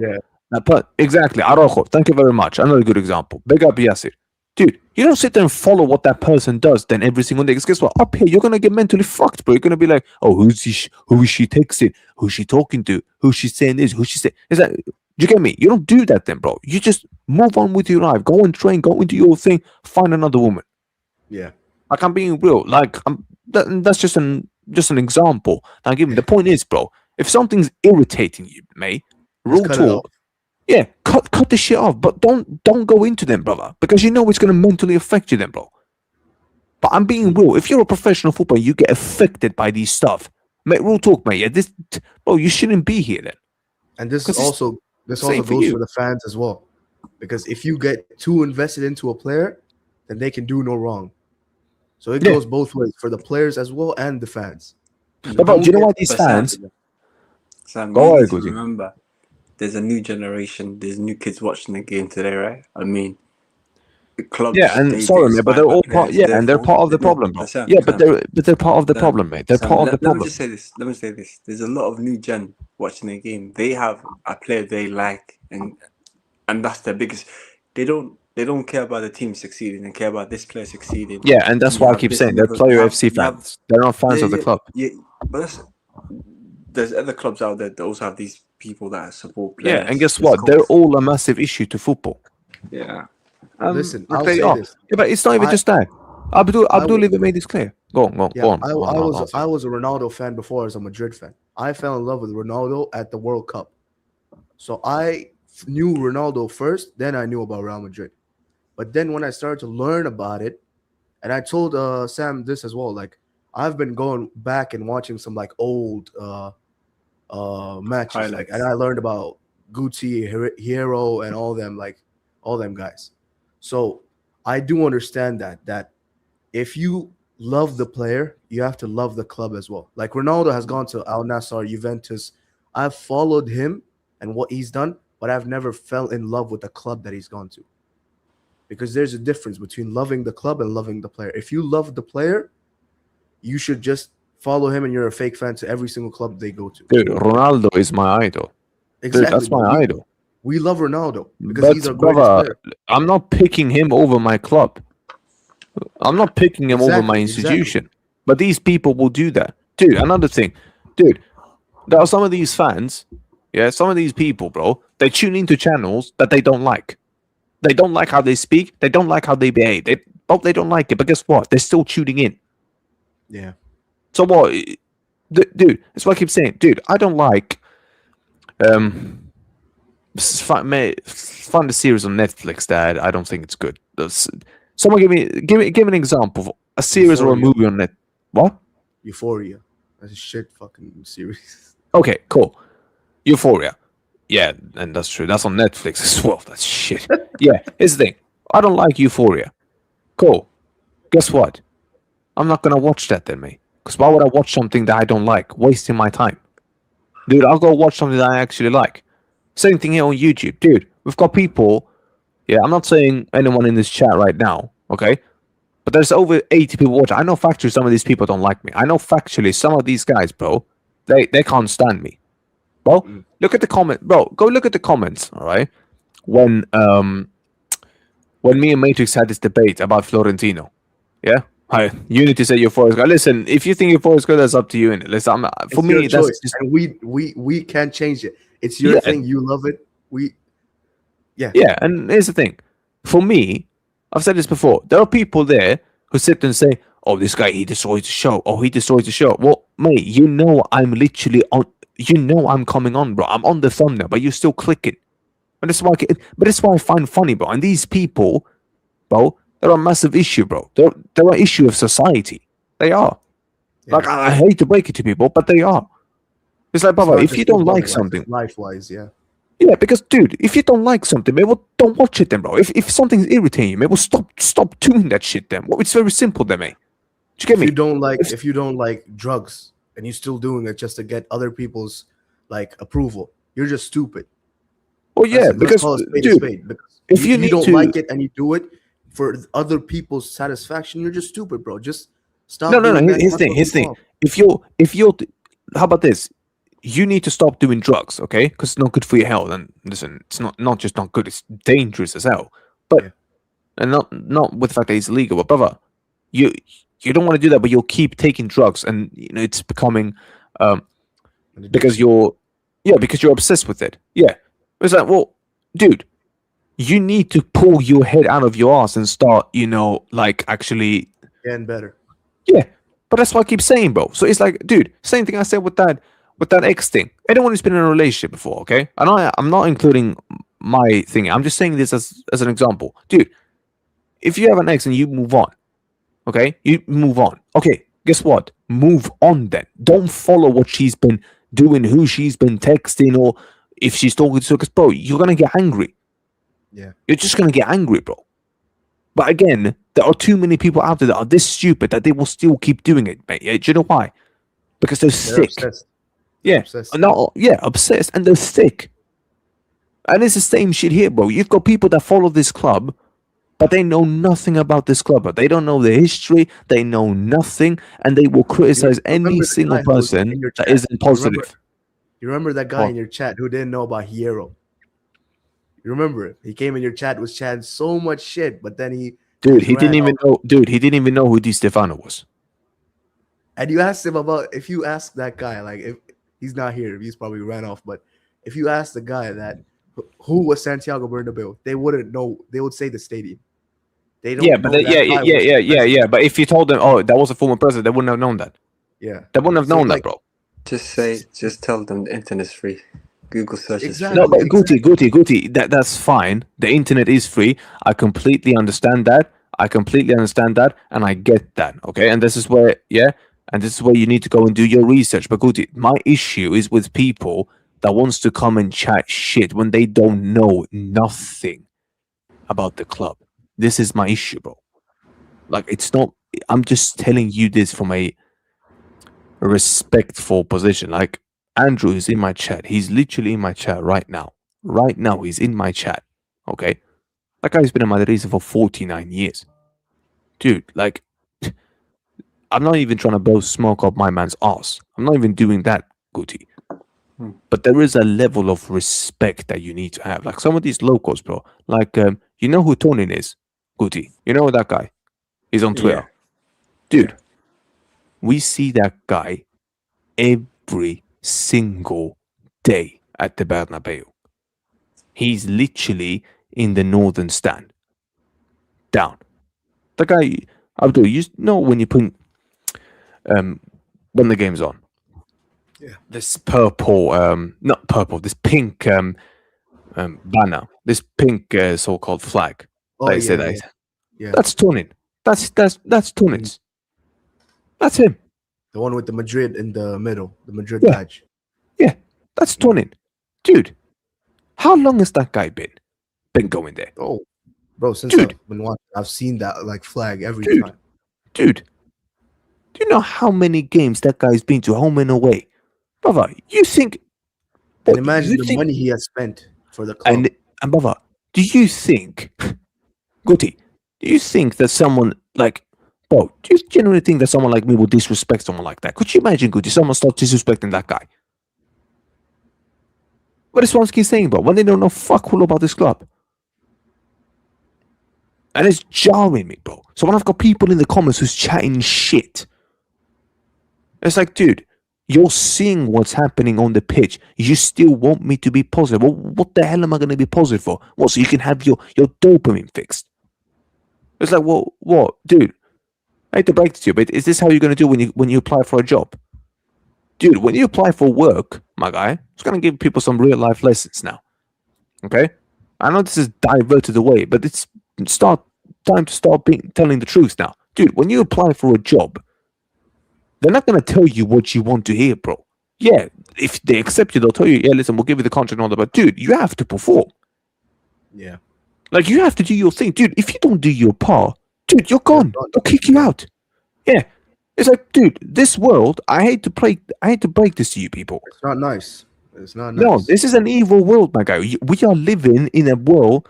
that person. Exactly. Araujo, thank you very much. Another good example. Big up Yasir. Dude, you don't sit there and follow what that person does then every single day. Because guess what? Up here, you're going to get mentally fucked, bro. You're going to be like, oh, who is she texting? Who's she talking to? Who's she saying this? Who's she saying... It's like, do you get me? You don't do that then, bro. You just move on with your life. Go and train. Go into your thing. Find another woman. Yeah. Like, I'm being real. Like, that's just an example. Now, give me the point is, bro, if something's irritating you, mate, rule talk. Yeah, cut the shit off, but don't go into them, brother, because you know it's gonna mentally affect you, then, bro. But I'm being real. If you're a professional footballer, you get affected by these stuff, mate. Rule talk, mate. Yeah, bro, you shouldn't be here then. And this also goes for the fans as well, because if you get too invested into a player, then they can do no wrong. So it goes both ways for the players as well and the fans. But do you know why these fans? Sam, you need to remember, there's a new generation. There's new kids watching the game today, right? I mean, the clubs. Yeah, and sorry, mate, but they're all part. Yeah, and they're part of the problem, bro. Yeah, but they're part of the problem, mate. They're part of the problem. Let me just say this. There's a lot of new gen watching the game. They have a player they like, and that's their biggest. They don't care about the team succeeding. They care about this player succeeding. Yeah, and that's why I keep saying they're player FC fans. They're not fans of the club. Yeah, but there's other clubs out there that also have these people that support players. Yeah, and guess what? They're all a massive issue to football. Yeah. Listen, I'll say this. Yeah, but it's not even just that. Abdul even made this clear. Go on. I was a Ronaldo fan before I was a Madrid fan. I fell in love with Ronaldo at the World Cup. So I knew Ronaldo first, then I knew about Real Madrid. But then when I started to learn about it, and I told Sam this as well, like, I've been going back and watching some like old matches, like, and I learned about Guti, Hero, and all them guys. So I do understand that if you love the player, you have to love the club as well. Like Ronaldo has gone to Al Nassr, Juventus. I've followed him and what he's done, but I've never fell in love with the club that he's gone to. Because there's a difference between loving the club and loving the player. If you love the player, you should just follow him and you're a fake fan to every single club they go to. Dude, Ronaldo is my idol. Exactly. Dude, that's my idol. We love Ronaldo because he's our greatest player. I'm not picking him over my club. I'm not picking him over my institution. But these people will do that. Dude, another thing. Dude, there are some of these fans, some of these people, bro, they tune into channels that they don't like. They don't like how they speak. They don't like how they behave. They don't like it. But guess what? They're still tuning in. Yeah. So what? Dude, that's what I keep saying. Dude, I don't like... find a series on Netflix that I don't think it's good. Someone give me an example of a series or a movie on Net. What? Euphoria. That's a shit fucking series. Okay, cool. Euphoria. Yeah, and that's true. That's on Netflix as well. That's shit. Yeah, here's the thing. I don't like Euphoria. Cool. Guess what? I'm not gonna watch that then, mate. Because why would I watch something that I don't like? Wasting my time. Dude, I'll go watch something that I actually like. Same thing here on YouTube. Dude, we've got people... Yeah, I'm not saying anyone in this chat right now, okay? But there's over 80 people watching. I know factually some of these people don't like me. I know factually some of these guys, bro, they can't stand me. Bro, Mm. look at the comment, bro. Go look at the comments, all right? When me and Matrix had this debate about Florentino, yeah. Hi, you need to say your Forest guy. Listen, if you think your Forest guy, that's up to you. Innit? Listen, for It's me, your that's choice, just and we can't change it. It's your yeah, thing. You love it. yeah. And here's the thing, for me, I've said this before. There are people there who sit and say, "Oh, this guy, he destroys the show. Oh, he destroys the show." Well, mate, you know I'm literally on. You know I'm coming on, bro. I'm on the thumbnail, but you're still clicking. But that's why. But that's why I find funny, bro. And these people, bro, they're a massive issue, bro. They're an issue of society. They are. Yeah. Like I hate to break it to people, but they are. It's like, It's brother, not if just you don't football, like like, something, life-wise, yeah. yeah, because dude, if you don't like something, maybe don't watch it then, bro. If something's irritating you, maybe stop doing that shit then. Well, it's very simple then, mate. Do you get If me? you don't like drugs and you're still doing it just to get other people's like approval, you're just stupid. Oh yeah, Let's because call a spade a dude, spade. Because if you you need don't to, like it and you do it for other people's satisfaction, you're just stupid, bro. Just stop no. doing that. Here's Cut the thing. those Here's the thing. off. If you're, how about this? You need to stop doing drugs, okay? Because it's not good for your health. And listen, it's not just not good; it's dangerous as hell. But Yeah. and not with the fact that it's illegal, but brother, you don't want to do that, but you'll keep taking drugs, and it's becoming An because addiction. because you're obsessed with it. Yeah, it's like, well, dude, you need to pull your head out of your ass and start, like actually, Getting better. yeah. But that's what I keep saying, bro. So it's like, dude, same thing I said with that X thing. Anyone who's been in a relationship before, okay, and I'm not including my thing. I'm just saying this as an example, dude. If you have an ex and you move on, okay, you move on. Okay, guess what? Move on then. Don't follow what she's been doing, who she's been texting, or if she's talking to. Because, bro, you're gonna get angry. Yeah. You're just gonna get angry, bro. But again, there are too many people out there that are this stupid that they will still keep doing it, mate. Yeah, do you know why? Because they're They're sick. obsessed. Yeah, Obsessed. no, yeah, obsessed, and they're sick. And it's the same shit here, bro. You've got people that follow this club, but they know nothing about this club. They don't know the history. They know nothing, and they will criticize any remember the single guy who was person in your that chat? isn't positive. You remember that guy What? in your chat who didn't know about Hierro? You remember it? He came in your chat, was chatting so much shit, but then he Dude, just he didn't ran even off. know. Dude, he didn't even know who Di Stefano was. And you asked him about, if you ask that guy, like, if he's not here, he's probably ran off. But if you ask the guy that who was Santiago Bernabeu, they wouldn't know. They would say the stadium. They don't Yeah, but know that guy was the president. But if you told them, oh, that was a former president, they wouldn't have known that. Yeah, They wouldn't have So, known like, that, bro. Just tell them the internet's free. Google search is Exactly. No, free. but Guti, that's fine. The internet is free. I completely understand that. And I get that. Okay, and this is where, and this is where you need to go and do your research. But Guti, my issue is with people that wants to come and chat shit when they don't know nothing about the club. This is my issue, bro. Like, it's not. I'm just telling you this from a respectful position. Like, Andrew is in my chat. He's literally in my chat right now. Right now, he's in my chat. Okay, that guy's been in Madrid for 49 years, dude. Like, I'm not even trying to blow smoke up my man's ass. I'm not even doing that, Guti. But there is a level of respect that you need to have. Like some of these locals, bro. Like, you know who Tonin is, Guti. You know that guy. He's on Twitter, dude. We see that guy every single day at the Bernabeu. He's literally in the northern stand. Down. The guy, Abdul, you know when you put when the game's on. Yeah. This purple, not purple, this pink banner, this pink so-called flag. Oh, They yeah, say that. yeah. That's Tonin. That's Tonin's. That's him. The one with the Madrid in the middle, the Madrid Yeah. badge. Yeah, that's Tonin. Dude, how long has that guy been going there? Oh, bro, since Dude. I've been watching, I've seen that like flag every Dude. time. Dude, do you know how many games that guy's been to home and away? Brother, you think... And what, imagine you the think- money he has spent for the club. And brother, do you think... Guti, do you think that someone like... Bro, do you genuinely think that someone like me would disrespect someone like that? Could you imagine, Guti, someone start disrespecting that guy? But that's what I keep saying, bro. When they don't know fuck all about this club. And it's jarring me, bro. So when I've got people in the comments who's chatting shit, it's like, dude, you're seeing what's happening on the pitch. You still want me to be positive. Well, what the hell am I going to be positive for? What, so you can have your dopamine fixed? It's like, well, what? Dude, I hate to break it to you, but is this how you're going to do when you apply for a job? Dude, when you apply for work, my guy, I'm just going to give people some real life lessons now. Okay? I know this is diverted away, but it's time to start telling the truth now. Dude, when you apply for a job, they're not going to tell you what you want to hear, bro. Yeah, if they accept you, they'll tell you, yeah, listen, we'll give you the contract and all that. But, dude, you have to perform. Yeah. Like, you have to do your thing. Dude, if you don't do your part, dude, you're gone. They'll kick you out. Yeah. It's like, dude, this world, I hate to break this to you people. It's not nice. It's not nice. No, this is an evil world, my guy. We are living in a world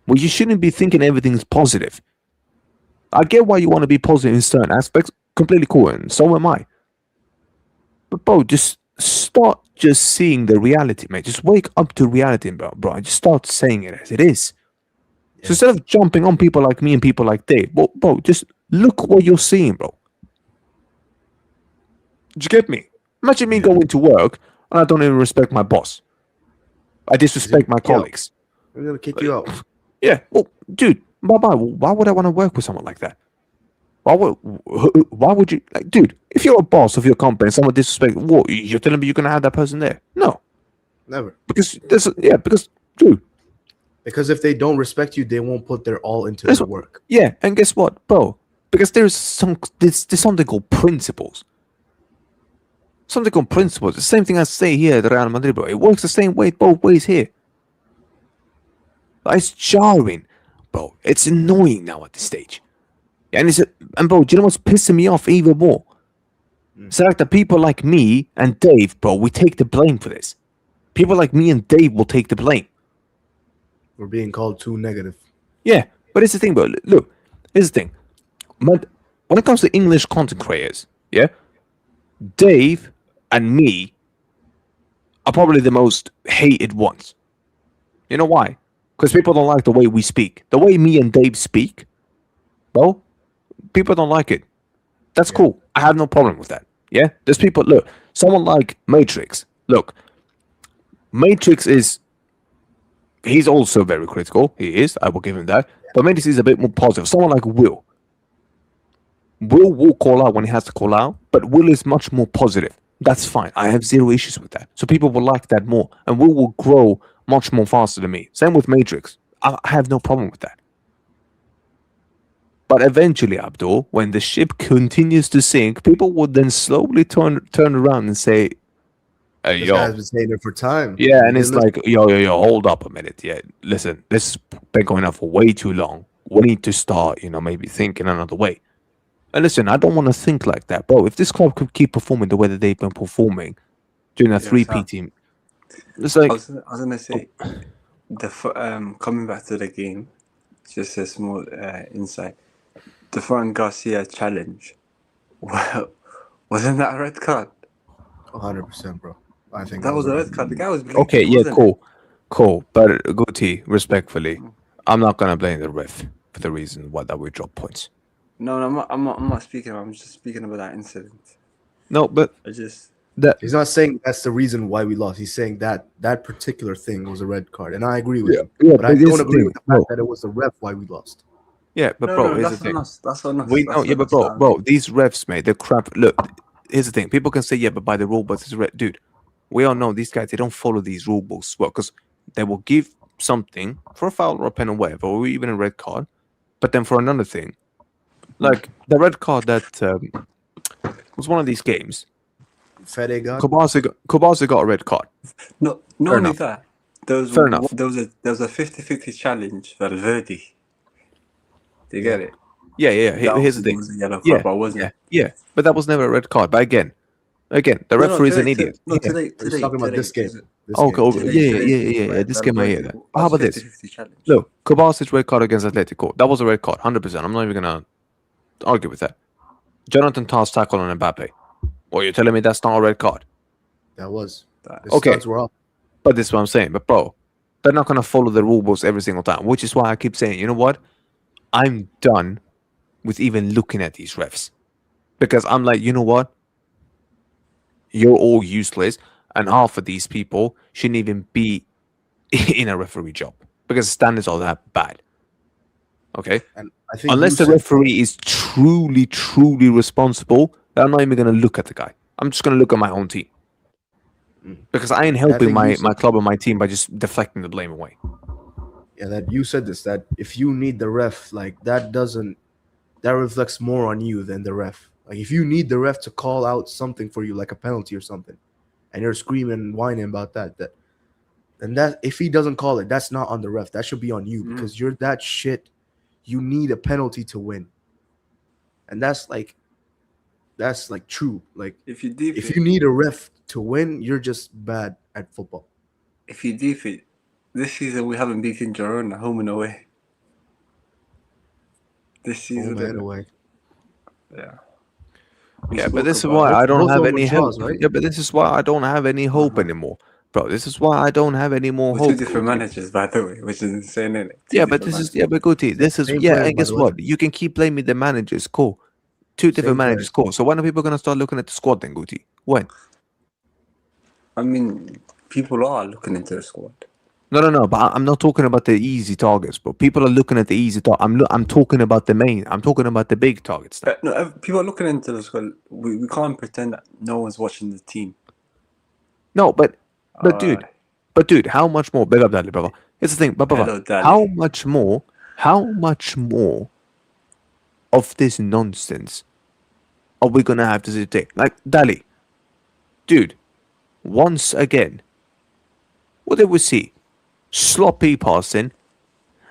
where you shouldn't be thinking everything's positive. I get why you want to be positive in certain aspects. Completely cool, and so am I. But bro, just start just seeing the reality, mate. Just wake up to reality, bro. And just start saying it as it is. So instead of jumping on people like me and people like Dave, well, bro, just look what you're seeing, bro. Did you get me? Imagine me going to work and I don't even respect my boss. I disrespect my colleagues. We're gonna kick you out. Yeah, well, dude, why would I want to work with someone like that? Why would you, like, dude, if you're a boss of your company and someone disrespect, what, you're telling me you're going to have that person there? No. Never. Because, dude. Because if they don't respect you, they won't put their all into their work. Yeah, and guess what, bro? Because there's something called principles. Something called principles. The same thing I say here at Real Madrid, bro. It works the same way both ways here. It's jarring, bro. It's annoying now at this stage. And bro, do you know what's pissing me off even more? It's like the people like me and Dave, bro, we take the blame for this. People like me and Dave will take the blame. We're being called too negative. Yeah, but it's the thing, bro. Look, here's the thing. When it comes to English content creators, yeah, Dave and me are probably the most hated ones. You know why? Because people don't like the way we speak. The way me and Dave speak, bro, people don't like it. That's cool. I have no problem with that. Yeah? There's people, look, someone like Matrix. Look, Matrix he's also very critical. He is. I will give him that. But Matrix is a bit more positive. Someone like Will. Will call out when he has to call out, but Will is much more positive. That's fine. I have zero issues with that. So people will like that more. And Will grow much more faster than me. Same with Matrix. I have no problem with that. But eventually, Abdul, when the ship continues to sink, people would then slowly turn around and say, "Hey, This yo, guy's been saying it for time. yeah," and it's like, yo, hold up a minute. Yeah, listen, this has been going on for way too long. We need to start, maybe thinking another way. And listen, I don't want to think like that, bro. If this club could keep performing the way that they've been performing during a 3P team, it's like, I was gonna say, coming back to the game, just a small insight. The Fran Garcia challenge. Well, wasn't that a red card? 100%, bro. I think That was a red card. The guy was blinking, okay, yeah, wasn't cool. But Guti, respectfully, I'm not gonna blame the ref for the reason why that we dropped points. No, I'm not speaking. I'm just speaking about that incident. No, but He's not saying that's the reason why we lost. He's saying that particular thing was a red card, and I agree with him. yeah, But I here's don't the agree thing, with the fact that it was the ref why we lost. Yeah, but bro, here's the that's thing. on us. That's on us. We That's know, yeah, on but us, bro, these refs, mate, they're crap. Look, here's the thing. People can say, yeah, but by the rule books, it's red. Dude, we all know these guys, they don't follow these rule books well, because they will give something for a foul or a pen or whatever, or even a red card. But then for another thing, like the red card that was one of these games, Fede got Kobasa got a red card. No, not Fair only enough. that. There was Fair enough. There was a 50-50 challenge for Valverde. Do you get it? Yeah. That Here's the was- thing. was a yellow card, Yeah, but wasn't it? Yeah, but that was never a red card. But again, the referee is an idiot. No, today. He's talking about this game. Okay, Today, yeah. This game I hear that. How about this? 50-50 challenge. Look, Kobasic red card against Atletico. That was a red card, 100%. I'm not even gonna argue with that. Jonathan Tah's tackle on Mbappe. Or you're telling me that's not a red card? That was. That- The Okay. studs were up. But this is what I'm saying. But bro, they're not gonna follow the rule books every single time, which is why I keep saying, you know what? I'm done with even looking at these refs because I'm like, you know what? You're all useless, and half of these people shouldn't even be in a referee job because standards are that bad. Okay, And I think unless the referee is truly, truly responsible, I'm not even gonna look at the guy. I'm just gonna look at my own team because I ain't helping think my you said- club and my team by just deflecting the blame away. Yeah, that you said this, that if you need the ref, like that reflects more on you than the ref. Like if you need the ref to call out something for you, like a penalty or something, and you're screaming and whining about that and that if he doesn't call it, that's not on the ref. That should be on you because you're that shit. You need a penalty to win, and that's like true. Like If you need a ref to win, you're just bad at football. if you deep it, this season we haven't beaten Girona home and away. This season, Home and away. yeah. Yeah, but this is about why it. I don't Both have of them any were hope. draws, right? Yeah, but this is why I don't have any hope anymore, bro. This is why I don't have any more We're hope. two different managers, by the way, which is insane, isn't it? Yeah, but this is Guti. This is Same yeah, players, and by guess the way. what? You can keep blaming the managers. Cool, two different Same managers. players. Cool. So when are people gonna start looking at the squad then, Guti? When? I mean, people are looking into the squad. No. But I'm not talking about the easy targets, bro. People are looking at the easy target. I'm talking about the main. I'm talking about the big targets. Now. No, people are looking into the squad. We can't pretend that no one's watching the team. No, but dude, how much more? Big up, Dali, brother. It's the thing, but Hello, brother, Dali. how much more of this nonsense are we gonna have to see today? Like Dali, dude, once again, what did we see? Sloppy passing,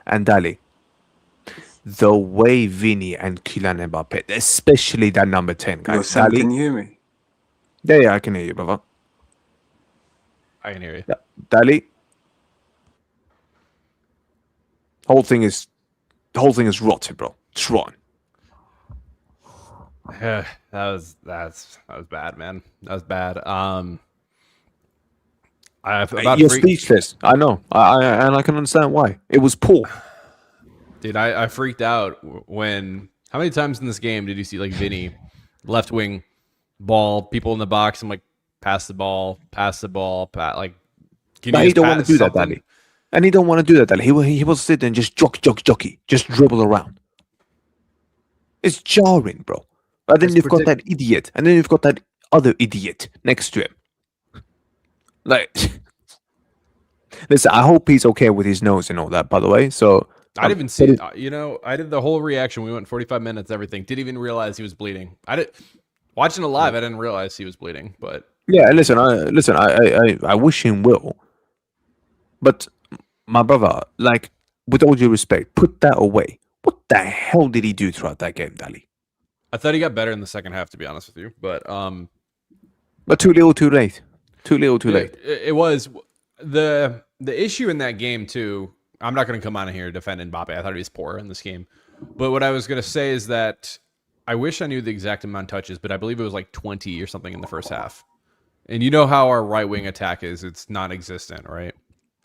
and Dali. The way Vinny and Kylian Mbappe, especially that number 10 guy, Yo, Sam, Dali. can you hear me? Yeah, I can hear you, brother. I can hear you. Yeah, Dali. Whole thing is rotten, bro. It's rotten. Yeah, that was bad, man. That was bad. You're speechless. I know. And I can understand why. It was poor. Dude, I freaked out when. How many times in this game did you see like Vinny, left wing, ball, people in the box? I'm like, pass the ball, like. But he don't want to do that, Dali. And he don't want to do that, Dali. He will sit and just jockey, just dribble around. It's jarring, bro. But then you've got that idiot, and then you've got that other idiot next to him. Like, listen, I hope he's okay with his nose and all that, by the way. So I didn't even see it. I did the whole reaction. We went 45 minutes, everything. Didn't even realize he was bleeding. Watching it live, I didn't realize he was bleeding. But yeah, listen, I wish him well. But my brother, like, with all due respect, put that away. What the hell did he do throughout that game, Dali? I thought he got better in the second half, to be honest with you. But too little, too late. Too little, too late. It was the issue in that game too. I'm not going to come on here defending Mbappe. I thought he was poor in this game. But what I was going to say is that I wish I knew the exact amount of touches, but I believe it was like 20 or something in the first half. And you know how our right wing attack is; it's non-existent, right?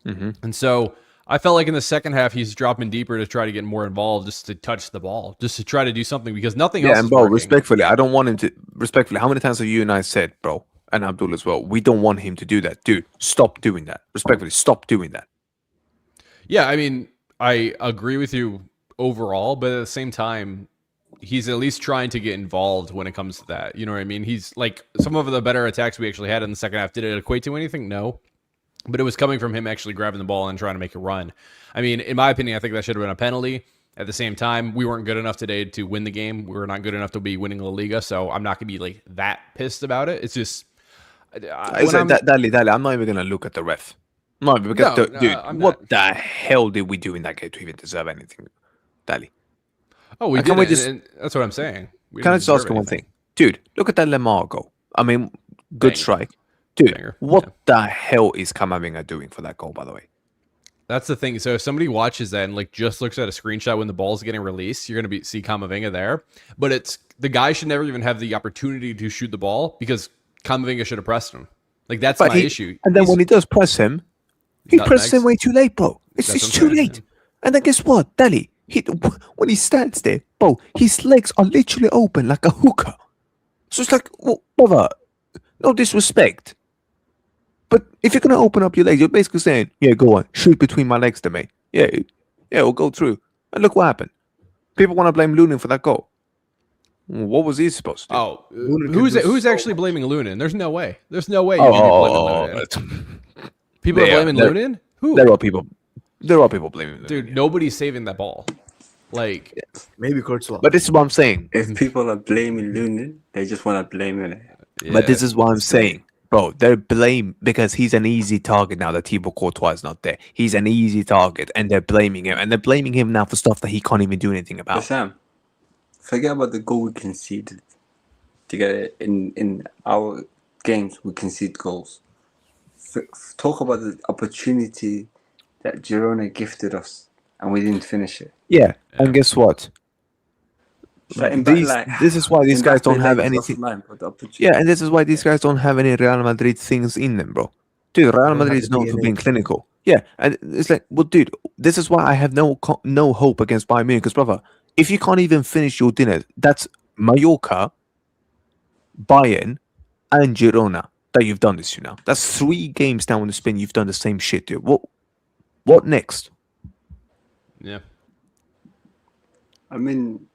Mm-hmm. And so I felt like in the second half he's dropping deeper to try to get more involved, just to touch the ball, just to try to do something because nothing else. Yeah, and bro, respectfully, I don't want him to. Respectfully, how many times have you and I said, bro, and Abdul as well, we don't want him to do that, dude. Stop doing that. Respectfully, stop doing that. Yeah, I mean, I agree with you overall, but at the same time, he's at least trying to get involved when it comes to that. You know what I mean? He's like some of the better attacks we actually had in the second half. Did it equate to anything? No. But it was coming from him actually grabbing the ball and trying to make a run. I mean, in my opinion, I think that should have been a penalty. At the same time, we weren't good enough today to win the game. We were not good enough to be winning La Liga, so I'm not going to be like that pissed about it. It's just... Dali, I'm not even going to look at the ref. No, because I'm what not. the hell did we do in that game to even deserve anything, Dali? Oh, we Can did. we just- And that's what I'm saying. We Can I didn't just ask deserve you one anything. thing, dude? Look at that Lamar goal. I mean, good Banger. strike, dude. Banger, What yeah. the hell is Kamavinga doing for that goal? By the way, That's the thing. So if somebody watches that and like just looks at a screenshot when the ball's getting released, you're going to see Kamavinga there. But it's the guy should never even have the opportunity to shoot the ball because Kamavinga should have pressed him. Like that's my issue. And then when he does press him, He pressed Nutmegs. him way too late, bro. It's That's just what I'm too saying, late. And then guess what? Dali, when he stands there, bro, his legs are literally open like a hookah. So it's like, well, brother, no disrespect. But if you're going to open up your legs, you're basically saying, yeah, go on, shoot between my legs to me. Yeah, we'll go through. And look what happened. People want to blame Lunin for that goal. What was he supposed to do? Oh, Lunin can who's do who's so actually much. blaming Lunin? There's no way. There's no way you can be blaming Lunin. People are blaming Lunin? Who? There are people blaming Lunin. Dude, nobody's saving that ball. Like, Maybe Courtois. But this is what I'm saying. If people are blaming Lunin, they just want to blame it. But this yeah. is what I'm saying. Bro, they're blame because he's an easy target now that Thibaut Courtois is not there. He's an easy target, and they're blaming him. And they're blaming him now for stuff that he can't even do anything But about. Sam, forget about the goal we conceded. Together in our games, we concede goals. Talk about the opportunity that Girona gifted us, and we didn't finish it. Yeah, and guess what? Like, This is why these guys don't have anything. Offline, but the opportunity. Yeah, and this is why these guys don't have any Real Madrid things in them, bro. Dude, Real have Madrid is the known for DNA. being clinical. Yeah, and it's like, well, dude, this is why I have no hope against Bayern Munich. Because, brother, if you can't even finish your dinner, that's Mallorca, Bayern, and Girona that you've done this to now. That's 3 games down in the spin. You've done the same shit, dude. What next? Yeah. I mean,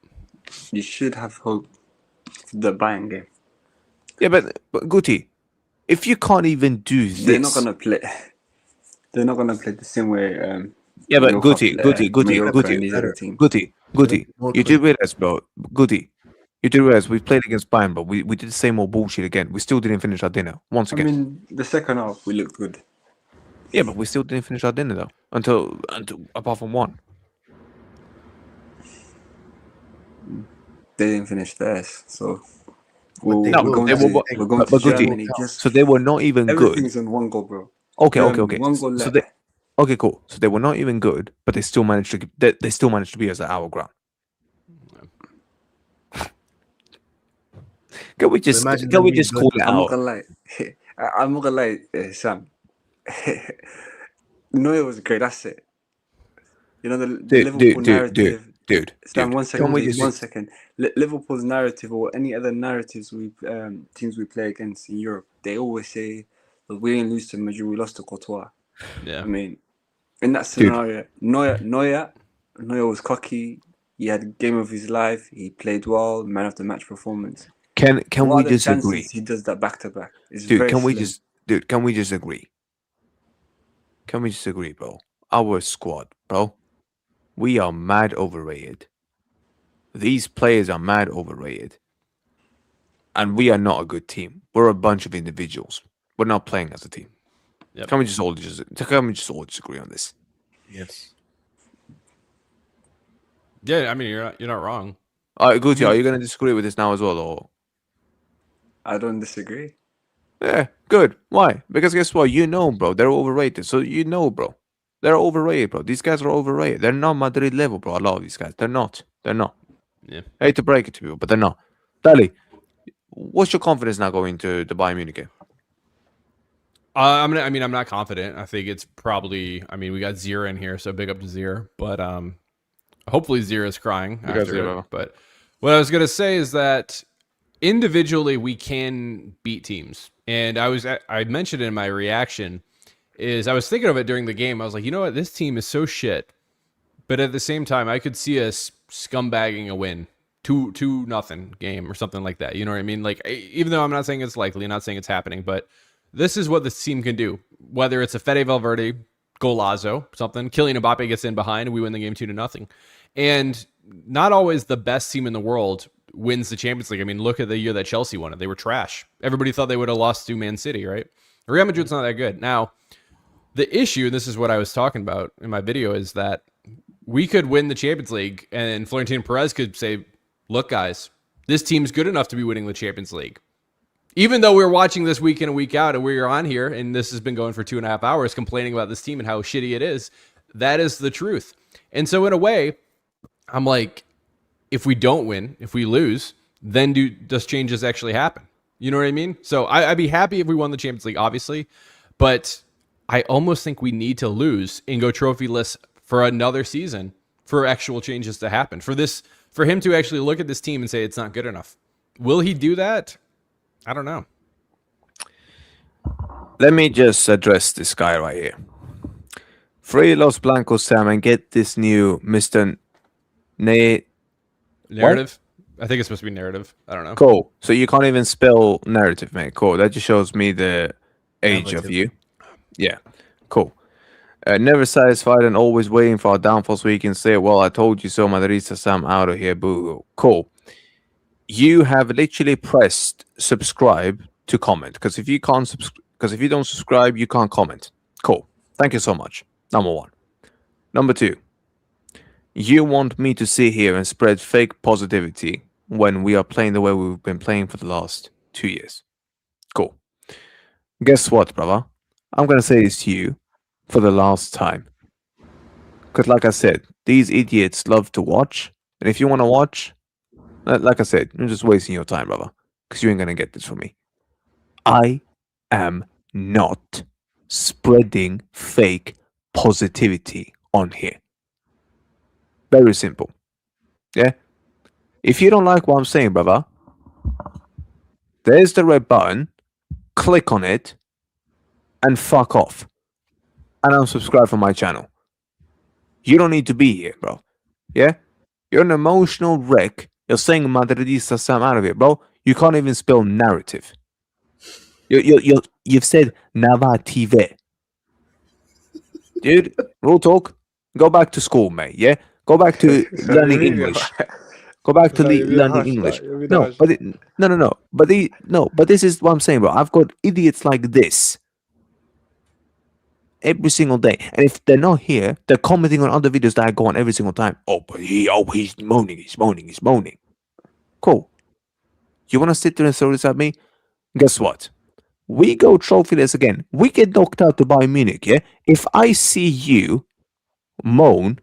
you should have hope for the Bayern game. Yeah, but Guti, if you can't even do this, They're not gonna play. They're not gonna play the same way. Yeah, but Mallorca Guti, play, Mallorca and these other teams. Guti, More you did realize, bro, Guti, you did realize we played against Bayern, but we did the same old bullshit again. We still didn't finish our dinner once I again. mean, the second half we looked good. Yeah, but we still didn't finish our dinner though until apart from one. They didn't finish theirs, so But they we're will. going they to, will- we're going but to Guti, Germany. Just So they were not even good. everything's on one goal, bro. Okay. One goal So left. they okay, cool. So they were not even good, but they still managed to they still managed to be us at our ground. Can we just imagine can them we being just good. call it I'm not out? gonna lie. I'm not gonna lie, Sam. Neuer was a great asset. You know the Liverpool narrative. Dude. Sam, one second, Can we please, just- one second. Liverpool's narrative or any other narratives teams we play against in Europe, they always say that we didn't lose to Madrid, we lost to Courtois. Yeah. I mean, in that scenario, Neuer was cocky. He had a game of his life. He played well, man of the match performance. Can What we are the disagree? chances he does that back to back? It's Dude, very can we slim. can we just agree? Can we just agree, bro? Our squad, bro. We are mad overrated. These players are mad overrated. And we are not a good team. We're a bunch of individuals. We're not playing as a team. Yep. Can we just all disagree on this? Yes. Yeah, I mean, you're not wrong. Guti, are you gonna disagree with this now as well, or I don't disagree. yeah, good. Why? Because guess what? You know, bro, they're overrated. So you know, bro, they're overrated, bro. These guys are overrated. They're not Madrid level, bro. A lot of these guys, they're not. They're not. Yeah. I hate to break it to you, but they're not. Dali, what's your confidence now going to the Bayern Munich game? I'm not confident. I think it's probably. I mean, we got Zira in here, so big up to Zira. But hopefully Zira's crying Because after Zira. it. But what I was gonna say is that individually we can beat teams, and I mentioned in my reaction is I was thinking of it during the game. I was like, you know what, this team is so shit, but at the same time, I could see us scumbagging a win. 2-0 game or something like that. You know what I mean? Like, even though I'm not saying it's likely, not saying it's happening, but this is what this team can do. Whether it's a Fede Valverde, golazo, something, Kylian Mbappe gets in behind, and we win the game 2-0. And not always the best team in the world wins the Champions League. I mean, look at the year that Chelsea won it. They were trash. Everybody thought they would have lost to Man City, right? Real Madrid's not that good. Now, the issue, and this is what I was talking about in my video, is that we could win the Champions League, and Florentino Perez could say, look, guys, this team's good enough to be winning the Champions League. Even though we're watching this week in and week out, and we're on here, and this has been going for 2.5 hours complaining about this team and how shitty it is, that is the truth. And so in a way, I'm like, if we don't win, if we lose, then does changes actually happen? You know what I mean? So I'd be happy if we won the Champions League, obviously, but I almost think we need to lose and go trophyless for another season for actual changes to happen. For him to actually look at this team and say it's not good enough. Will he do that? I don't know. Let me just address this guy right here. Free Los Blancos, Sam, and get this new Mr. Narrative? I think it's supposed to be narrative. I don't know. Cool. So you can't even spell narrative, mate. Cool. That just shows me the age of you. Yeah. Cool. Never satisfied and always waiting for our downfall so he can say, well, I told you so, Madrid, Sam, out of here, boo. Cool. You have literally pressed subscribe to comment, because if you don't subscribe, you can't comment. Cool. Thank you so much. Number one. Number two. You want me to sit here and spread fake positivity when we are playing the way we've been playing for the last 2 years. Cool. Guess what, brother? I'm going to say this to you for the last time. Because like I said, these idiots love to watch. And if you want to watch, like I said, you're just wasting your time, brother. Because you ain't going to get this from me. I am not spreading fake positivity on here. Very simple. Yeah? If you don't like what I'm saying, brother, there's the red button. Click on it and fuck off. And unsubscribe from my channel. You don't need to be here, bro. Yeah? You're an emotional wreck. You're saying Madridista Sam out of it, bro. You can't even spell narrative. You've said narrative. Dude, real talk. Go back to school, mate. Yeah? Go back to learning English. Go back to learning English. No, but no. But this is what I'm saying, bro. I've got idiots like this every single day, and if they're not here, they're commenting on other videos that I go on every single time. He's moaning. Cool. You want to sit there and throw this at me? Guess what? We go trophyless again. We get knocked out to Bayern Munich. Yeah. If I see you moan,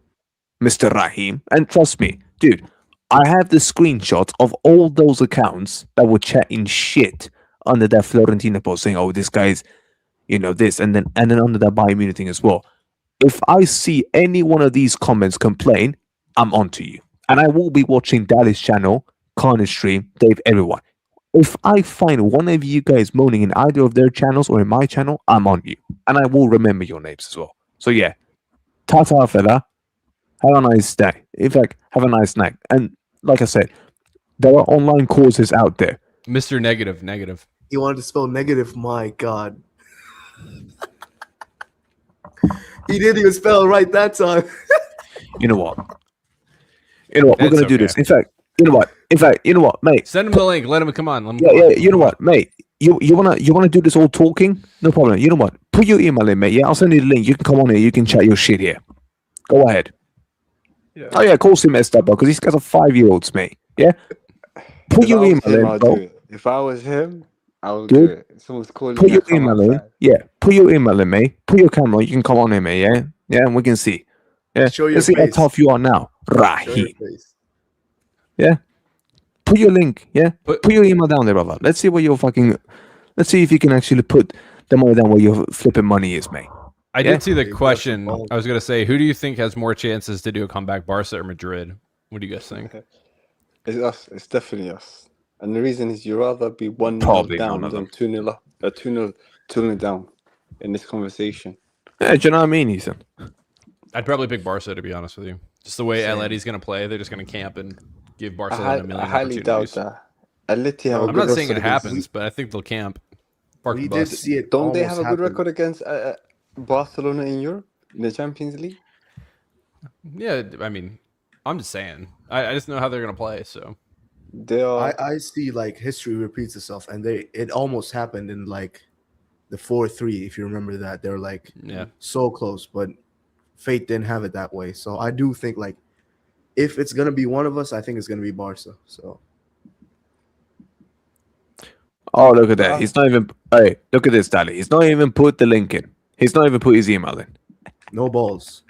Mr. Rahim, and trust me, dude, I have the screenshots of all those accounts that were chatting shit under that Florentino post saying, "Oh, this guy's, this," and then under that Bayern Munich thing as well. If I see any one of these comments complain, I'm onto you, and I will be watching Dallas channel, Carnage stream, Dave, everyone. If I find one of you guys moaning in either of their channels or in my channel, I'm on you, and I will remember your names as well. So yeah, ta-ta, fella. Have a nice day. In fact, have a nice night. And like I said, there are online courses out there. Mr. Negative. He wanted to spell negative. My God. He didn't even spell it right that time. You know what? We're gonna do this. In fact, you know what, mate? Send him the link. Let him come on. Yeah. You know what, mate? You wanna do this all talking? No problem. You know what? Put your email in, mate. Yeah, I'll send you the link. You can come on here. You can chat your shit here. Go ahead. Yeah. Oh yeah, of course he messed up, bro. Because these guys are 5-year-olds, mate. Yeah. Put your email in, bro. If I was him, I would Dude, do it. Someone's calling. Put your email in. Yeah. Put your email in, mate. Put your camera. You can come on here, mate. Yeah. Yeah, and we can see. Yeah. Show your Let's see how face. tough you are now, Show your Rahim. face. Yeah. Put your link. Yeah. Put your email down there, brother. Let's see what you're fucking. Let's see if you can actually put the money down where your flipping money is, mate. I Yeah. did see the Yeah, question. that's I was going to say, who do you think has more chances to do a comeback, Barca or Madrid? What do you guys think? It's us. It's definitely us. And the reason is you rather be 1-0 Probably down none of than them. 2-0 up, 2-0 down in this conversation. Yeah, do you know what I mean, Ethan? I'd probably pick Barca, to be honest with you. Just the way Atleti's going to play, they're just going to camp and give Barcelona a million I highly doubt opportunities. that. Atleti have a I'm good not saying it record happens, against- but I think they'll camp. Park We the did bus. see it. Don't they have almost a good happen. record against Barcelona in Europe, in the Champions League? Yeah, I mean, I'm just saying. I just know how they're going to play, so. They are. I see like history repeats itself, and it almost happened in like the 4-3. If you remember that, they're like Yeah. so close, but fate didn't have it that way. So I do think like if it's gonna be one of us, I think it's gonna be Barca. So Oh, look at that. He's not even. Hey, look at this, Dali. He's not even put the link in. He's not even put his email in. no balls.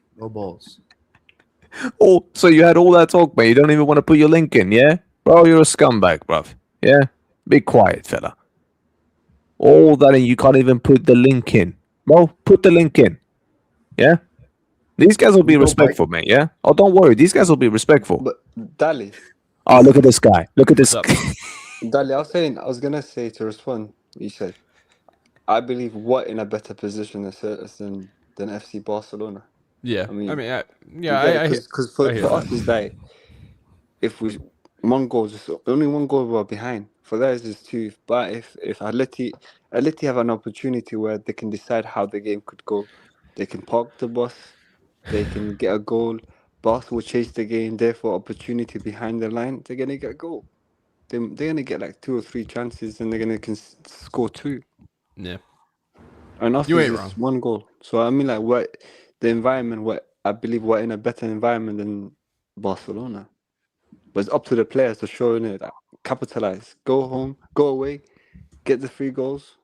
Oh, so you had all that talk, mate. You don't even want to put your link in, yeah? Bro, you're a scumbag, bruv. Yeah? Be quiet, fella. All that and you can't even put the link in. Bro, put the link in. Yeah? These guys will be No bite. respectful, mate. Yeah? Oh, don't worry. These guys will be respectful. But Dali, Oh, look at this guy. Look at this. up? Dali, I was gonna say to respond. You said, I believe what in a better position than FC Barcelona. Yeah. I mean, yeah, you get it because I hear for that. us is like if we one goal, just only one goal we're behind. For theirs is two. But if Atleti have an opportunity where they can decide how the game could go, they can park the bus, they can get a goal. Barca will chase the game. Therefore, opportunity behind the line, they're gonna get a goal. They're gonna get like 2 or 3 chances, and they're gonna score 2. Yeah. And us You is ain't just wrong. 1 goal. So I mean, like, what the environment? What I believe we're in a better environment than Barcelona. But it's up to the players to show it, capitalize, go home, go away, get the 3 goals.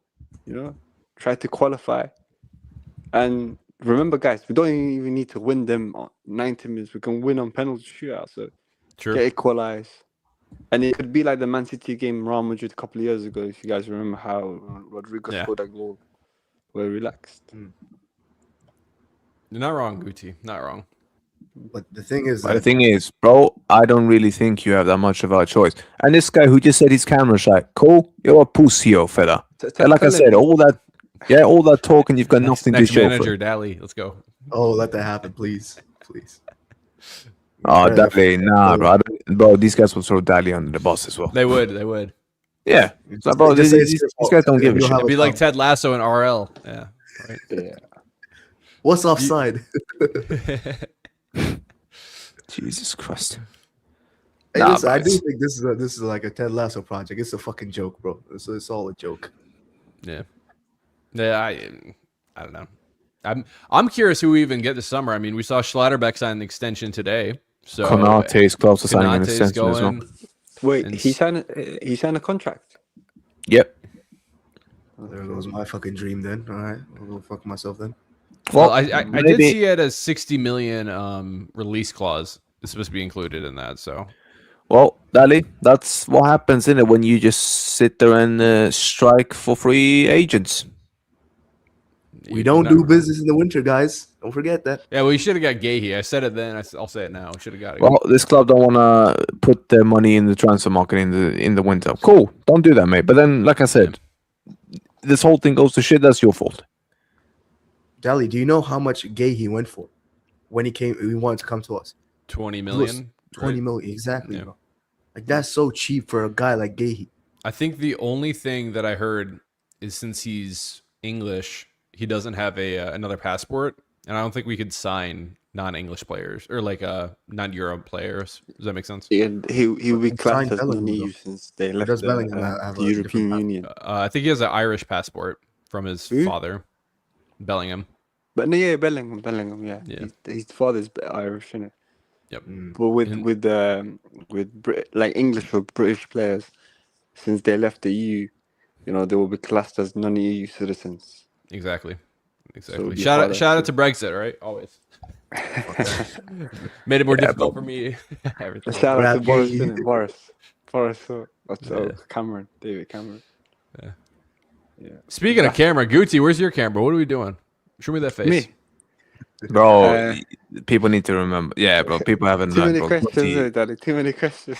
You know, try to qualify. And remember, guys, we don't even need to win them on 90 minutes. We can win on penalty shootout. So True. get equalize. And it could be like the Man City game, Real Madrid a couple of years ago. If you guys remember how Rodrigo Yeah. scored that goal, we're relaxed. You're not wrong, Guti. Not wrong. But the thing is, But the thing is, bro, I don't really think you have that much of a choice. And this guy who just said he's camera shy, cool, you're a pussy, fella. And like I said, all that talking, you've got nothing Next to show manager, for. Dali. Let's go. oh, let that happen, please, please. Oh, Fair enough. Dali, nah, bro. Bro, these guys will throw Dali under the bus as well. They would. They would. Yeah. So, Just- bro, just say it's these your fault, guys don't and give a you'll shit. have It'd be like problem. Ted Lasso in RL. Yeah. Right. Yeah. What's offside? Jesus Christ. Hey, Nah, listen, I but do it's- think this is like a Ted Lasso project. It's a fucking joke, bro. It's all a joke. Yeah. Yeah. I don't know. I'm curious who we even get this summer. I mean, we saw Schlotterbeck sign an extension today. So Konate is close to signing an Konate's extension as well. going. Wait, And he signed a contract. Yep. Well, there goes my fucking dream then. All right, I'll go fuck myself then. Well, I did maybe- see it as 60 million release clause is supposed to be included in that. So Well, Dali, that's what happens in it when you just sit there and strike for free agents. We don't do business in the winter, guys. Don't forget that. Yeah, well, you should have got Gahey. I said it then. I'll say it now. We should have got it. Well, this club don't want to put their money in the transfer market in the winter. Cool, don't do that, mate. But then, like I said, this whole thing goes to shit. That's your fault. Dali, do you know how much gay he went for when he came? He wanted to come to us. 20 It was million. 20 right? million, exactly, Yeah. bro. Like that's so cheap for a guy like Gahey. I think the only thing that I heard is since he's English, he doesn't have another passport, and I don't think we could sign non-English players or like non-Euro players. Does that make sense? Yeah, he will be Signed classed as Bellingham, non-EU though. since they left does the, Bellingham have the a European different Union. I think he has an Irish passport from his Who? father, Bellingham. But no, yeah, Bellingham, yeah. Yeah. His father's Irish, isn't it? Yep. But And- like English or British players, since they left the EU, they will be classed as non-EU citizens. Exactly. it'd be Shout harder out to Brexit, right? Always. Made it more difficult for me. Everything. Shout out to Rap Boris, gay. innit? Boris, that's Yeah. David Cameron. Speaking of camera, Gucci, where's your camera? What are we doing? Show me that face. Me. Bro, people need to remember. Yeah, bro, people haven't Too learned, many bro. questions, Gucci, Daddy. Too many questions.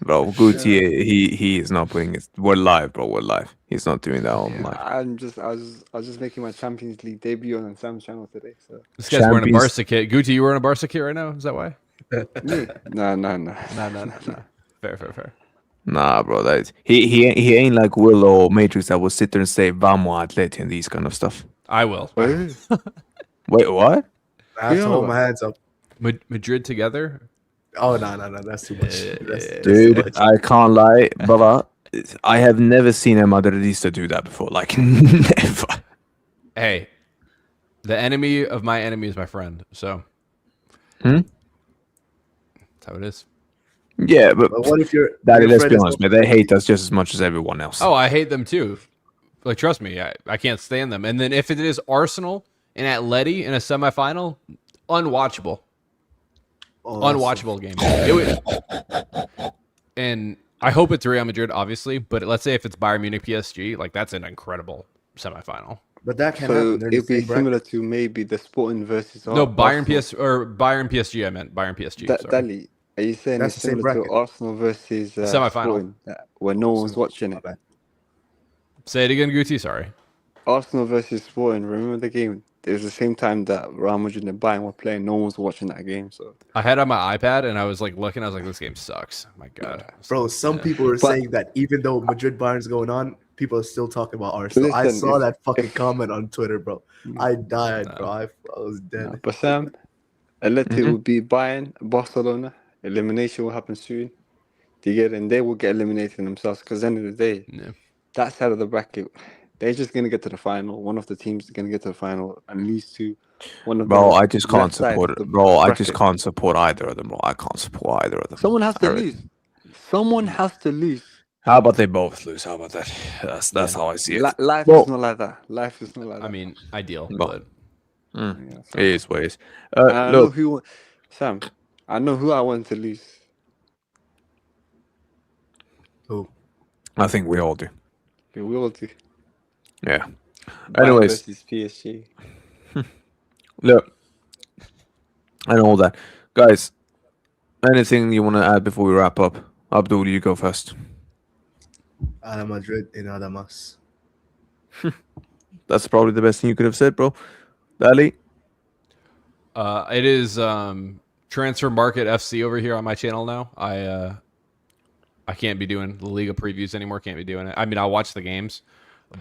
bro, Gucci, he is not putting it. We're live, bro. We're live. He's not doing that on live. I was just making my Champions League debut on Sam's channel today. So This guy's wearing a Champions- Barca kit. Gucci, you wearing a Barca kit right now? Is that why? me? No. No. Fair. Nah, bro, that is, he ain't like Will or Matrix that will sit there and say "Vamos Atleti" and these kind of stuff. I will. Wait. Wait, what? I have to Yeah. hold my hands up. Madrid together? Oh no, that's too much. That's too Dude, much. I can't lie, brother. I have never seen a Madridista do that before. Like, never. Hey, the enemy of my enemy is my friend. So Hmm? that's how it is. Yeah, but But what if you're? Daddy, your let's friend be is honest, man. They hate us just as much as everyone else. Oh, I hate them too. Like, trust me, I can't stand them. And then if it is Arsenal and Atleti in a semifinal, unwatchable. Oh, that's Unwatchable game. And I hope it's Real Madrid, obviously. But let's say if it's Bayern Munich PSG, like that's an incredible semifinal. But that can't So happen. They're in the it'd be same bracket. similar to maybe the Sporting versus No, Bayern Arsenal. Bayern PSG. I meant Bayern PSG. Sorry. Dali, are you saying That's it's the same similar to bracket. Arsenal versus Semi-final. Sporting, where no one's watching My it? bad. Say it again, Guti. Sorry. Arsenal versus Sporting. Remember the game? It was the same time that Real Madrid and Bayern were playing. No one was watching that game. So I had it on my iPad and I was like looking. I was like, this game sucks. My God, Bro, some people are But- saying that even though Madrid Bayern's going on, people are still talking about Arsenal. I Listen, saw if- that fucking if- comment on Twitter, bro. I died, No. bro. I was dead. No, but Sam, Atleti will beat Bayern, Barcelona. Elimination will happen soon. Do you get it? And they will get eliminated themselves because at the end of the day, Yeah. that side of the bracket, they're just gonna get to the final. One of the teams is gonna get to the final and lose to one of Bro, the I just can't left side support of it. the Bro, I just bracket. can't support either of them. Bro, I can't support either of them. Someone has to I really- lose. Someone has to lose. How about they both lose? How about that? That's how I see it. Life Well- is not like that. Life is not like that. I mean, ideal, Well, but Yeah, so- It is what it is. And I know Look, who, Sam. I know who I want to lose. I think we all do. We all do. Yeah. Bayern Anyways, versus PSG. look, and all that, guys. Anything you want to add before we wrap up? Abdul, you go first. Ala Madrid in Adamas. That's probably the best thing you could have said, bro. Dali. it is Transfer Market FC over here on my channel now. I can't be doing the Liga previews anymore. Can't be doing it. I mean, I'll watch the games,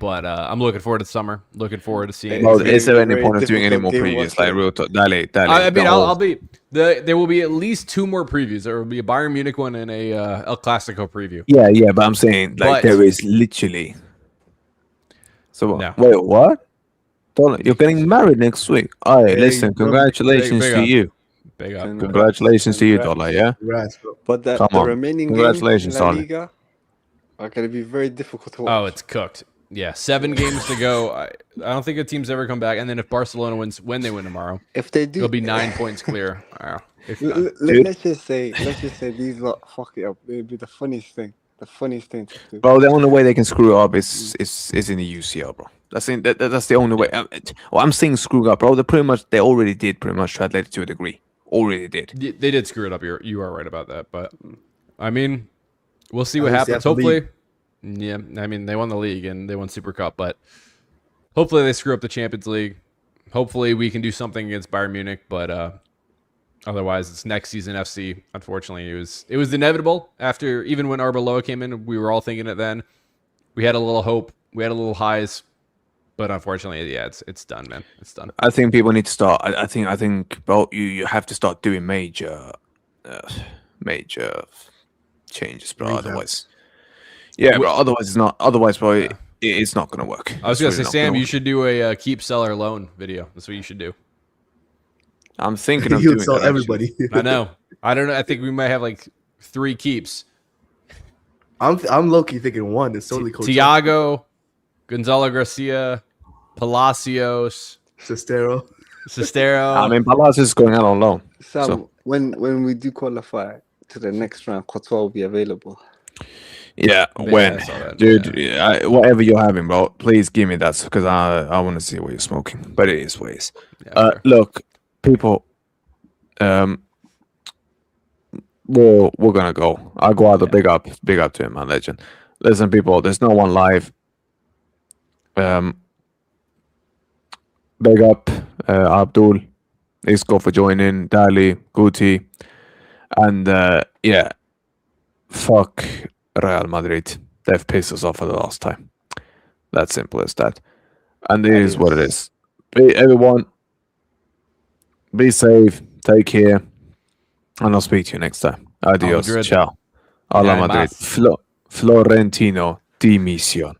but I'm looking forward to the summer. Looking forward to seeing. Well, It's is there gonna be any very point of doing any more difficult game previews? Like watching. real talk, Dali. I mean, the I'll whole- be there will be at least 2 more previews. There will be a Bayern Munich one and a El Clasico preview. Yeah, but I'm saying like But- there is literally. So No. wait, what? You're getting married next week. All right, Hey, listen, bro. congratulations Big to up. you. Big up. Congratulations to you, Congrats. Dollar. Yeah. Congrats, bro. But the Come on. remaining Congratulations, games in La Sonny. Liga are going to be very difficult to watch. Oh, it's cooked. Yeah, 7 games to go. I don't think a team's ever come back. And then if Barcelona wins, when they win tomorrow, If they do, it'll be 9 points clear. It's done. Dude. let's just say these lot fuck it up. It'll be the funniest thing. The funniest thing to do. Bro, the only way they can screw up is in the UCL, bro. That's the only way. I'm saying screw up, bro. They already did pretty much translate it to a degree. Already did. They did screw it up. You are right about that. But I mean, we'll see At what least they happens. have the Hopefully, yeah. I mean, they won the league and they won Super Cup, but hopefully they screw up the Champions League. Hopefully we can do something against Bayern Munich, but otherwise it's next season FC. Unfortunately, it was inevitable. After even when Arbeloa came in, we were all thinking it then. We had a little hope. We had a little highs. But unfortunately, yeah, it's done, man. It's done. I think people need to start. I think, bro, you have to start doing major changes, bro. Revamped. Otherwise, yeah, bro. Otherwise, it's not. Otherwise, bro, it's not gonna work. I was It's gonna say, really not Sam, gonna you work. should do a keep, sell, or loan video. That's what you should do. I'm thinking of You'll doing tell that, actually. everybody. I know. I don't know. I think we might have like 3 keeps. I'm low key thinking one. It's totally cool. Tiago, Gonzalo Garcia, Palacios, Sestero. Sestero. I mean, Palacios is going out on loan. Sam, So- when we do qualify to the next round, Courtois will be available. Yeah, Yeah, when, I saw that, dude, whatever you're having, bro, please give me that because I want to see what you're smoking. But it is what it is. Yeah, sure. Look, people, we're gonna go. Aguado, big up to him, man, legend. Listen, people, there's no one live. Big up, Abdul, Isco for joining, Dali, Guti, and yeah, fuck Real Madrid. They've pissed us off for the last time. That's simple as that. And it is what it is. Everyone, be safe, take care, and I'll speak to you next time. Adios, Madrid. ciao. Alla Yeah, Madrid. más. Florentino, dimisión.